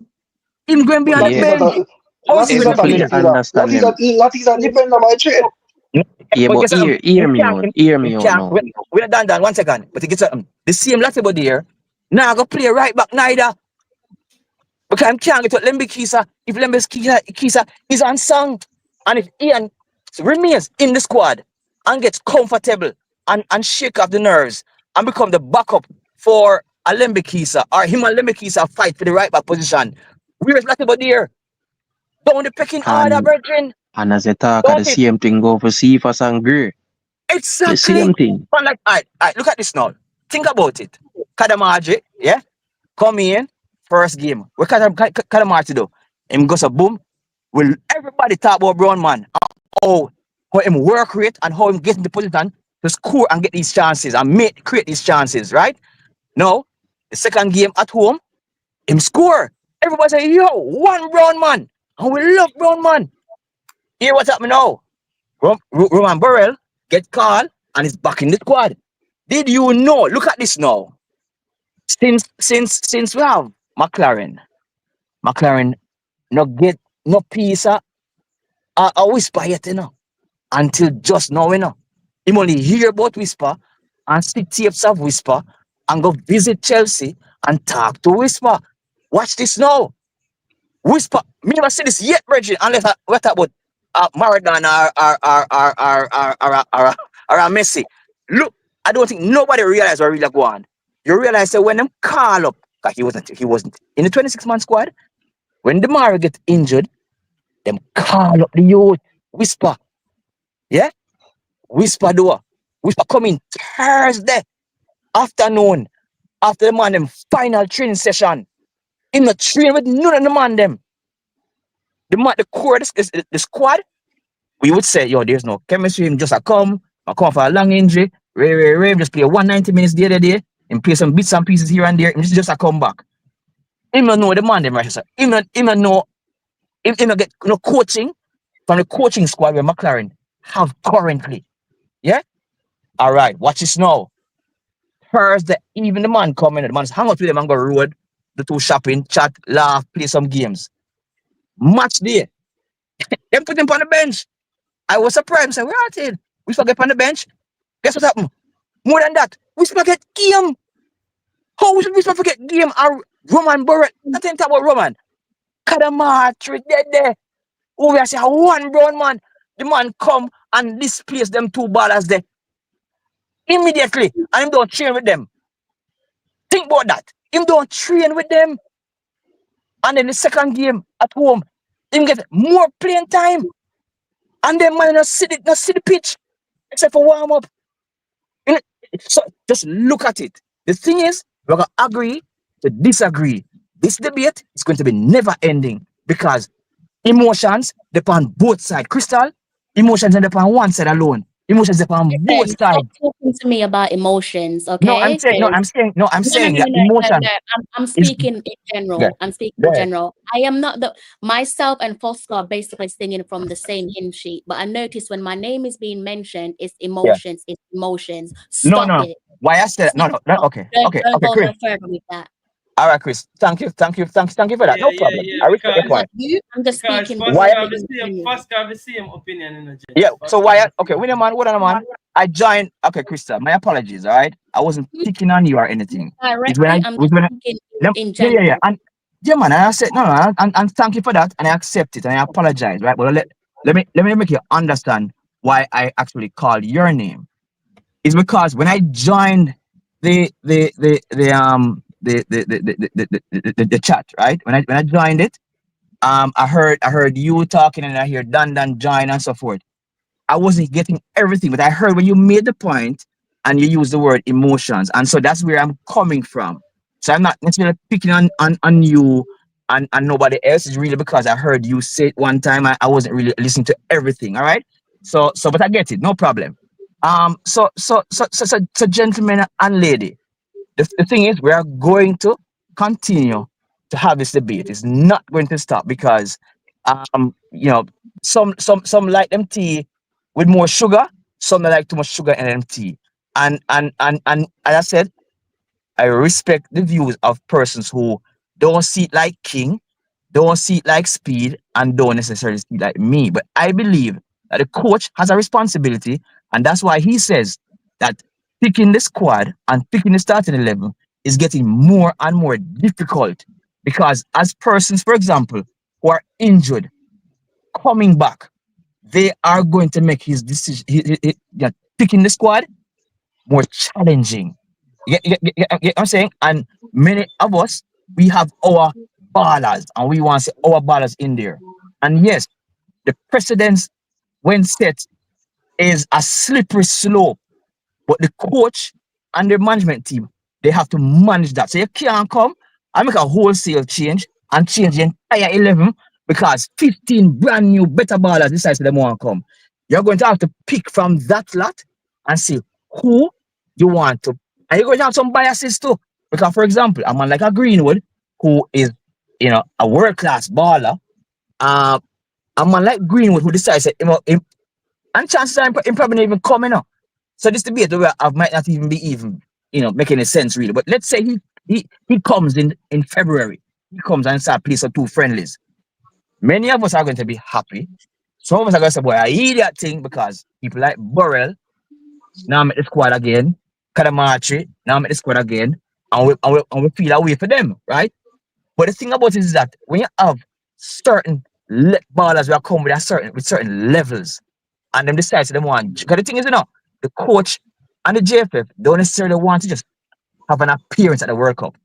Him going to be But on the Lati's yeah, not bench. a How is he Lati's going every to not a player feel? midfielder. understand them. Lati's a defender by trade. Yeah, But but guess what? hear me out. Hear me Him out can't. now. We're done 1 second. But he gets the same Latibody there. Now go play right back neither. Because I can't get to Lembikisa if Lembikisa is unsung. And if Ian remains in the squad and gets comfortable and shake off the nerves and become the backup for a Lembikisa or him and Lembikisa fight for the right back position, where's Latibody here? Down the pecking order, And brethren. and as a talker, Don't the it? same thing go for Cephas and Gray. The Exactly. same thing. But like, all right, look at this now. Think about it. Kadamaji, yeah? Come in, first game. What Kadamaji do? Him goes a boom. Will everybody talk about Brown man? How him work rate and how him get in the position to score and get these chances and create these chances, right? Now, the second game at home, him score. Everybody say, yo, one Brown man. And we love Brown man. Here what's happening now? Roman Burrell get called and is back in the squad. Did you know? Look at this now. Since we have McLaren no get no piece of a whisper yet, until just now, Him only hear about Whisper and see tapes of Whisper and go visit Chelsea and talk to Whisper. Watch this now. Whisper, me never see this yet, Bridget, unless we talk about Maradona or Messi. Look, I don't think nobody realized what really go on. You realize that when them call up, because he wasn't in the 26-man squad, when the Mario get injured, them call up the youth, Whisper. Yeah? Whisper door. Whisper coming Thursday afternoon after the man them final training session. In the train with none of the man them. The core, the squad, we would say, yo, there's no chemistry. Him just I come for a long injury. Ray, just play 190 minutes the other day and play some bits and pieces here and there. Him just a come back. Him not know the man them right, sir. Him not know, him not get no coaching from the coaching squad where McLaren have currently. Yeah? All right, watch this now. Thursday, even the man coming, the man's hang out with them and go road, the two shopping, chat, laugh, play some games. Match day. Them put him on the bench. I was surprised. I said, where are they? We forget on the bench. Guess what happened? More than that, we forget game. How we forget game? Our Roman Burrett. Nothing talk about Roman. Kadamatri dead there. Oh, we say one brown man. The man come and displace them 2 ballers there. immediately, and him don't train with them. Think about that. Him don't train with them. And then the second game at home, him get more playing time. And then man not see the pitch except for warm up. You know, so just look at it. The thing is, we're gonna agree to disagree. This debate is going to be never ending because emotions depend on both sides. Crystal, emotions are on one side alone. Emotions depend on both Listen, stop sides. talking to me about emotions, No, I'm okay? saying, no, I'm saying, no, I'm No, no, saying no, that no, no, no, emotion no. I'm is speaking in general. good. I'm speaking Go in ahead. general. I am not the myself and Foster are basically singing from the same hymn sheet. But I notice when my name is being mentioned, it's Yeah. emotions. It's emotions. No, Stop no. it. Why I said no, Stop. okay, Don't go Chris. no further with that. All right, Chris. Thank you for that. Yeah, No yeah, problem. yeah. I respect your Because point. Not you. I'm just because speaking First Why? broadly in general. have the same opinion in the Yeah. gents. So First why? have the Okay, same William man, opinion. what on man? I joined. Okay, Krista. My apologies. All right. I wasn't picking on you or anything. It's when Directly, I I'm was just when I, speaking no, in yeah, general. and yeah, man. And I said no, and thank you for that, and I accept it, and I apologize. Right. But let me make you understand why I actually called your name. Is because when I joined the chat, right? When I joined it, I heard you talking and I hear Dan join and so forth. I wasn't getting everything, but I heard when you made the point and you used the word emotions, and so that's where I'm coming from. So I'm not necessarily picking on you and nobody else. Is really because I heard you say it one time. I wasn't really listening to everything. All right. So but I get it. No problem. So gentlemen and lady, the thing is, we are going to continue to have this debate. It's not going to stop because, you know, some like them tea with more sugar, some don't like too much sugar in them tea. And as I said, I respect the views of persons who don't see it like king, don't see it like speed, and don't necessarily see it like me. But I believe that the coach has a responsibility, and that's why he says that picking the squad and picking the starting 11 is getting more and more difficult because as persons, for example, who are injured coming back, they are going to make his decision, picking the squad more challenging. You get what I'm saying? And many of us, we have our ballers and we want to see our ballers in there. And yes, the precedence when set is a slippery slope, but the coach and the management team, they have to manage that. So you can't come and make a wholesale change and change the entire 11 because 15 brand new better ballers decide they want to come. You're going to have to pick from that lot and see who you want to. And you're going to have some biases too. Because, for example, a man like a Greenwood, who is, a world-class baller, uh, a man like Greenwood who decides that, and chances are him probably not even coming up. So this debate where I might not even be making any sense really. But let's say he comes in February. He comes and starts playing some two friendlies. Many of us are going to be happy. Some of us are going to say, boy, I hear that thing because people like Burrell now make the squad again. Kadamachi now make the squad again. And we feel away for them, right? But the thing about it is that when you have certain ballers who are come with certain levels, and them decide to them want. Because the thing is, the coach and the JFF don't necessarily want to just have an appearance at the World Cup.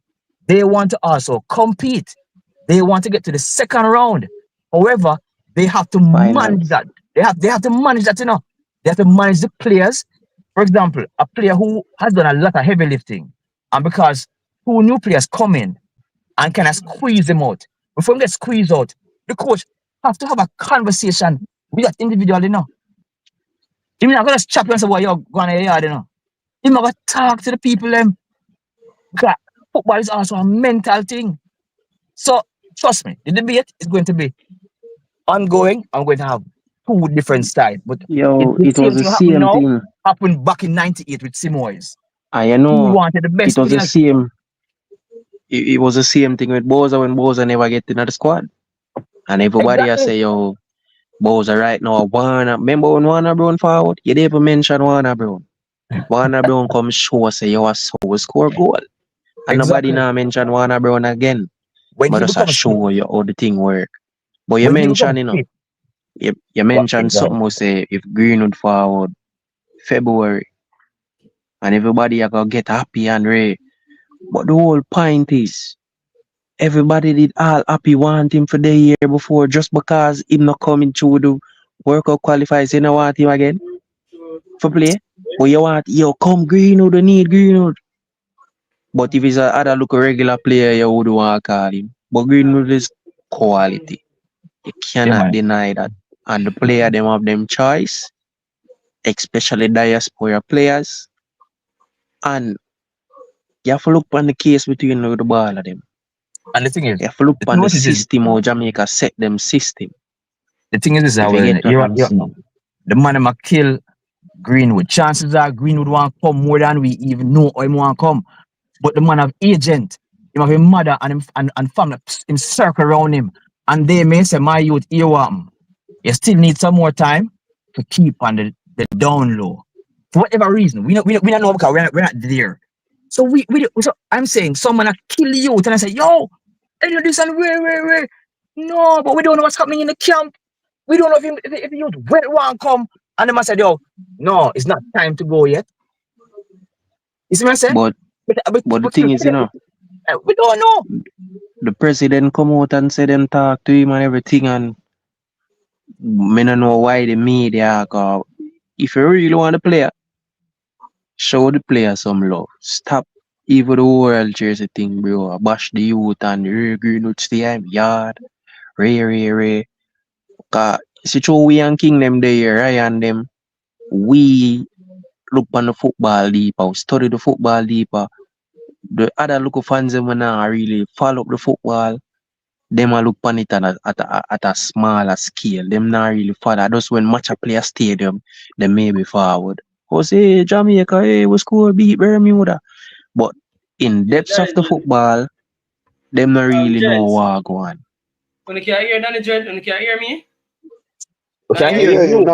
They want to also compete. They want to get to the second round. However, they have to manage Finals. that. They have to manage that, They have to manage the players. For example, a player who has done a lot of heavy lifting, and because two new players come in and kind of squeeze them out. Before they get squeezed out, the coach have to have a conversation with that individual, You're not gonna chop you and say, "Well, you're going to the yard, You're not gonna talk to the people, because football is also a mental thing. So trust me, the debate is going to be ongoing. I'm going to have two different styles, but Yo, the it was same the thing happened same now. thing. Happened back in '98 with Simoes. I He know wanted the it best was the players. same. It was the same thing with Boza when Boza never get into the squad. And everybody has Exactly. say, yo, Boza right now, Warner. Remember when Warner Brown forward? You didn't even mention Warner Brown. Warner Brown come show say, yo, so we score goal. And nobody Exactly. now mention Warner Brown again. When But he just a becomes fit, show you how the thing work. But you when he becomes mention, fit, you what? mentioned Go ahead. something we say if Greenwood forward February. and everybody are gonna get happy and ready. But the whole point is everybody did all happy want him for the year before just because him not coming through the workout qualifiers, you know want him again for play. But you want come Greenwood, you need Greenwood. But if he's a other look a regular player, you would want to call him. But Greenwood is quality. You cannot man. deny that. And the player them have them choice, especially diaspora players. And you have to look on the case between the ball of them. And the thing is, You have to look on the notice is- system how Jamaica set them system. the thing is If you get what I'm saying. the man might kill Greenwood. Chances are Greenwood want come more than we even know him want come. But the man have agent, him have a mother and him and family him circle around him. And they may say, my youth, here what him. You still need some more time to keep on the down low. For whatever reason. We don't know because we're not there. So so I'm saying someone kill the youth and I say, yo, I do this and where. No, but we don't know what's happening in the camp. We don't know if the youth where one come. And the man said, yo, no, it's not time to go yet. You see what I'm saying? But the thing is, you know, we don't know. the president come out and say them talk to him and everything, and me don't know why the media, cause if you really want to play, show the player some love. Stop even the world jersey thing, bro. Bash the youth and the Greenwood stay yard. Ray. Cause see true we and King them there, right? And them we look on the football deeper, study the football deeper. The other local fans them now really follow up the football. Them a look on it at a smaller scale. Them not really follow. Just when match a play a stadium, they may be forward. Oh, say Jamaica, hey, we score beat Bermuda. But in depths of the football, them not really know what go on. When you can hear Danny Dread, when you can hear me? Okay, I I hear hear you. you.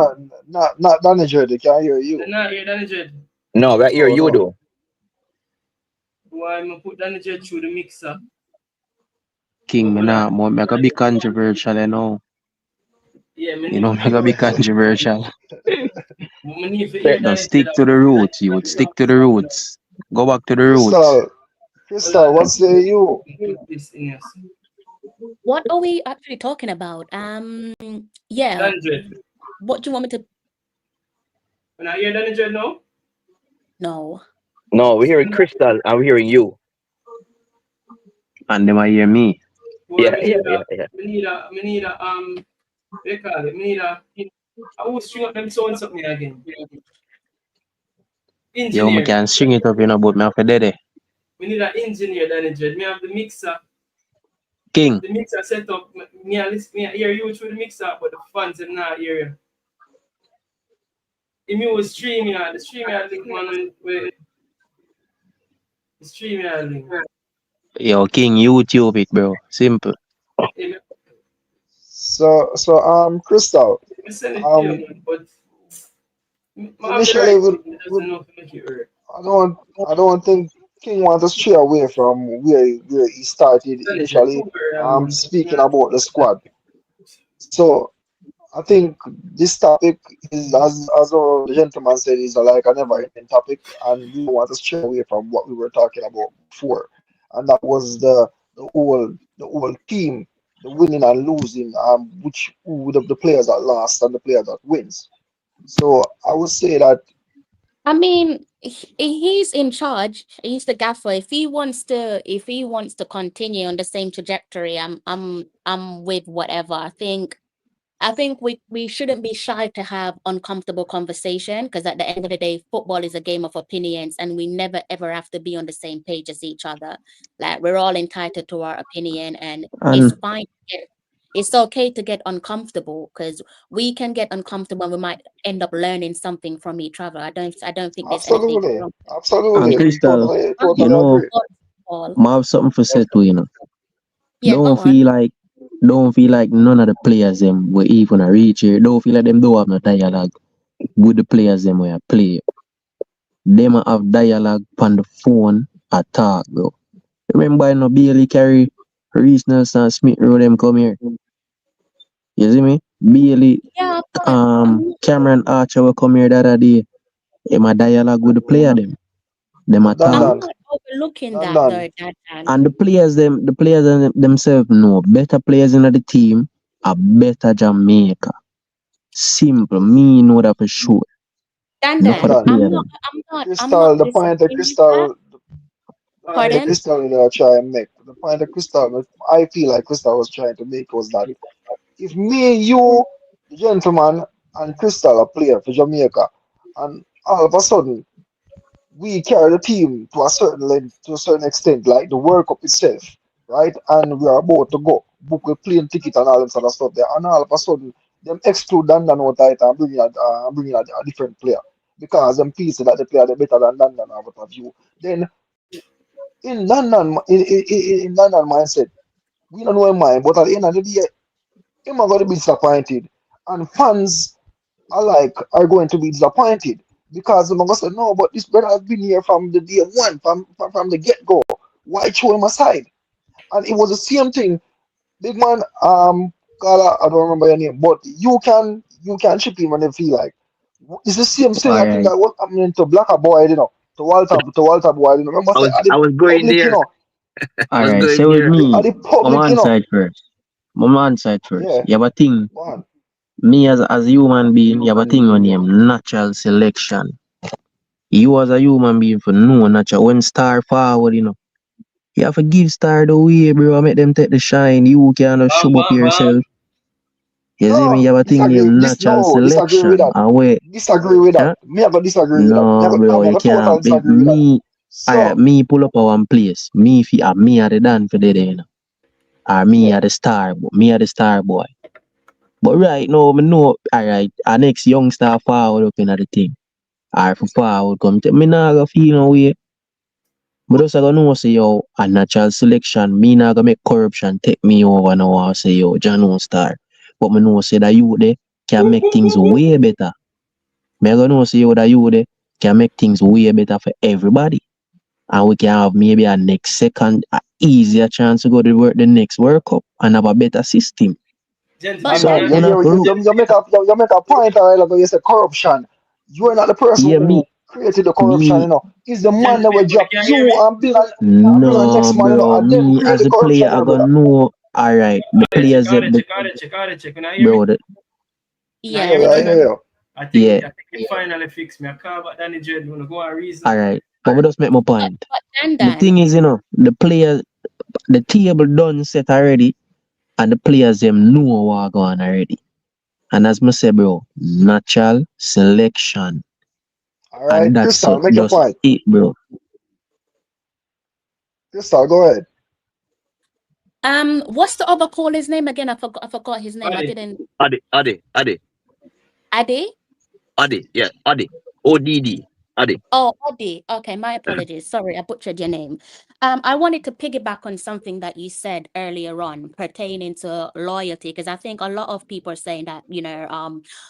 Not Danny Jordan. Can I hear you? They not hear Danny Dread. No, right here, Oh, you no. do. Why am I put Danny Dread through the mixer? King, me nah, make a bit controversial, you know. Yeah, You know, make a bit controversial. We need to hear No, Danny stick Dread. to the roots, you would stick to the roots. Go back to the roots. Crystal, what say you? This thing, yes. What are we actually talking about? Yeah. Danny Dread. What do you want me to? When I hear Danny Dread now? No. No, we're hearing Crystal and we're hearing you. And them I hear me. Boy, Yeah. We need a, what do you call it? I will string up them sound something again. Yo, Engineer. me can string it up, you know, but me have to dead. We need an engineer, Danny Dread. Me have the mixer. King, The mixer set up. Me I hear you through the mixer, but the fans are not hear you. If me was streaming, the streaming I link, man, with the streaming I link. yo, King, YouTube it, bro. Simple. If So Crystal, me send it to you, man, but initially doesn't know if make it work. I don't think King wants to stray away from where he started initially. Speaking about the squad. So I think this topic is, as the gentleman said, is like a never-ending topic, and we don't want to stray away from what we were talking about before, and that was the whole team, the winning and losing, which who the players that lost and the player that wins. So I would say that I mean, he's in charge. He's the gaffer. If he wants to continue on the same trajectory, I'm with whatever. I think we shouldn't be shy to have uncomfortable conversation, because at the end of the day, football is a game of opinions, and we never ever have to be on the same page as each other. Like, we're all entitled to our opinion, and it's fine. It's okay to get uncomfortable, because we can get uncomfortable and we might end up learning something from each other. I don't think there's anything wrong. And Crystal, totally you know, agree. I have something for say to you know. Yeah, go on. Don't feel like none of the players them were even a reach here. Don't feel like them don't have no dialogue with the players them where play. Them a have dialogue on the phone or talk, bro. Remember, you know, Bailey carry Reese Nelson and Smith Rowe them come here. You see me? Bailey, Yeah, Cameron Archer will come here the other day. Him a dialogue with the player them. Them a But Dan I'm talk. Dan, not overlooking Dan that Dan. though, Dan. And the players themselves know better players in the team are better Jamaica. Simple. Me know that for sure. Dan Not Dan for the Dan, Dan. player them. I'm not Crystal, the point of disagreeing with that. Crystal, the point of Pardon? Crystal that I try and make, the point of Crystal, I feel like Crystal was trying to make was that if me, you, the gentleman, and Crystal are player for Jamaica, and all of a sudden we carry the team to a certain length, to a certain extent, like the World Cup itself, right? And we are about to go book a plane ticket and all that sort of stuff there, and all of a sudden them exclude Dandan out of it and bring in a different player because them feel say that the player they better than Dandan out of view. Then in London mindset, we don't know him mind, but at the end of the day, him are going to be disappointed, and fans alike are going to be disappointed because they're going to say, no, but this brother has been here from the day one, from the get go. Why throw him aside? And it was the same thing, big man. Carla, I don't remember your name, but you can chip in when you feel like. It's the same thing. I think Alright. that what happening to Blacker Boy, to Walter Boy. Remember, say at the I was going public, there. I was Alright. going Say with there. me. at the public, My man side first. yeah, You have a thing. go on. Me as a human being, you have a thing on him natural selection. You as a human being for no natural when star forward, you have to give star the way, bro. Make them take the shine. You can't Bam, shove up bam, bam. yourself. You see me, No, you have a thing named natural disagree with selection. that. And wait, Disagree with that. huh? Me, I got disagree with that. No, bro, I you got can't. total disagree with that. Me, alright, So, me pull up a one place. Me are the dan for the day, or me yeah, are the star, me are the star boy. But right now, me know, alright, our next youngster forward up in the thing. Or for forward come, me nah go feel no way. But just I gonna know say yo, a natural selection, me nah gonna make corruption take me over now and say yo, John no star. But me know say that you there can make things way better. Me gonna know say yo that you there can make things way better for everybody. And we can have maybe a next second, a easier chance to go to the next World Cup and have a better system. But Gentlemen, So Dan can I, una for look, you make a point, alright, like you say corruption. You are not the person yeah, who created the corruption, me, It's the man that will gentlemen, drop can you hear you me? and bring a no, next man, bro, and them me create as the a player, corruption I there, gonna brother. know, alright, the players, Check. Can I hear me? bro, Can I yeah, hear me, Yeah, Dan Reggie. Dan? yeah. yeah, I think it finally fixed me. I call back Danny Dread. Wanna go and reason? alright. But me just make my But point. Dan The thing Dan, is, the table done set already, and the players them know what going already. And as me say, bro, natural selection, All and right, that's Crystal, make your just point. it, bro. Crystal, go ahead. what's the other caller's name again? I forgot his name. I Adi. didn't. Adi. Adi? Yeah, Adi. ODD. Adi. Oh, Adi. Okay, my apologies. Sorry, I butchered your name. I wanted to piggyback on something that you said earlier on pertaining to loyalty, because I think a lot of people are saying that,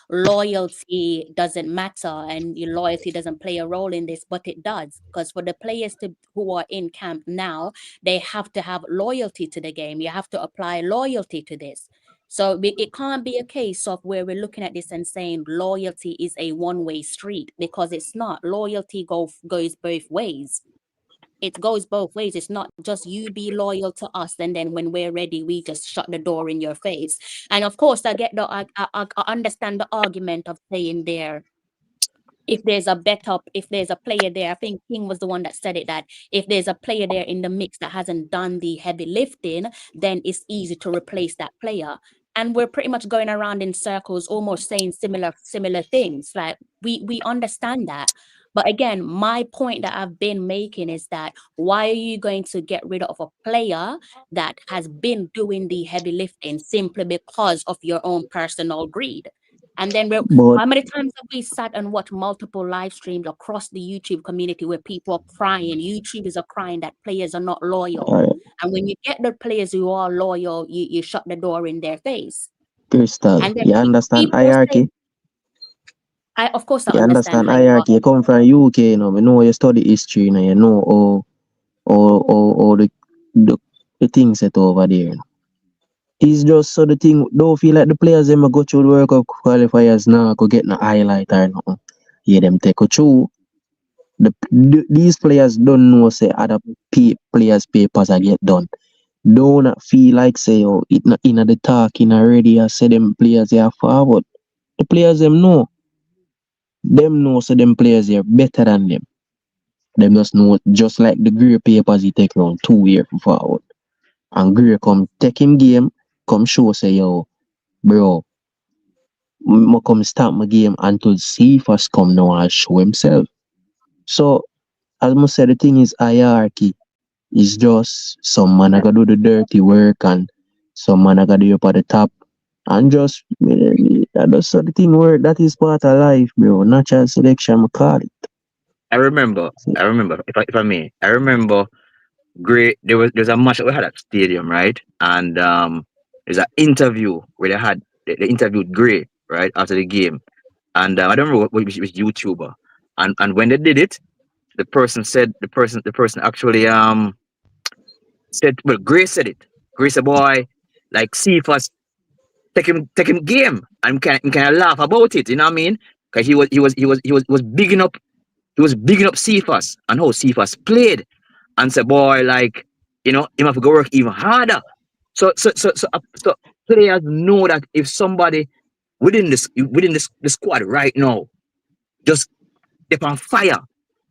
loyalty doesn't matter and your loyalty doesn't play a role in this, but it does. Because for the players who are in camp now, they have to have loyalty to the game. You have to apply loyalty to this. So it can't be a case of where we're looking at this and saying loyalty is a one-way street, because it's not. Loyalty goes both ways. It goes both ways. It's not just you be loyal to us and then when we're ready, we just shut the door in your face. And of course, I understand the argument of saying there, if there's a player there, I think King was the one that said it, that if there's a player there in the mix that hasn't done the heavy lifting, then it's easy to replace that player. And we're pretty much going around in circles, almost saying similar things. Like we understand that. But again, my point that I've been making is that why are you going to get rid of a player that has been doing the heavy lifting simply because of your own personal greed? And then But how many times have we sat and watched multiple live streams across the YouTube community where people are crying, YouTubers are crying that players are not loyal. alright, And when you get the players who are loyal, you shut the door in their face. Crystal, And then you understand people are saying, hierarchy? of course I You understand understand how you are. hierarchy? You come from UK, we know you study history, you know all the things set over there. It's just so the thing don't feel like the players them go through the World Cup qualifiers now go get no highlight or nothing. Yeah, them take a through. These players don't know say other players' papers are get done. Don't feel like say oh it not in the talking already. I say them players they are forward. The players them know. Them know so them players are better than them. Them just know just like the Grey papers he take around 2 years for forward. And Grey come take him game, come show say yo, bro, I come start my game until Cephas come now and show himself. So as I said, the thing is hierarchy. It's just some man I gotta do the dirty work and some man I gotta do up at the top. And just that's how the thing work. That is part of life, bro. Natural selection, I call it. I remember, if I may, I remember great. There's a match that we had at stadium, right? And there's an interview where they interviewed Gray, right, after the game. And I don't remember which YouTuber. And when they did it, the person actually said, well, Gray said it. Gray said, boy, like see if us take him game and can laugh about it, you know what I mean? Because he was bigging up Cephas and how Cephas played and said, boy, like, him have to go work even harder. So players know that if somebody within the squad right now just dip on fire,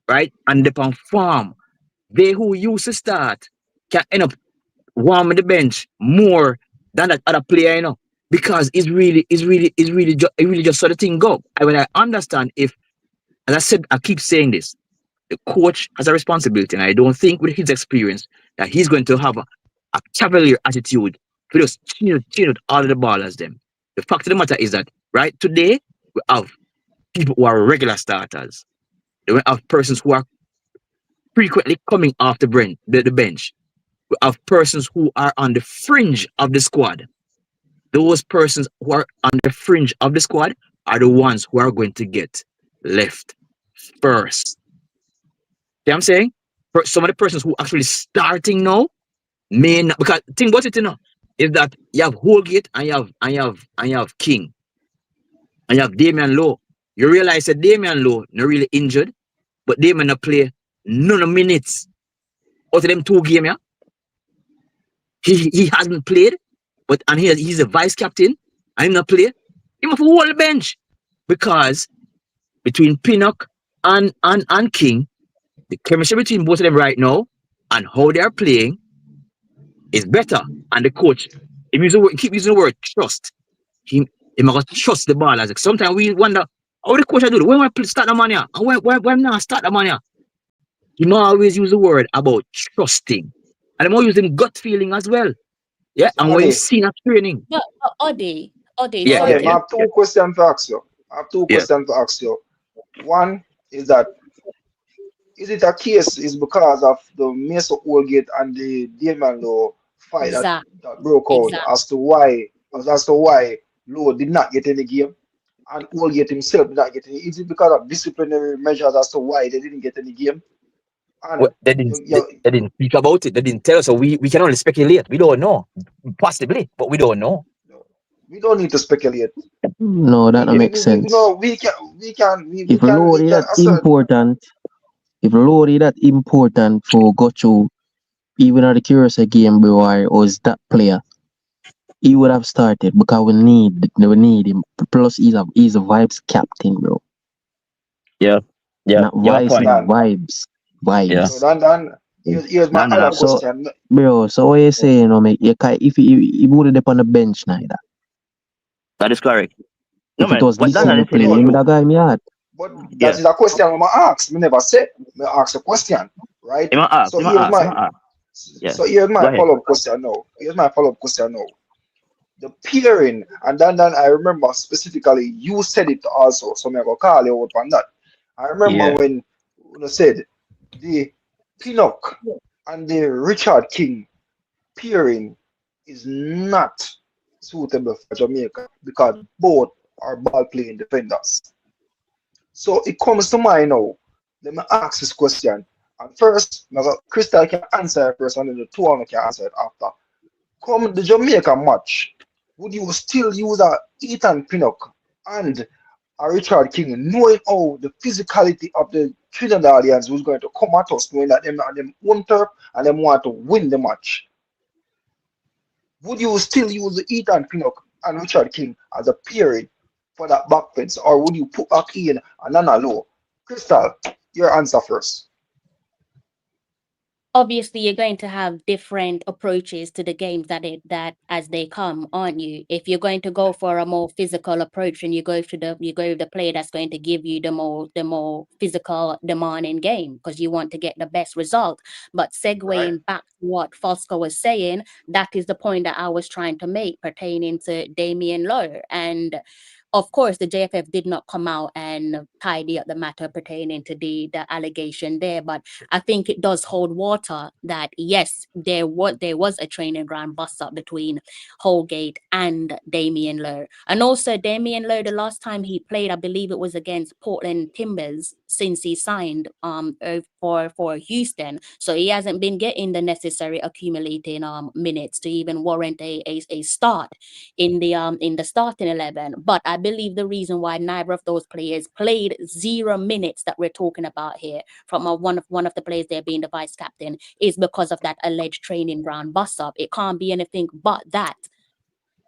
right, and dip on farm, they who used to start can end up warming the bench more than that other player, because it's really just so the thing go. I understand if, as I said, I keep saying this, the coach has a responsibility, and I don't think with his experience that he's going to have a cavalier attitude to just chin out all of the ballers them. The fact of the matter is that right today we have people who are regular starters. We have persons who are frequently coming off the bench. We have persons who are on the fringe of the squad. Those persons who are on the fringe of the squad are the ones who are going to get left first. See what I'm saying? For some of the persons who actually starting now may not, because think about it, is that you have Holgate and you have King and you have Damian Lowe. You realize that Damian Lowe not really injured, but Damian not play none of minutes out of them 2 games. Yeah? He hasn't played, and he's a vice captain and he not play. He must hold the bench because between Pinnock and King, the chemistry between both of them right now and how they are playing is better. And the coach, keep using the word trust. He must trust the ball. Like sometimes we wonder how the coach I do it. When I start the man here, and when not start the man here, he must always use the word about trusting, and he must using gut feeling as well. Yeah, So, and when you see that training, But Odi, Yeah, sorry. I have 2 questions to ask you. One is that, is it a case is because of the Mesa Holgate and the Damian Lowe fight that broke out Exactly. as to why Lowe did not get any game and Holgate himself did not get any? Is it because of disciplinary measures as to why they didn't get any game? And they didn't speak about it. They didn't tell us, so we can only speculate. We don't know, possibly, but we don't know. we don't need to speculate. No, that don't make sense. We can If Lori that important, for go to even at the Curiosity game, bro, or is that player, he would have started because we need him. Plus, he's a vibes captain, bro. Yeah. Not vibes, vibes. Yeah. So then here's my other question. Bro, so what you saying? If he would have on the bench neither. That is correct. If it was this the play, he would have got me out. But that is a question I'm gonna ask. Me never said. Me ask a question, right? So here's my follow-up question now. The pairing, and then I remember specifically you said it also, so I'm gonna call you out on that. I remember when you said the Pinnock and the Richard King pairing is not suitable for Jamaica because both are ball playing defenders. So it comes to mind now. Let me ask this question. And first, Crystal can answer it first, and then the 2 of them can answer it after. Come the Jamaica match, would you still use a Ethan Pinnock and Richard King, knowing how the physicality of the Trinidadians was going to come at us, knowing that them on them own turf and them want to win the match. Would you still use the Ethan Pinnock and Richard King as a pairing for that back fence, or would you put back in Nana Low? Crystal, your answer first. Obviously you're going to have different approaches to the games that as they come, aren't you? If you're going to go for a more physical approach and you go with the player that's going to give you the more physical demanding game because you want to get the best result. But segueing back to what Fosco was saying, that is the point that I was trying to make pertaining to Damian Lowe. And of course, the JFF did not come out and tidy up the matter pertaining to the allegation there, but I think it does hold water that yes, there was a training ground bust up between Holgate and Damian Lowe. And also Damian Lowe, the last time he played, I believe it was against Portland Timbers since he signed for Houston. So he hasn't been getting the necessary accumulating minutes to even warrant a start in the starting 11. But I believe the reason why neither of those players played 0 minutes that we're talking about here from one of the players there being the vice captain is because of that alleged training ground bust up. It can't be anything but that.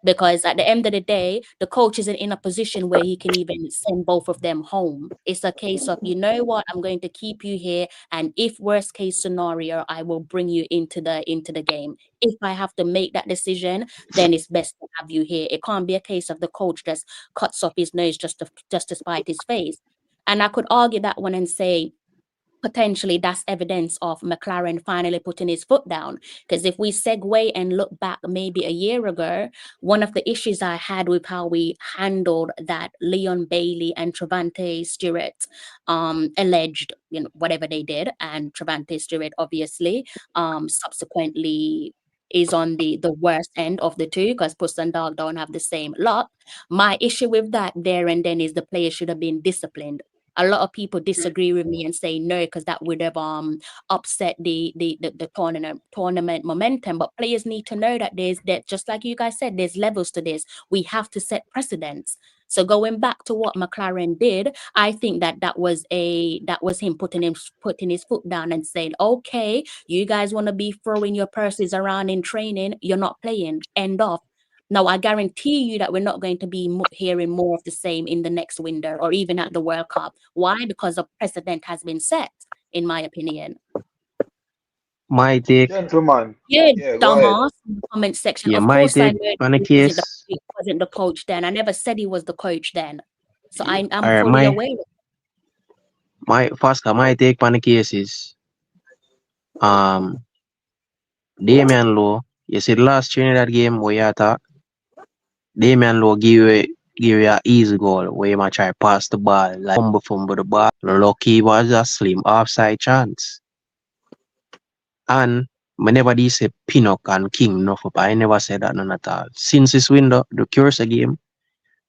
Because at the end of the day, the coach isn't in a position where he can even send both of them home. It's a case of, you know what, I'm going to keep you here, and if worst case scenario, I will bring you into the game. If I have to make that decision, then it's best to have you here. It can't be a case of the coach just cuts off his nose just to spite his face. And I could argue that one and say, potentially that's evidence of McLaren finally putting his foot down. Because if we segue and look back maybe a year ago, one of the issues I had with how we handled that Leon Bailey and Trevante Stewart alleged, whatever they did, and Trevante Stewart obviously subsequently is on the worst end of the two because Puss and Dog don't have the same luck. My issue with that there and then is the player should have been disciplined. A lot of people disagree with me and say no, because that would have upset the tournament momentum. But players need to know that that just like you guys said, there's levels to this. We have to set precedents. So going back to what McLaren did, I think that was him putting his foot down and saying, okay, you guys want to be throwing your purses around in training, you're not playing. End off. Now, I guarantee you that we're not going to be hearing more of the same in the next window or even at the World Cup. Why? Because a precedent has been set, in my opinion. My take. Gentlemen. Yeah, go ahead. dumbass in the comment section. Yeah, of my course, I take know on the he case. wasn't the coach then. I never said he was the coach then. So I'm Alright, fully aware. my take on the case is Damian Lowe, you see the last Trinidad game where you attack, Damian Lowe give you an easy goal where you might try pass the ball, like fumble the ball. Lucky was a slim offside chance. And whenever they say Pinnock and King enough up, I never said that none at all. Since this window, the Cursa game,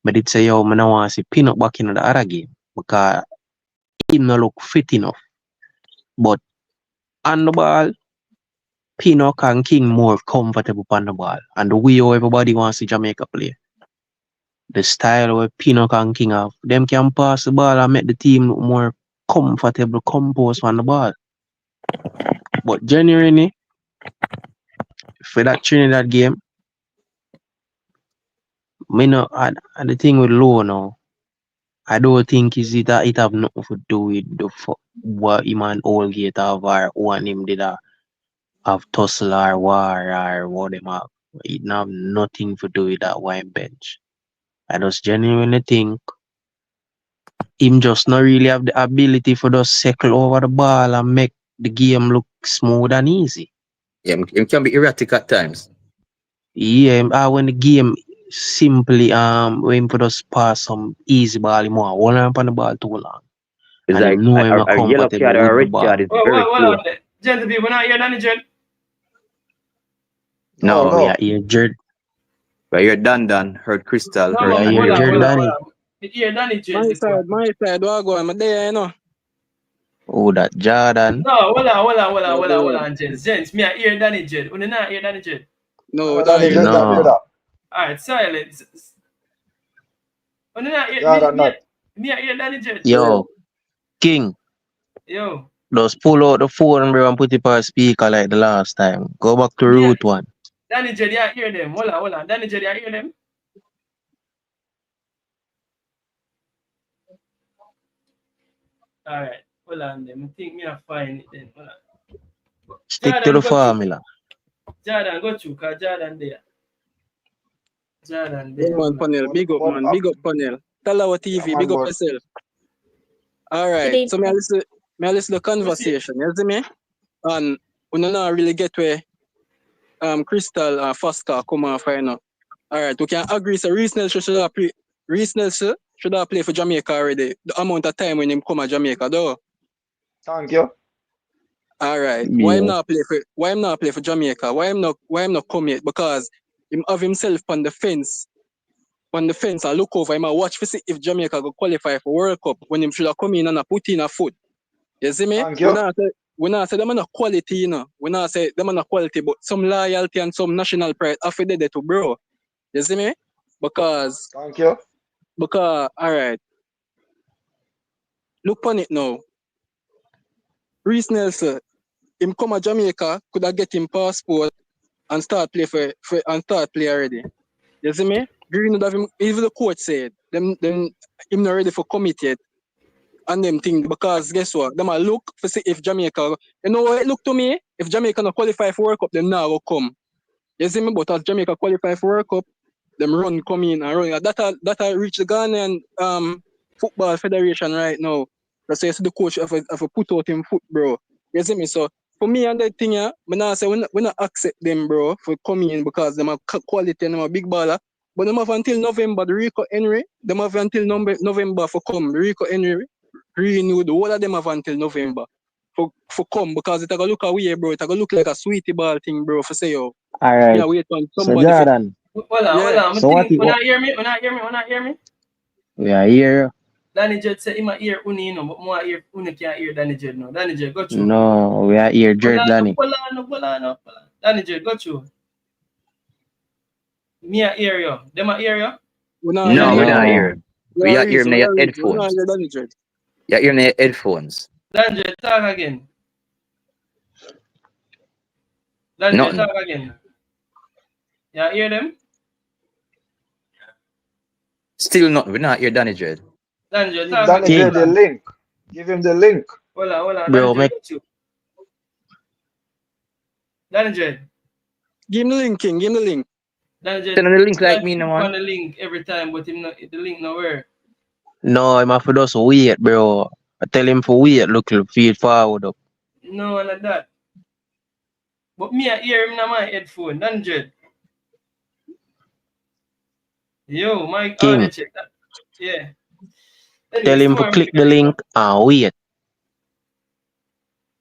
I did say, yo, I don't want to see Pinnock back in the other game because he no look fit enough. But on the ball, Pinnock and King more comfortable on the ball. And the way how everybody wants to Jamaica play. The style where Pinnock and King have, them can pass the ball and make the team look more comfortable, composed on the ball. But genuinely, for that Trinidad game, and the thing with Lowe now, I don't think it have nothing to do with what him and Holgate have or one him did have tussle or war or what them have. It have nothing to do with that wine bench. I just genuinely think him just not really have the ability for just circle over the ball and make the game look smooth and easy. Yeah, it can be erratic at times. Yeah, when the game simply when for just pass some easy ball, him want hold on the ball too long. It's And like him know him not a yellow comfortable card or a with the red ball. card is very Hold clear. on. Gentlemen, we're not here, Danny Jed. No, Oh, yeah, you're Jerd. but you're done, heard Crystal, No, heard Yeah, hold you're on, Andrea. hold on, Danny. hold on. Here, Danny Jed. My this one. side, what go? I'm there, you know. Oh, that Jordan. No, hold on, gents. Me, I hear Danny Jed. When not hear Danny Jed. No, Danny Jed, not hear No. that. Alright, silence. When not hear Yeah, that not. Me I hear Danny Jet. Yo, King, Yo. just pull out the phone, bro, and put it on speaker like the last time. Go back to Me I, route one. Danny Jet, I hear them. Hold on. Danny Jet, I hear them. Alright. Hold on then. I think me I find it then. Hold on. Stick to Jordan, the go formula. Jordan, go through, cause Jordan there. Jordan Yeah, there. man, panel. Big up, man. Big up, panel. Talawa TV, man, big up but yourself. All right. So me I listen the conversation. You see me? And we don't really get where Crystal and Fasca come off right now. All right, we can agree. So Reece Nelson should have played for Jamaica already. The amount of time when him come to Jamaica, though. thank you. All right. Yeah. Why him not play for Jamaica? Why him not come yet? Because him have himself on the fence. On the fence and look over him and watch to see if Jamaica go qualify for World Cup when him should have come in and put in a foot. You see me? Thank you. We not say them are not quality, you know. We not say them are not quality, but some loyalty and some national pride have to do to bro. You see me? Because Thank you. all right. Look on it now. Reece Nelson, him come to Jamaica, could have get him passport and start play already. You see me? Green would have him, even the coach said, them him not ready for commit yet. And them thing because guess what? Them a look to see if Jamaica, you know what it look to me? If Jamaica not qualify for World Cup, them now will come. You see me? But as Jamaica qualify for World Cup, them run come in and run. That reach the Ghanaian football federation right now. That's why you see the coach have a put out him foot, bro. You see me? So for me and that thing, yeah, but now I say we not accept them, bro, for coming in because them are quality and them are big baller. But them have until November. The Rico Henry, them have until November for come. The Rico Henry renewed. All of them have until November for come because it a go look away, bro. It a go look like a sweetie ball thing, bro. For say yo, All right. yeah, wait on So somebody. Jordan, Hold on. So what When I hear me? we are here. Danny Jet say him a hear Uni, you know, but more hear Uni can't hear Danny Jet now. Danny Jet, go through. No, we are here, Danny. Hold on. Danny Jet, go through. Me a hear you. Them a hear you? No, we're not here. We are hearing your headphones. You're hearing your headphones. Danny Jet, talk again. Danny Jet, talk again. Yeah, hear them? Still not. We're not here, Danny Dread. Danny Jet, Give talk Danny again. J the link. Give him the link. Hold on. Bro, Danny Jet, go through. Danny Jet. Give him the link, King. Give him the link. Danny Jet. Send him the link like me, no on man. the link every time, but him not, the link nowhere. No, I'm for just wait, bro. I tell him for wait, look, feed forward up. No, like that. But me, I hear him in my headphone. Danny Jet. Yo, Mike. King. Oh, check that. Yeah. Tell him to click the link and wait.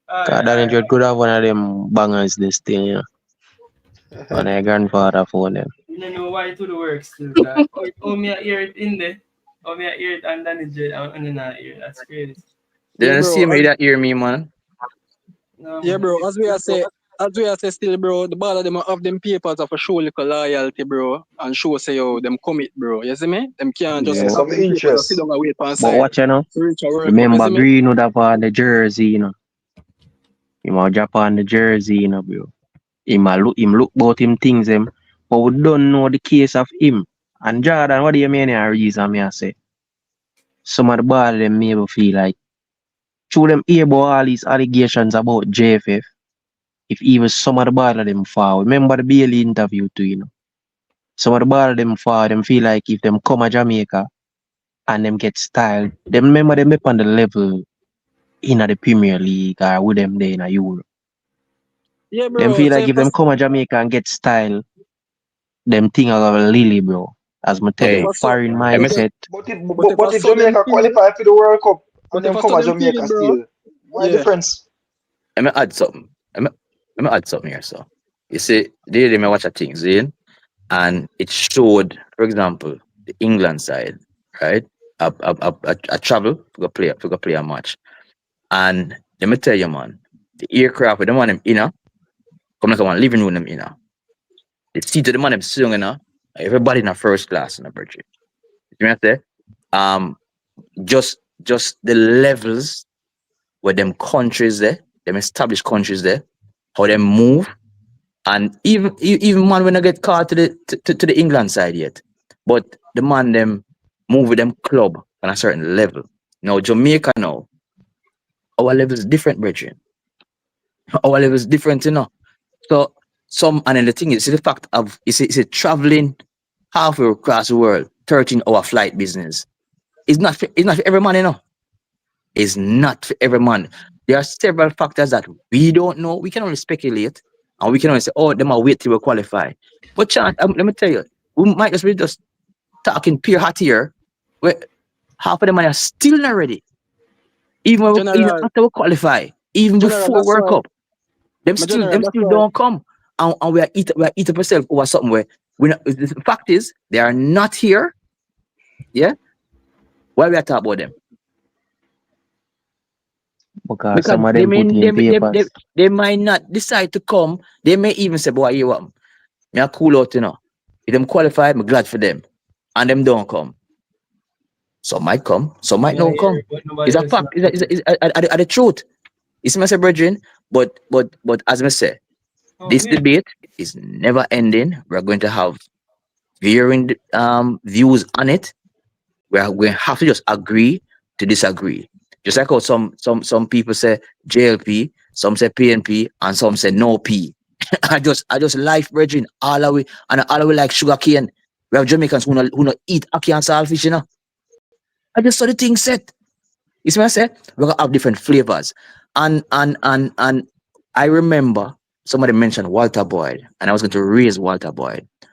Cause Danny Dread could have one of them bangers this thing, you know. On a grandfather phone them. You don't know why to the work still. Like, oh, me I hear it in there. Oh, me I hear it and Danny Jet and then I hear it. That's crazy. They don't bro, see me that hear me, man. No, Yeah, bro. As we are say still, bro, the ball of them have them papers of a show little loyalty, bro, and show say yo them commit, bro. You see me? Them can't just Yeah. have Some them papers and interest. sit down and wait on But side. watch you know. To reach a World Cup, Remember you see me? Green would have on the jersey, you know. He might drop on the jersey, you know, bro. Him look about him things him. But we don't know the case of him. And Jordan, what do you mean a reason me I say? Some of the ball them maybe feel like through them hear about all these allegations about JFF. If even some of the ball of them fall. Remember the Bailey interview too, you know. Some of the ball of them fall, them feel like if them come to Jamaica and them get styled, them remember them up on the level in the Premier League or with them there in a Europe. Yeah, bro. Them feel like if them come to Jamaica and get style, them thing are a lily, bro. As I tell you, foreign mindset. But if Jamaica qualify for the World Cup and them come to Jamaica still, what difference? Let me add something. Let me add something here, so. You see, the other day I watch a thing, see? And it showed, for example, the England side, right? I travel to go play a match. And let me tell you, man, the aircraft with them on them inner, come like one living room them inner. The seat of the man them sitting inner, everybody in a first class in a bridge. You know what I say? just the levels where them countries there, them established countries there, how they move, and even man when I get caught to the England side yet, but the man them move with them club on a certain level. Now Jamaica now, our level is different, brethren. Our level is different, you know. So and then the thing is the fact of it's a traveling halfway across the world, 13-hour flight business. It's not for every man, you know. It's not for every man. There are several factors that we don't know. We can only speculate, and we can only say, "Oh, they might wait till we qualify." But chance, let me tell you, we might just be just talking pure hot here, where half of the money are still not ready, even General, after we qualify, even General, before that's World why. Cup, them My general, that's still why. don't come, and we are eat up ourselves over something where we not, the fact is they are not here. Yeah, why we are talking about them? Because Because some of them put in papers. they might not decide to come. They may even say, "Boy, you what? Me a cool out, you know. If them qualify, I'm glad for them, and them don't come. Some might come, some might Yeah, not come. but It's nobody a else fact. not It's the truth. It's my say, brethren. But as I say, Oh, this yeah. debate is never ending. We're going to have varying views on it. We're going to have to just agree to disagree. Just like how some people say JLP, some say PNP, and some say no P. I just life, brethren, all the way, and all the way like sugar cane. We have Jamaicans who not eat ackee and saltfish, you know. I just saw the thing set. You see what I say? We're gonna have different flavors. And I remember somebody mentioned Walter Boyd, and I was going to raise Walter Boyd. Yeah,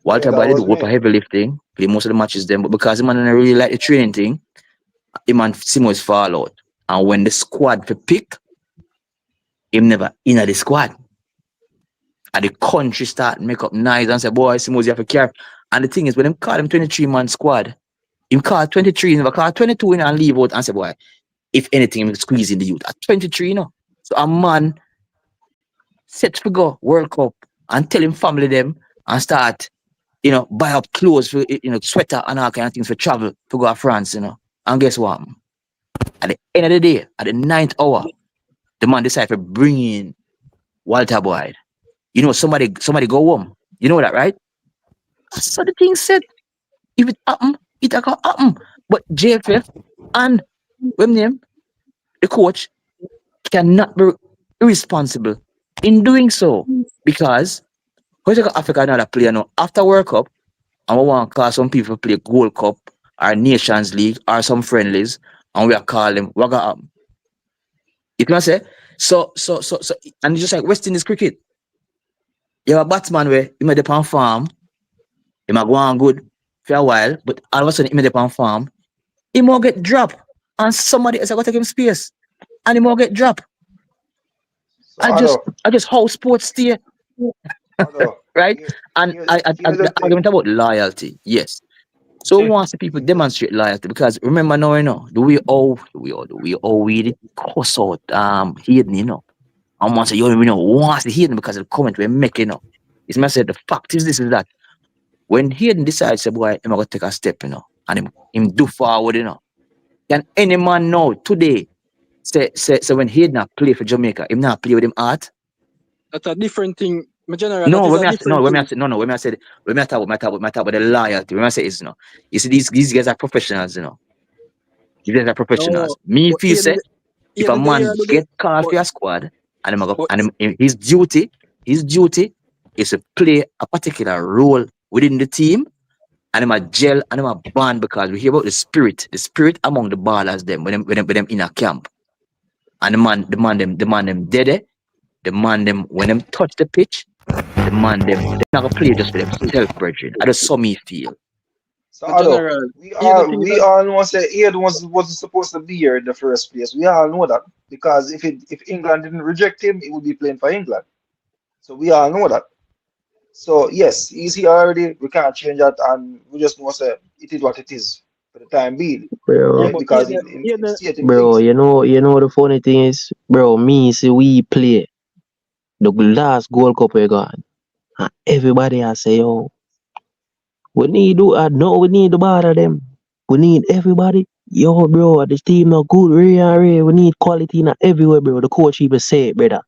Walter that Boyd did was whoop me. a heavy lifting, play most of the matches then, but because the man didn't really like the training thing, him and Simo's fall out. And when the squad for pick, him never in the squad. And the country start make up nice and say, boy, Simo's you have to carry. And the thing is, when him call him 23-man squad, him call 23, he never call 22 and leave out and say, boy, if anything, him squeeze in the youth. At 23, you know. So a man set to go World Cup and tell him family them and start, buy up clothes for, sweater and all kind of things for travel to go to France, you know. And guess what? At the end of the day, at the 9th hour, the man decided to bring in Walter Boyd. You know, somebody go home. You know that, right? So the thing said, if it happen, it can happen. But JFF and name, the coach, cannot be irresponsible in doing so. Because when you got Africa another player now, after World Cup, and we want to call some people play Gold Cup or Nations League or some friendlies, and we are calling them, what got happen? You can say? So, and it's just like West Indies cricket. You have a batsman where he made the farm, he might go on good for a while, but all of a sudden he made the farm, he might get dropped, and somebody else got to take him space, and he might get dropped. So I just how sports stay, right? And here's the the thing. argument about loyalty, yes. So we want to see people demonstrate loyalty because remember now, the way we did cuss out Hayden, I want to say want to Hayden because of the comment we make, It's my said the fact is this is that when Hayden decides, say, boy, I'm gonna take a step, and him do forward, Can any man know today say when Hayden play for Jamaica, him not play with him heart? That's a different thing. My general, No, that is when a I different thing. when I talk about the loyalty, when I say is you see these guys are professionals, These guys are professionals. No, Me but feel say if a Ian, the man year get called but, for your squad and but his duty is to play a particular role within the team and him a gel and him a band because we hear about the spirit among the ballers them when them in a camp. And the man them dead, the man them when them touch the pitch, the man them they're not gonna play just for themselves, brethren. I just saw me feel. So my general, we here's the all thing we that all know say Aid wasn't supposed to be here in the first place. We all know that because if England didn't reject him, he would be playing for England. So we all know that. So yes, he's here already. We can't change that, and we just know say it is what it is for the time being, yeah, Bro, right? but Because in stating bro, things. you know the funny thing is, bro, me see we play the last Gold Cup we got, and everybody has say, yo, we need to no, we need to bother them. We need everybody. yo, bro, this team not good. Ray. We need quality not everywhere, bro. The coach even say it, brother.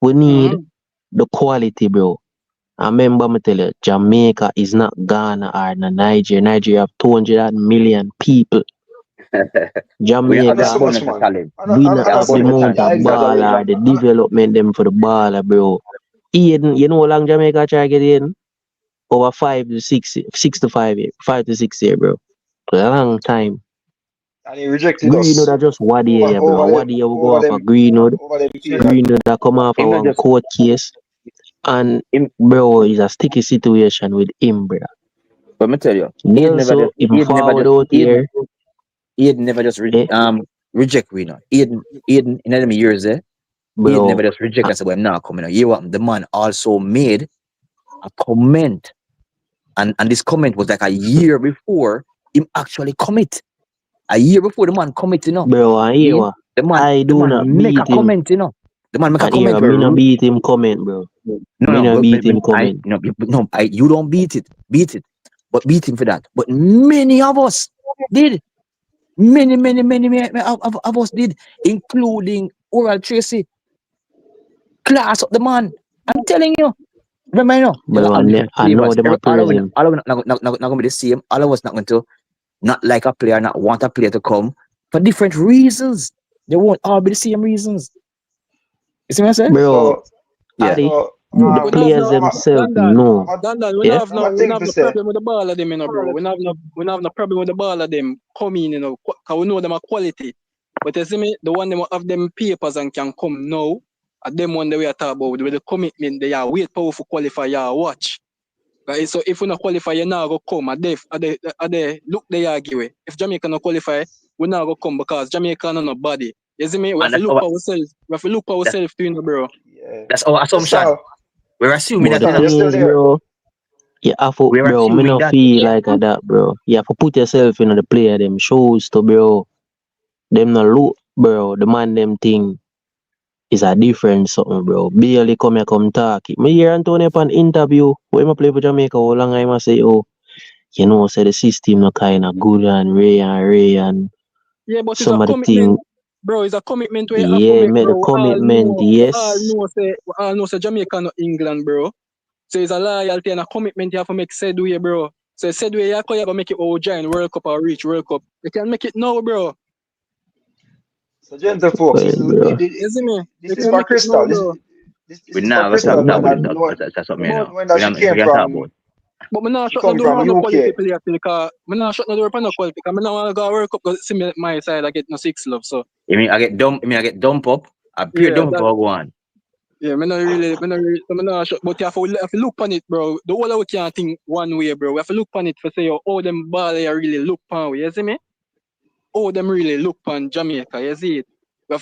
We need the quality, bro. I remember me tell you, Jamaica is not Ghana or Nigeria. Nigeria have 200 million people. We have the Jamaica, abundance of talent. we not The have the abundance of amount talent. of ball or the development them for the baller, bro. Eden, you know how long Jamaica try to get in? Over 5 to 6, 5 years, 5 to 6 years, bro. A long time. And he rejected Greenwood us are just what year, bro. over What them year we go off of Greenwood? people. Greenwood that come off of Him not one just court case. And, him, bro, it's a sticky situation with him, bro. but me tell you, Nelson, him forward out here. Aiden never just reject we know. Aiden in them years Aiden never Bro, just reject and say, well, I'm not coming. You what the man also made a comment. And this comment was like a year before him actually commit. A year before the man commit, you know. Bro, I hear what? The do man not make a beat him. comment, you know. The man make a And here, comment me where not beat him comment, bro. you don't beat it. But beat him for that. But many of us did. Many of us did, including Oral Tracy. Class up the man. I'm telling you. Remember, you know, Bro, I know them are praising. All of us not going to be the same. All of us not going to not like a player, not want a player to come for different reasons. They won't all be the same reasons. You see what I'm saying? Bro, Yeah. the players themselves know. We Yeah? have no problem with the ball of them, you know, bro. We have no problem with the ball of them coming, you know, because we know them are quality. But you see me, the one them have them papers and can come now, and them one that we are talking about with the commitment, they are wait powerful qualify, yeah, watch. Right? So if we not qualify, you now go come. They look they argue. If Jamaica not qualify, we now go come because Jamaica not nobody. You see me? We have to look for ourselves. We have to look for ourselves too, you know, bro. That's our assumption. We're assuming But that, the thing is, bro, you have to, bro, me not feel like that, bro. You have to put yourself in the player them shoes to, bro. Them not look, bro. The man them thing is a different something, bro. Barely come here, come talk. Me hear Antonio upon interview when I play for Jamaica, how long I must say, oh, you know, say the system not kind of good and Ray and yeah, but some it's a of the thing. Bro, it's a commitment where Yeah, make the commitment, yes. We all know say Jamaica not England, bro. So it's a loyalty and a commitment you have to make said way, bro. So said way you can make it all join World Cup or reach World Cup. You can make it now, bro. So gentle folks, this is for Crystal. This is for Crystal. When that she came from. But I'm not shut the door on no quality player because I'm not shut the door on no quality because I'm not want to go World Cup because see me my side I get no 6 love. So I mean I get dump up. I pure dump up one. Yeah, I'm not sure, but you have to look on it, bro. The whole we can't think one way, bro. We have to look on it for say, oh, them ball really look on, you see me? Oh, them really look on Jamaica, you see it? The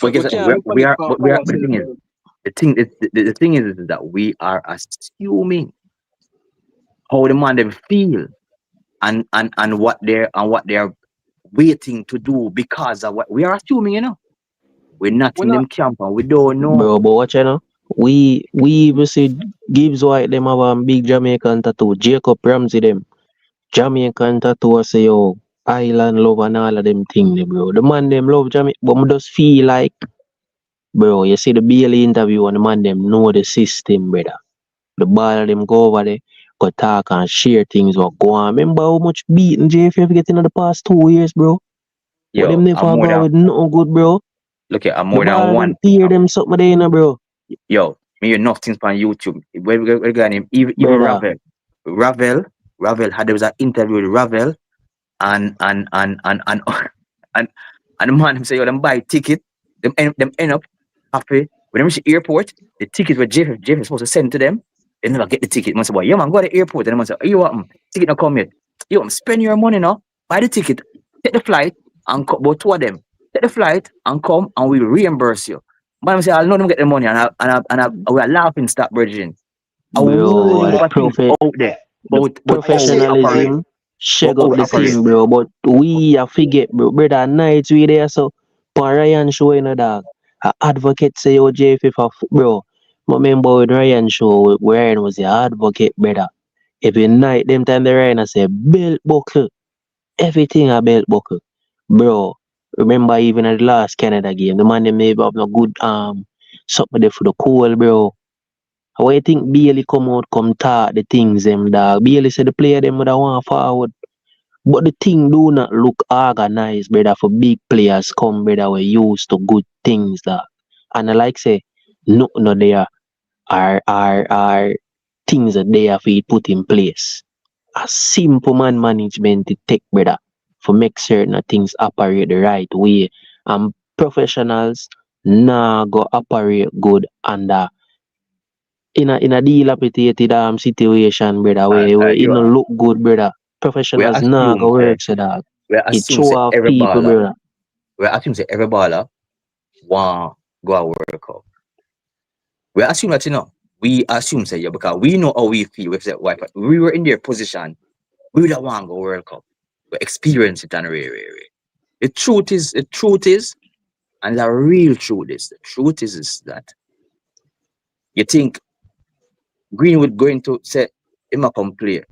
thing is that we are assuming how the man them feel and what they're waiting to do because of what we are assuming, you know. We're not in them camp and we don't know. Bro, but watch you know. We even see Gibbs White them have a big Jamaican tattoo. Jacob Ramsey them. Jamaican tattoo say yo island love and all of them things, bro. The man them love Jamaica, but me just feel like bro, you see the Bailey interview and the man them know the system, brother. The ball them go over there, go talk and share things what go on. Remember how much beating JFF getting in the past 2 years, bro? Yo, but them never go with nothing good, bro. Look at more than one. Hear them something there, you know, bro. Yo, me hear enough things on YouTube. We got him. Even Ravel had there was an interview with Ravel and the man him say, yo, them buy ticket, them end up happy. When they reach the airport, the ticket where Jeff is supposed to send to them, they never get the ticket. Man say, boy, yeah man, go to the airport. And the man say, you what? Ticket not come yet. You spend your money now, buy the ticket, take the flight, and both two of them. Take the flight and come and we'll reimburse you. Man say, I'll know them get the money and we are laughing stop bridging. Bro, professionalism shake up the team, bro. But we are forget, bro. Brother, nights we there, so for Ryan show, you know, dog. A advocate say, oh, JFF, bro. I remember with Ryan show, where Ryan was the advocate, brother. Every night, them time the Ryan say, belt buckle. Everything a belt buckle. bro. Remember even at the last Canada game, the man them maybe have no good something there for the cool, bro. How you think Bailey come out come talk the things them dog? Bailey said the player them would have want forward. But the thing do not look organized, brother, for big players come, brother, we used to good things that. And I like say, no there are things that they have to put in place. A simple man management to take, brother, for make certain things operate the right way. And professionals nah go operate good under in a dilapidated situation, brother, where it no look good, brother. We Professionals nah go assume work so dog. we It assume show say off every people, baller. brother. We assume say every baller want go a World Cup. We assume that we assume say yeah, because we know how we feel. We say why we were in their position, we would have want go World Cup. We experience it and The truth is, and the real truth is that you think Greenwood going to say him a come play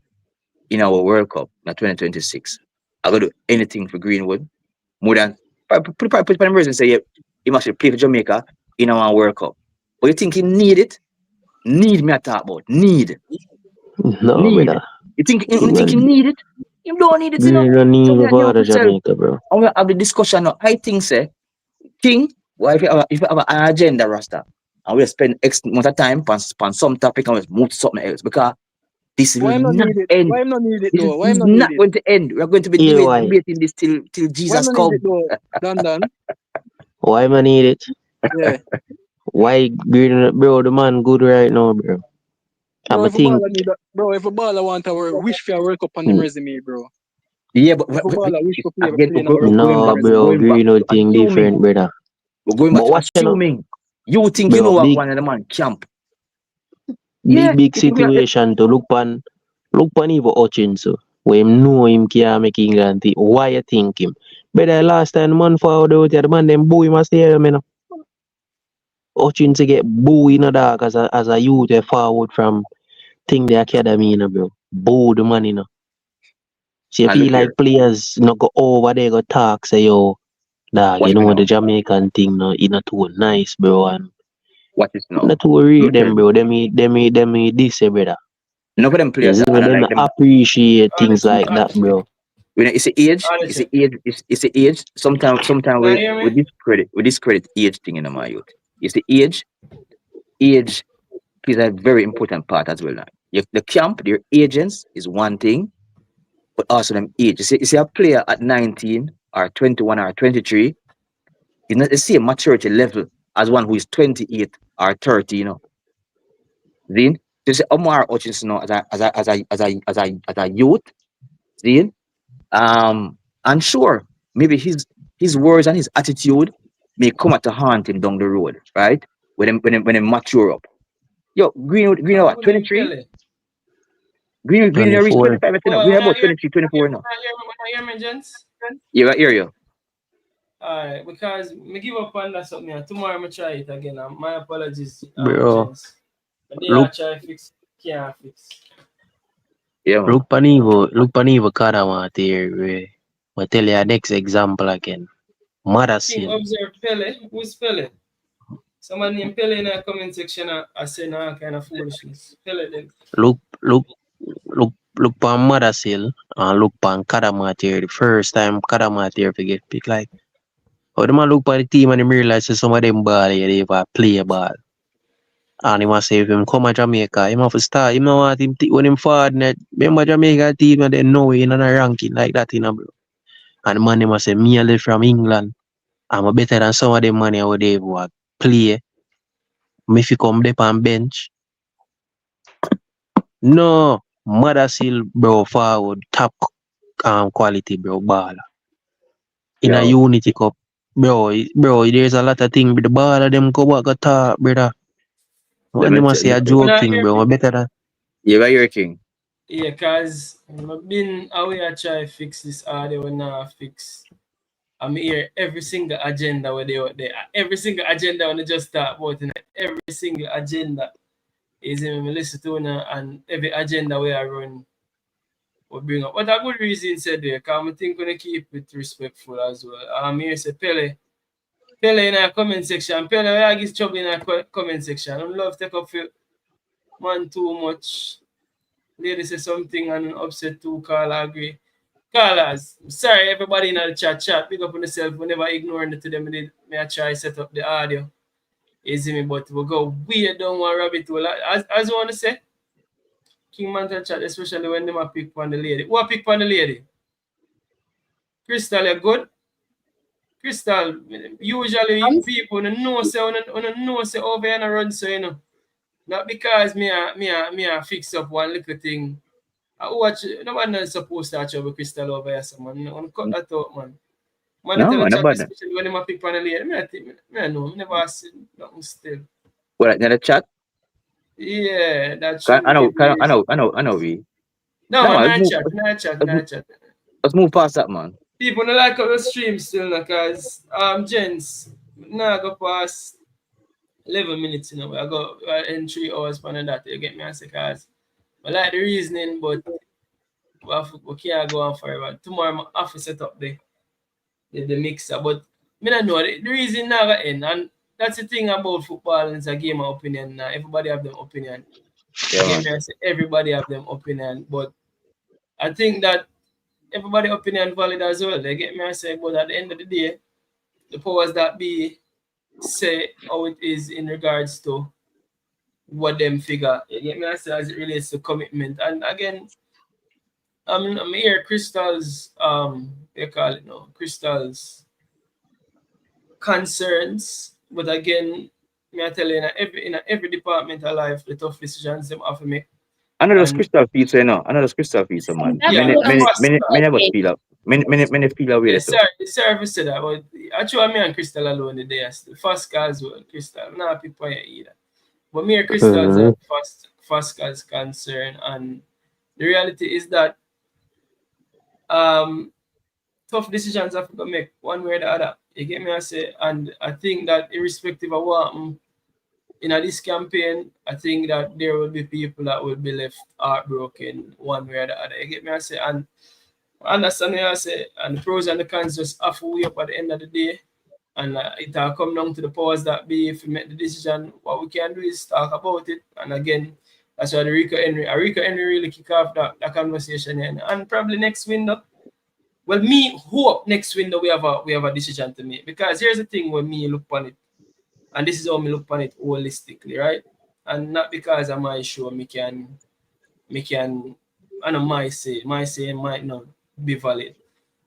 in our World Cup in 2026. I gotta do anything for Greenwood more than put on the and say yeah, he must play for Jamaica in our World Cup. But you think he need it? Need me to talk about need. No, brother. You think he need it? You don't need it, You don't So need me to and you bother could tell. Jamaica, bro. And we have the discussion now. I think say King, well, if you have an agenda roster and we spend X amount of time on some topic and we move to something else because this will Why him not not need it? end. Why him not need it This though? Why is him not need not it? going to end. We are going to be Yeah, why? debating this till Why him Jesus not need come. it though? Dan. Why man need it? Yeah. Why Green, bro? The man good right now, bro. Bro, I'ma if a think, baller need that, bro, if a baller want a wish for a World Cup on them resume, bro. Yeah, but If a baller wish for play again, in a World Cup on them no, bro. resume. Green would think different, brother. We're going back But to watch you know, assuming. You think you bro. know what Big, one of the man camp. Yeah, big you think we are situation to look pan even Hutchins, so when him know him can't make England think. Why you think him? Better last time the man forward out there, the man them boo him a stadium, you know. Hutchins get boo in the dark as a youth forward from thing the academy, you know, bro. Boo the man, you know. So you and feel look like here. players not go over there go talk say yo dog, Watch you me know now. the Jamaican thing no it not too nice, bro, and Watch this now. not too rate Look here. them, bro. Them this brother. None of them players Yes, I don't them like them. appreciate things Honestly, like that, bro. When it's the age, honestly. it's the age. Sometimes Can you hear we me? discredit age thing in my youth. It's the age plays a very important part as well. Now. The camp, their agents is one thing, but also them age. You see a player at 19 or 21 or 23, is not the same maturity level as one who is 28 or 30, you know. Then you see Omar Hutchinson now as a youth, then and sure, maybe his words and his attitude may come at to haunt him down the road, right? When they mature up. Yo, Green what, Who named 23? Pele? Green reach 24. 25 now. Well, Green when I about hear 23, 24 now. me, gents. Yeah, I hear you. Alright, because me give up on that something and tomorrow I try it again. And my apologies, Bro. gents. But they Look are try fix, can't fix. Yeah, man. look Panivo Karawat here, I tell you a next example again. King Madasil. observe Pele. Who's Pele? Someone named Pele in the comment section I say no kind of foolishness. Pele then. Look pan Madasil and look pan Karamat here. The first time Karamat here to get picked like how the man look at the team and him realize some of them ball here they have play ball. And he must say if him come to Jamaica, him have to start. Him not want him when him forward net. Remember Jamaica team and then no way in a ranking like that, you know, bro. And the man he must say me live from England. I'm better than some of them money out there who play. Me if you come there on bench. No, Mothersill, bro, forward, top quality, bro, baller. In a Yo. Unity Cup, bro, there's a lot of things with the baller, them go back, go talk, brother. Let When me them tell say a you. When I joking, hear bro, me, I'm better than. Yeah, I hear King. yeah, cause I've been away I try fix this audio when I fix. I'm here every single agenda where they out there. Every single agenda when they just start about it. Every single agenda is in me listen to now and every agenda where I run. we bring up. But a good reason said there, because I think we keep it respectful as well. Here say Pele in our comment section. Pele, where I get trouble in our comment section. I love take up for man too much. Lady say something and upset too, Carl agree. Callers, sorry everybody in the chat. Pick up on yourself. We never ignoring it to them. May I try set up the audio. You see me, but we'll go weird down one rabbit hole. As you want to say, King Mantle chat, especially when them a pick on the lady. Who a pick on the lady? Crystal, you good? Crystal, usually people know say over here and run so you know. Not because me a fix up one little thing. I watch nobody not supposed to watch over Crystal over here, so man. I cut that out, man. Man, I tell the chat, especially when them a pick on the lady. I know, I never see nothing still. What, in the chat? Yeah, that's true. I know. We. No, man, not chat. Let's move past that, man. People don't like our stream still, because gents, now go past 11 minutes, you know. I go in 3 hours for that. You get me? I say, cause I like the reasoning, but we can't go on forever. Tomorrow I have to set up the mixer, but I don't know the reason now end, and that's the thing about football. It's a game of opinion. Now everybody have their opinion. Yeah, I say everybody have their opinion, but I think that everybody opinion valid as well. They get me? I say, but at the end of the day, the powers that be say how it is in regards to what them figure. You get me? I say as it relates to commitment. And again, I'm here Crystal's they call it now, Crystal's concerns. But again, I tell you in every department of life, the tough decisions them have to make. Another crystal piece, you know. Another crystal piece, man. Many never feel up. Many feel away. Yeah, sorry for saying that, but actually me and Crystal alone today. The first as well, Crystal. I'm not people here either. But me and Crystal's are first as concern, and the reality is that tough decisions have to make one way or the other. You get me? I say, and I think that irrespective of what in this campaign, I think that there will be people that will be left heartbroken one way or the other. You get me? I say, and I understand what I say, and the pros and the cons just have to weigh up at the end of the day. And it will come down to the powers that be. If we make the decision, what we can do is talk about it. And again, that's why the Rico Henry really kick off that conversation here. And probably next window, well, me hope next window we have a decision to make. Because here's the thing when me look on it, and this is how me look on it holistically, right? And not because of my show, me can, I know my say might not be valid.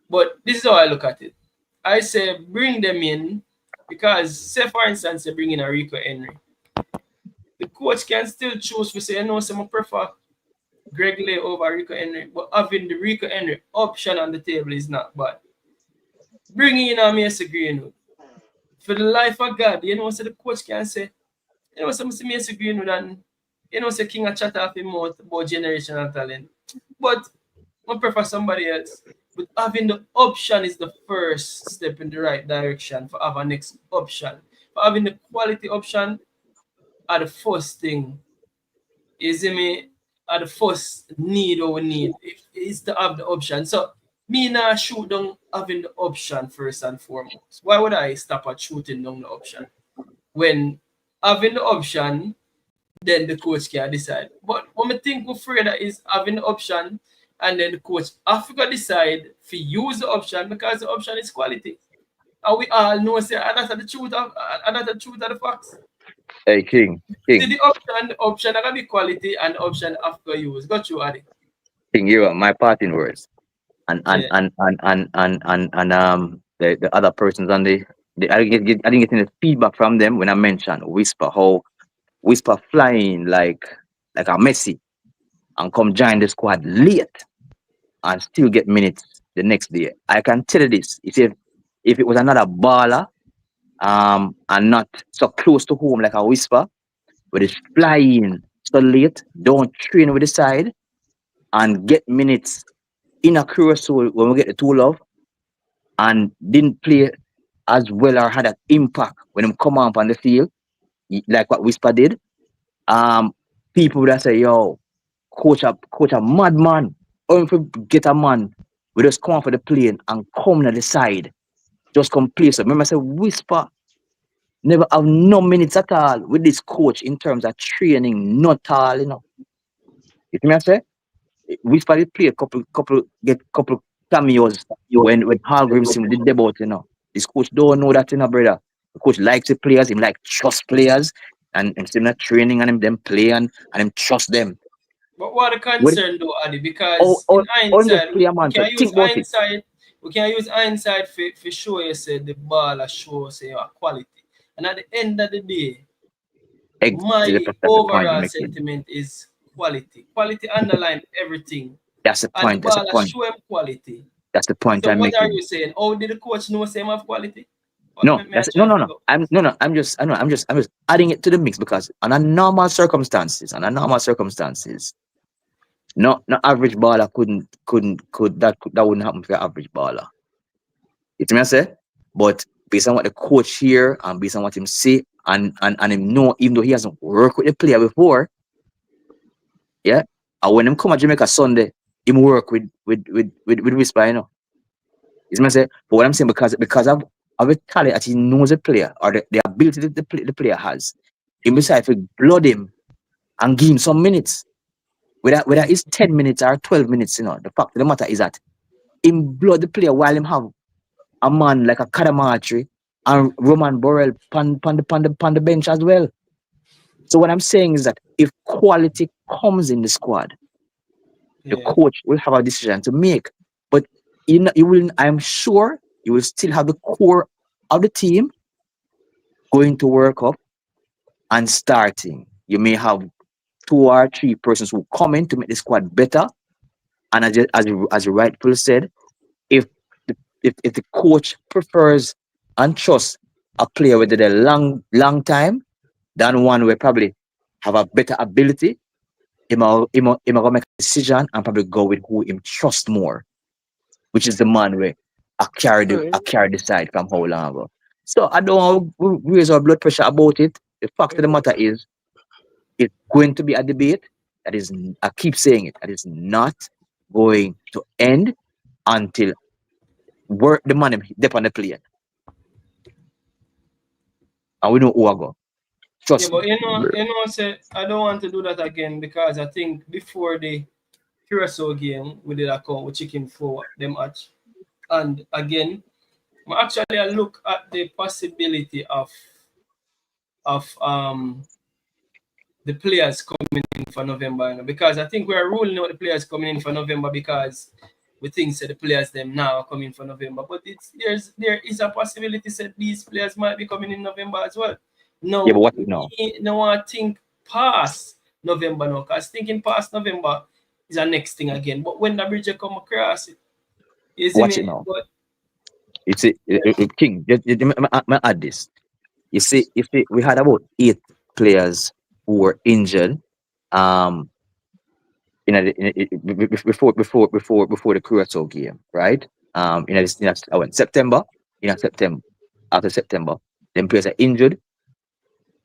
But this is how I look at it. I say bring them in because, say for instance, they bring in a Rico Henry. The coach can still choose to say, no, I prefer Greg Lay over Rico Henry, but having the Rico Henry option on the table is not bad. Bringing in a Mason Greenwood. For the life of God, you know, so the coach can say, you know, some Mason Greenwood and, you know, say King of chat off him out about generational talent. But I prefer somebody else. But having the option is the first step in the right direction for having a next option. For having the quality option are the first thing. You see me? Are the first need or we need is to have the option. So me now shoot down having the option first and foremost. Why would I stop at shooting down the option? When having the option, then the coach can decide. But what I think we're afraid that is having the option and then the coach have to decide to use the option because the option is quality. And we all know say that's the truth of the facts. Hey King. The option are gonna be quality and the option have to use. Got you, Adi. King, you are my parting words. And the other persons on I didn't get any feedback from them when I mentioned Whisper flying like a Messi and come join the squad late and still get minutes the next day. I can tell you this: if it was another baller, and not so close to home like a Whisper, but it's flying so late, don't train with the side, and get minutes in a Curacao when we get the tool off, and didn't play as well or had an impact when him come up on the field, like what Whisper did. People would say, yo, coach a madman. Or if we get a man, we just come off of the plane and come to the side. Just come play. So remember I said Whisper never have no minutes at all with this coach in terms of training, not all, you know. You see me I say? Whisper did play a couple cameos when Hargreaves him did debut, you know. This coach don't know that, you know, brother. The coach likes the players, him like trust players, and him not training and him them play and him trust them. But what the When concern though, Adi, because in on just hindsight, play a we man, so can use think about it. hindsight, for show you say the ball show say your quality. And at the end of the day, my That's the point you're overall making. sentiment is quality. Quality underline everything. That's the And the point. That's the ball point. show him quality. That's the point So I'm what are making. you saying? Oh, did the coach know same have quality? No, that's no. I'm just adding it to the mix because under normal circumstances, no average baller that wouldn't happen for an average baller. You see me I say? But based on what the coach here and based on what him say and him know, even though he hasn't worked with the player before, yeah. And when him come at Jamaica Sunday, him work with Whisper, you know. You see me I say? But what I'm saying because of the talent that he knows the player or the ability that the player has, he decide to blood him and give him some minutes. Whether it's 10 minutes or 12 minutes, you know, the fact of the matter is that him blood the player while him have a man like a Kadamatri and Roman Borrell pan the bench as well. So what I'm saying is that if quality comes in the squad, the coach will have a decision to make. But I'm sure you will still have the core of the team going to work up and starting. You may have 2 or 3 persons who come in to make the squad better. And as you rightfully said, if the coach prefers and trusts a player with a long time than one who probably have a better ability, he might make a decision and probably go with who him trust more, which is the man where I carry the side from how long ago. So I don't want to raise our blood pressure about it. The fact of the matter is, it's going to be a debate that is, I keep saying it, that is not going to end until work the money dip on the plane. And we know who I go. Trust but me. say I don't want to do that again because I think before the Curacao game we did a call with chicken for the match. And again, I look at the possibility of the players coming in for November, you know, because I think we are ruling out the players coming in for November because we think the players them now are coming for November. But there is a possibility that these players might be coming in November as well. No, Yeah, but what now? No, I think past November now, because thinking past November is the next thing again. But when the bridge come across it, you see Watch me? it now. But You see, King, I add this. You see, we had about 8 players who were injured. Before the Curacao game, right? September, after September, them players are injured,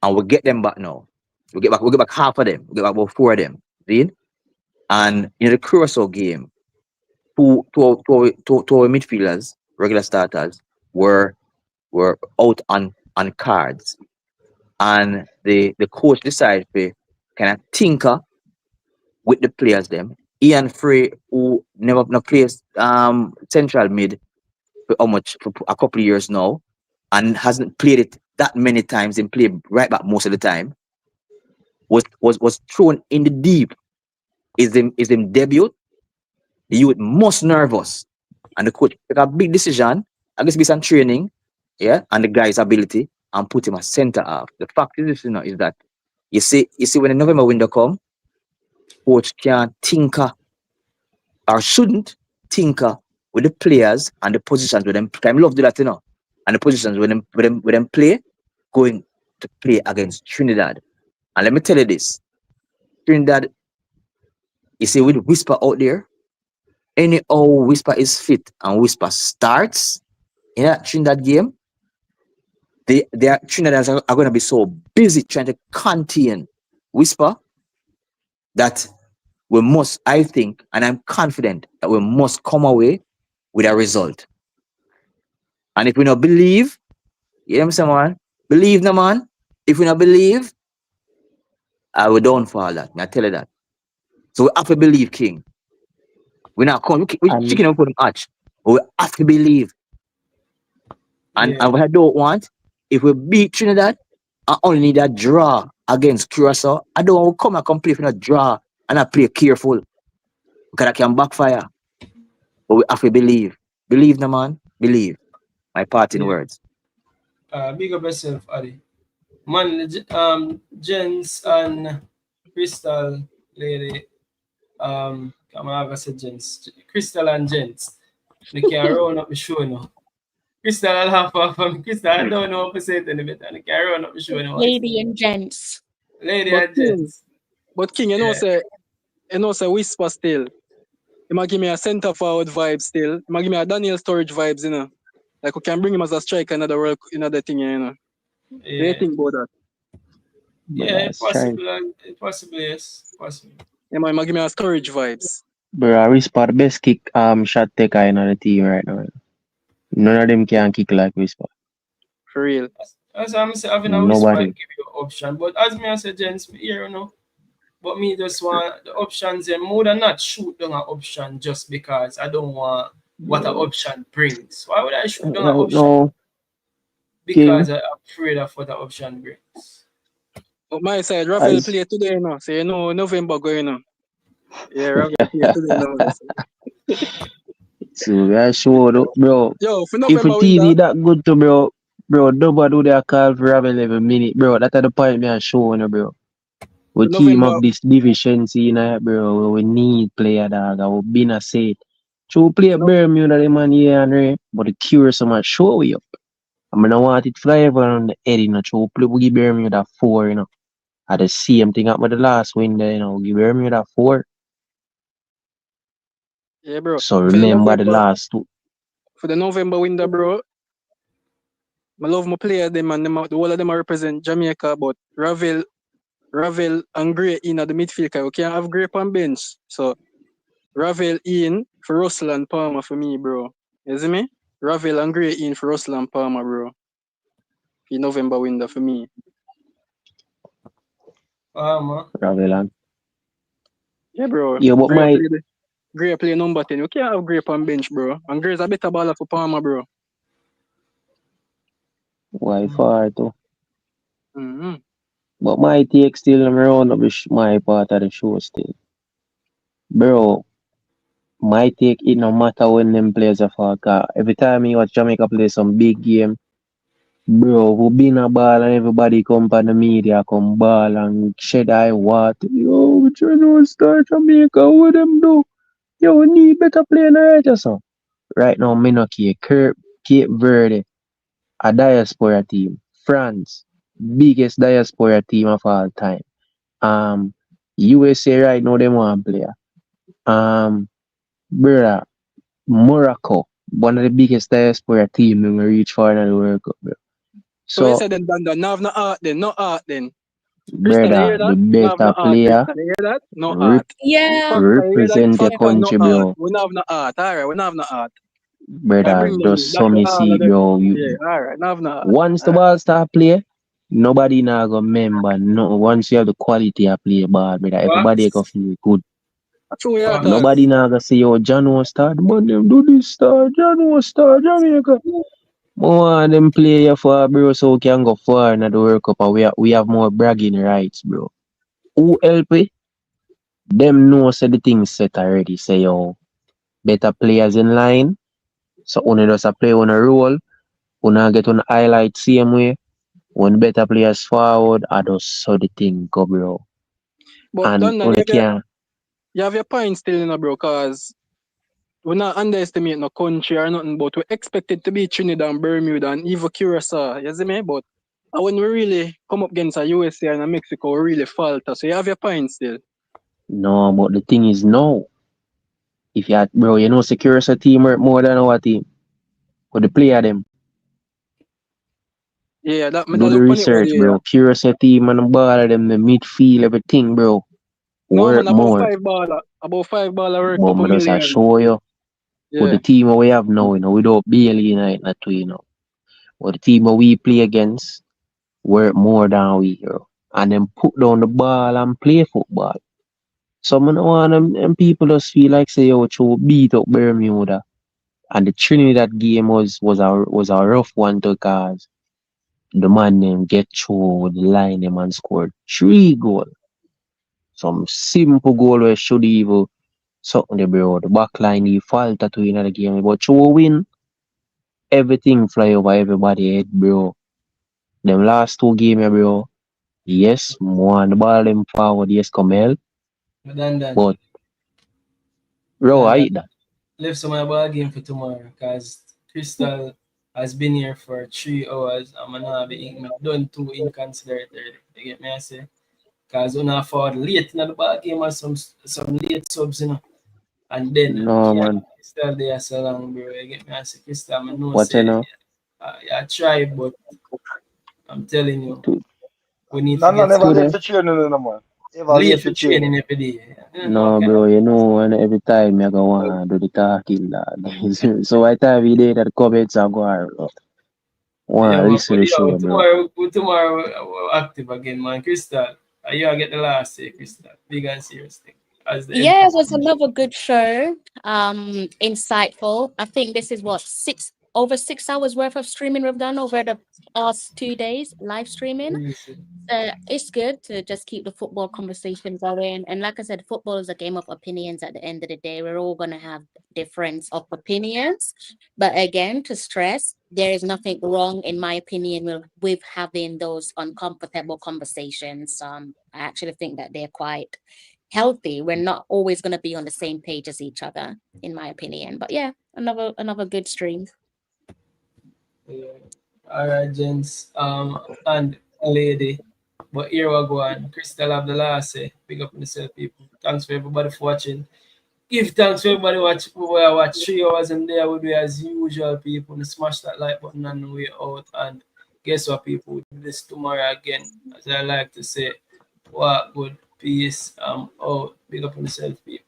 and we'll get them back now. We'll get back half of them. We'll get back about 4 of them. See? And in the Curacao game, two our midfielders, regular starters, were out on cards, and the coach decided to kind of tinker with the players them. Ian Frey, who never plays central mid for a couple of years now, and hasn't played it that many times and played right back most of the time, was thrown in the deep. Is him debut. The youth most nervous, and the coach took a big decision. I guess based on training, yeah, and the guy's ability, and put him a centre half. The fact is, is that you see when the November window come, coach can tinker or shouldn't tinker with the players and the positions with them. I love do that, and the positions with them play, going to play against Trinidad. And let me tell you this, Trinidad, you see with Whisper out there, any Whisper is fit and Whisper starts in that Trinidad game, their Trinidad's are going to be so busy trying to contain Whisper that we must, I think, and I'm confident that we must come away with a result. And if we not believe, you know what I'm saying, man? Believe no man. If we not believe, I will down for all that. I tell you that. So we have to believe, King. We're not coming, we And chicken up for the match. But we have to believe. And Yeah. what I don't want, if we beat Trinidad, I only need a draw against Curacao. I don't want to come and play for a draw and I play careful. Because I can backfire. But we have to believe. Believe no man. Believe. My parting Yeah. words. Big up yourself, Adi. Man, Jens and Crystal lady, come on, I said Jens. Crystal and Jens. They can run up the show now. Crystal, I'll have me. Crystal, I don't know what to say to any better. They can run up the show now. Lady and gents. Lady But and King, Jens. you know say Whisper still. He might give me a centre forward vibe still. He might give me a Daniel Sturridge vibes, you know. Like we can bring him as a striker another thing, you know. What do you Yeah. think about that? but Yeah, that's trying. possible, yes. Possible. He might give me a Sturridge vibes. Bro, I Whisper the best kick shot taker in the team right now. None of them can kick like Whisper. For real. As I'm saying, having a whisper Nobody. give you an option. But as me I say, Jens, here, you know. But me just want the options and more than not shoot down an option just because I don't want what an option brings. Why would I shoot down an Right option? now, Because King, I'm afraid of what the option brings. But my side, Ravel as play today, you know. So you know November going on. Yeah, Ravel play today now. so we are sure, bro. Yo, for If a November win TV that, that good to bro, nobody do that call for Raven every minute, bro. That's the point me I show you, bro. We for team November, up this deficiency in it, bro. We need player dog. I will be a say. So play no, Bermuda the man here and there, but the cure so much show we up. I mean I want it fly over on the head, you know. So play we give Bermuda 4, you know. At the same thing up with the last win there, you know, we give Bermuda 4. yeah, bro. So For the remember the November, last two. for the November window, bro. I love my player them and them, the whole of them are represent Jamaica, but Ravel and Gray in at the midfield. 'Cause we can't have Gray on bench. So Ravel in for Russell and Palmer for me, bro. You see me? Ravel and Gray in for Russell and Palmer, bro. The November window for me. Man. Ravelan. Yeah, bro. Yeah, but my Gray play number 10. You can't have Gray on bench, bro. And Gray's a better baller for Palmer, bro. why far too. Mm-hmm. But my take still I'm around up my part of the show still. Bro, my take it no matter when them players are for every time you watch Jamaica play some big game, bro, we been a ball and everybody come from the media come ball and shed eye water. Yo, we trying to start Jamaica, what them do? Yo, we need better player right or so. Right now, me no care. Cape Verde, a diaspora team. France, biggest diaspora team of all time. USA right now they want player. Brother, Morocco, one of the biggest diaspora team when we reach far in the World Cup, bro. So you So, said then, Banda, no have no art then, no art then. Crystal, you brother, hear the that? No have no better art, player Crystal, you hear that? No rep- art. Yeah. Factor, you hear that? represent your Factor, no country, art. bro. We don't have no art. Alright, we don't have no art. I Brother, bring them in. just That's so the me all see, of them. bro. Yeah, alright, no have no art. Once the ball start play, nobody now go remember. No, once you have the quality of play ball, brother, everybody go Facts. feel good. That's what we are Facts. talking. Nobody now go say, yo, John will start. Man, them do this start. John will start. Jamaica. More them play here for bro, so we can go far in the World Cup and we have more bragging rights, bro. Who help it? Them know say the things set already. Say yo, better players in line. So only just a play on a roll. Una get on highlight same way. When better players forward, I just saw the thing go, bro. But And London, only can you have your point still in bro, cause we're not underestimating no country or nothing, but we expected to be Trinidad and Bermuda and even Curacao, you see me? But when we really come up against a USA and a Mexico, we really falter. So you have your point still. no, but the thing is no. If you had, bro, you know security team work more than our team. But the player them. Yeah, that Do the look on it research, already, yeah. bro. Curiosity team and the ball of them, the midfield, everything, bro. No work man, about more. 5 baller. About 5 baller worth But couple me just a million. show you. But Yeah. the team we have now, without Bailey not to, But the team we play against work more than we. And then put down the ball and play football. So I don't want them people just feel like say, yo, to beat up Bermuda. And the Trinidad game was a rough one to cause the man them get through the line them and scored 3 goals. Some simple goal where should even something there, bro. The back line he falter to in the game. But to win, everything fly over everybody head, bro. Them last 2 games, bro. Yes, one the ball them forward, yes, come help. But then, But bro, I eat that. left some of my ball game for tomorrow because Crystal has been here for 3 hours. I'm gonna be eating. I've done 2 inconsiderate already. You get me? I say because when I fall late in the ball game or some late subs, and then No yeah, man. Crystal there so long, bro. You get me? I say Crystal, I know What you say know? I try, but I'm telling you, To we need to Nana get never some late them. for training, no man. Ever late late for for training. training every day. No, bro, and every time I go on do the talking, lad. So I tell you there that the comments are going, bro. Yeah, One man, listen to but the yo, show, bro. tomorrow we're active again, man. Crystal, you get the last say, Crystal. Big and serious thing. As the Yeah, it Empress. was another good show. Insightful. I think this is what over 6 hours worth of streaming we've done over the past 2 days, live streaming. It's good to just keep the football conversation going. And like I said, football is a game of opinions at the end of the day. We're all gonna have difference of opinions. But again, to stress, there is nothing wrong, in my opinion, with having those uncomfortable conversations. I actually think that they're quite healthy. We're not always going to be on the same page as each other, in my opinion. But yeah, another good stream. Yeah. All right, gents. And lady. But here we go on. Crystal have the last say. Big up on yourself, people. Thanks for everybody for watching. Give thanks for everybody watch 3 hours and there will be as usual, people. Smash that like button on the way out. And guess what, people? We'll do this tomorrow again. As I like to say, what good peace. Out. Big up on yourself, people.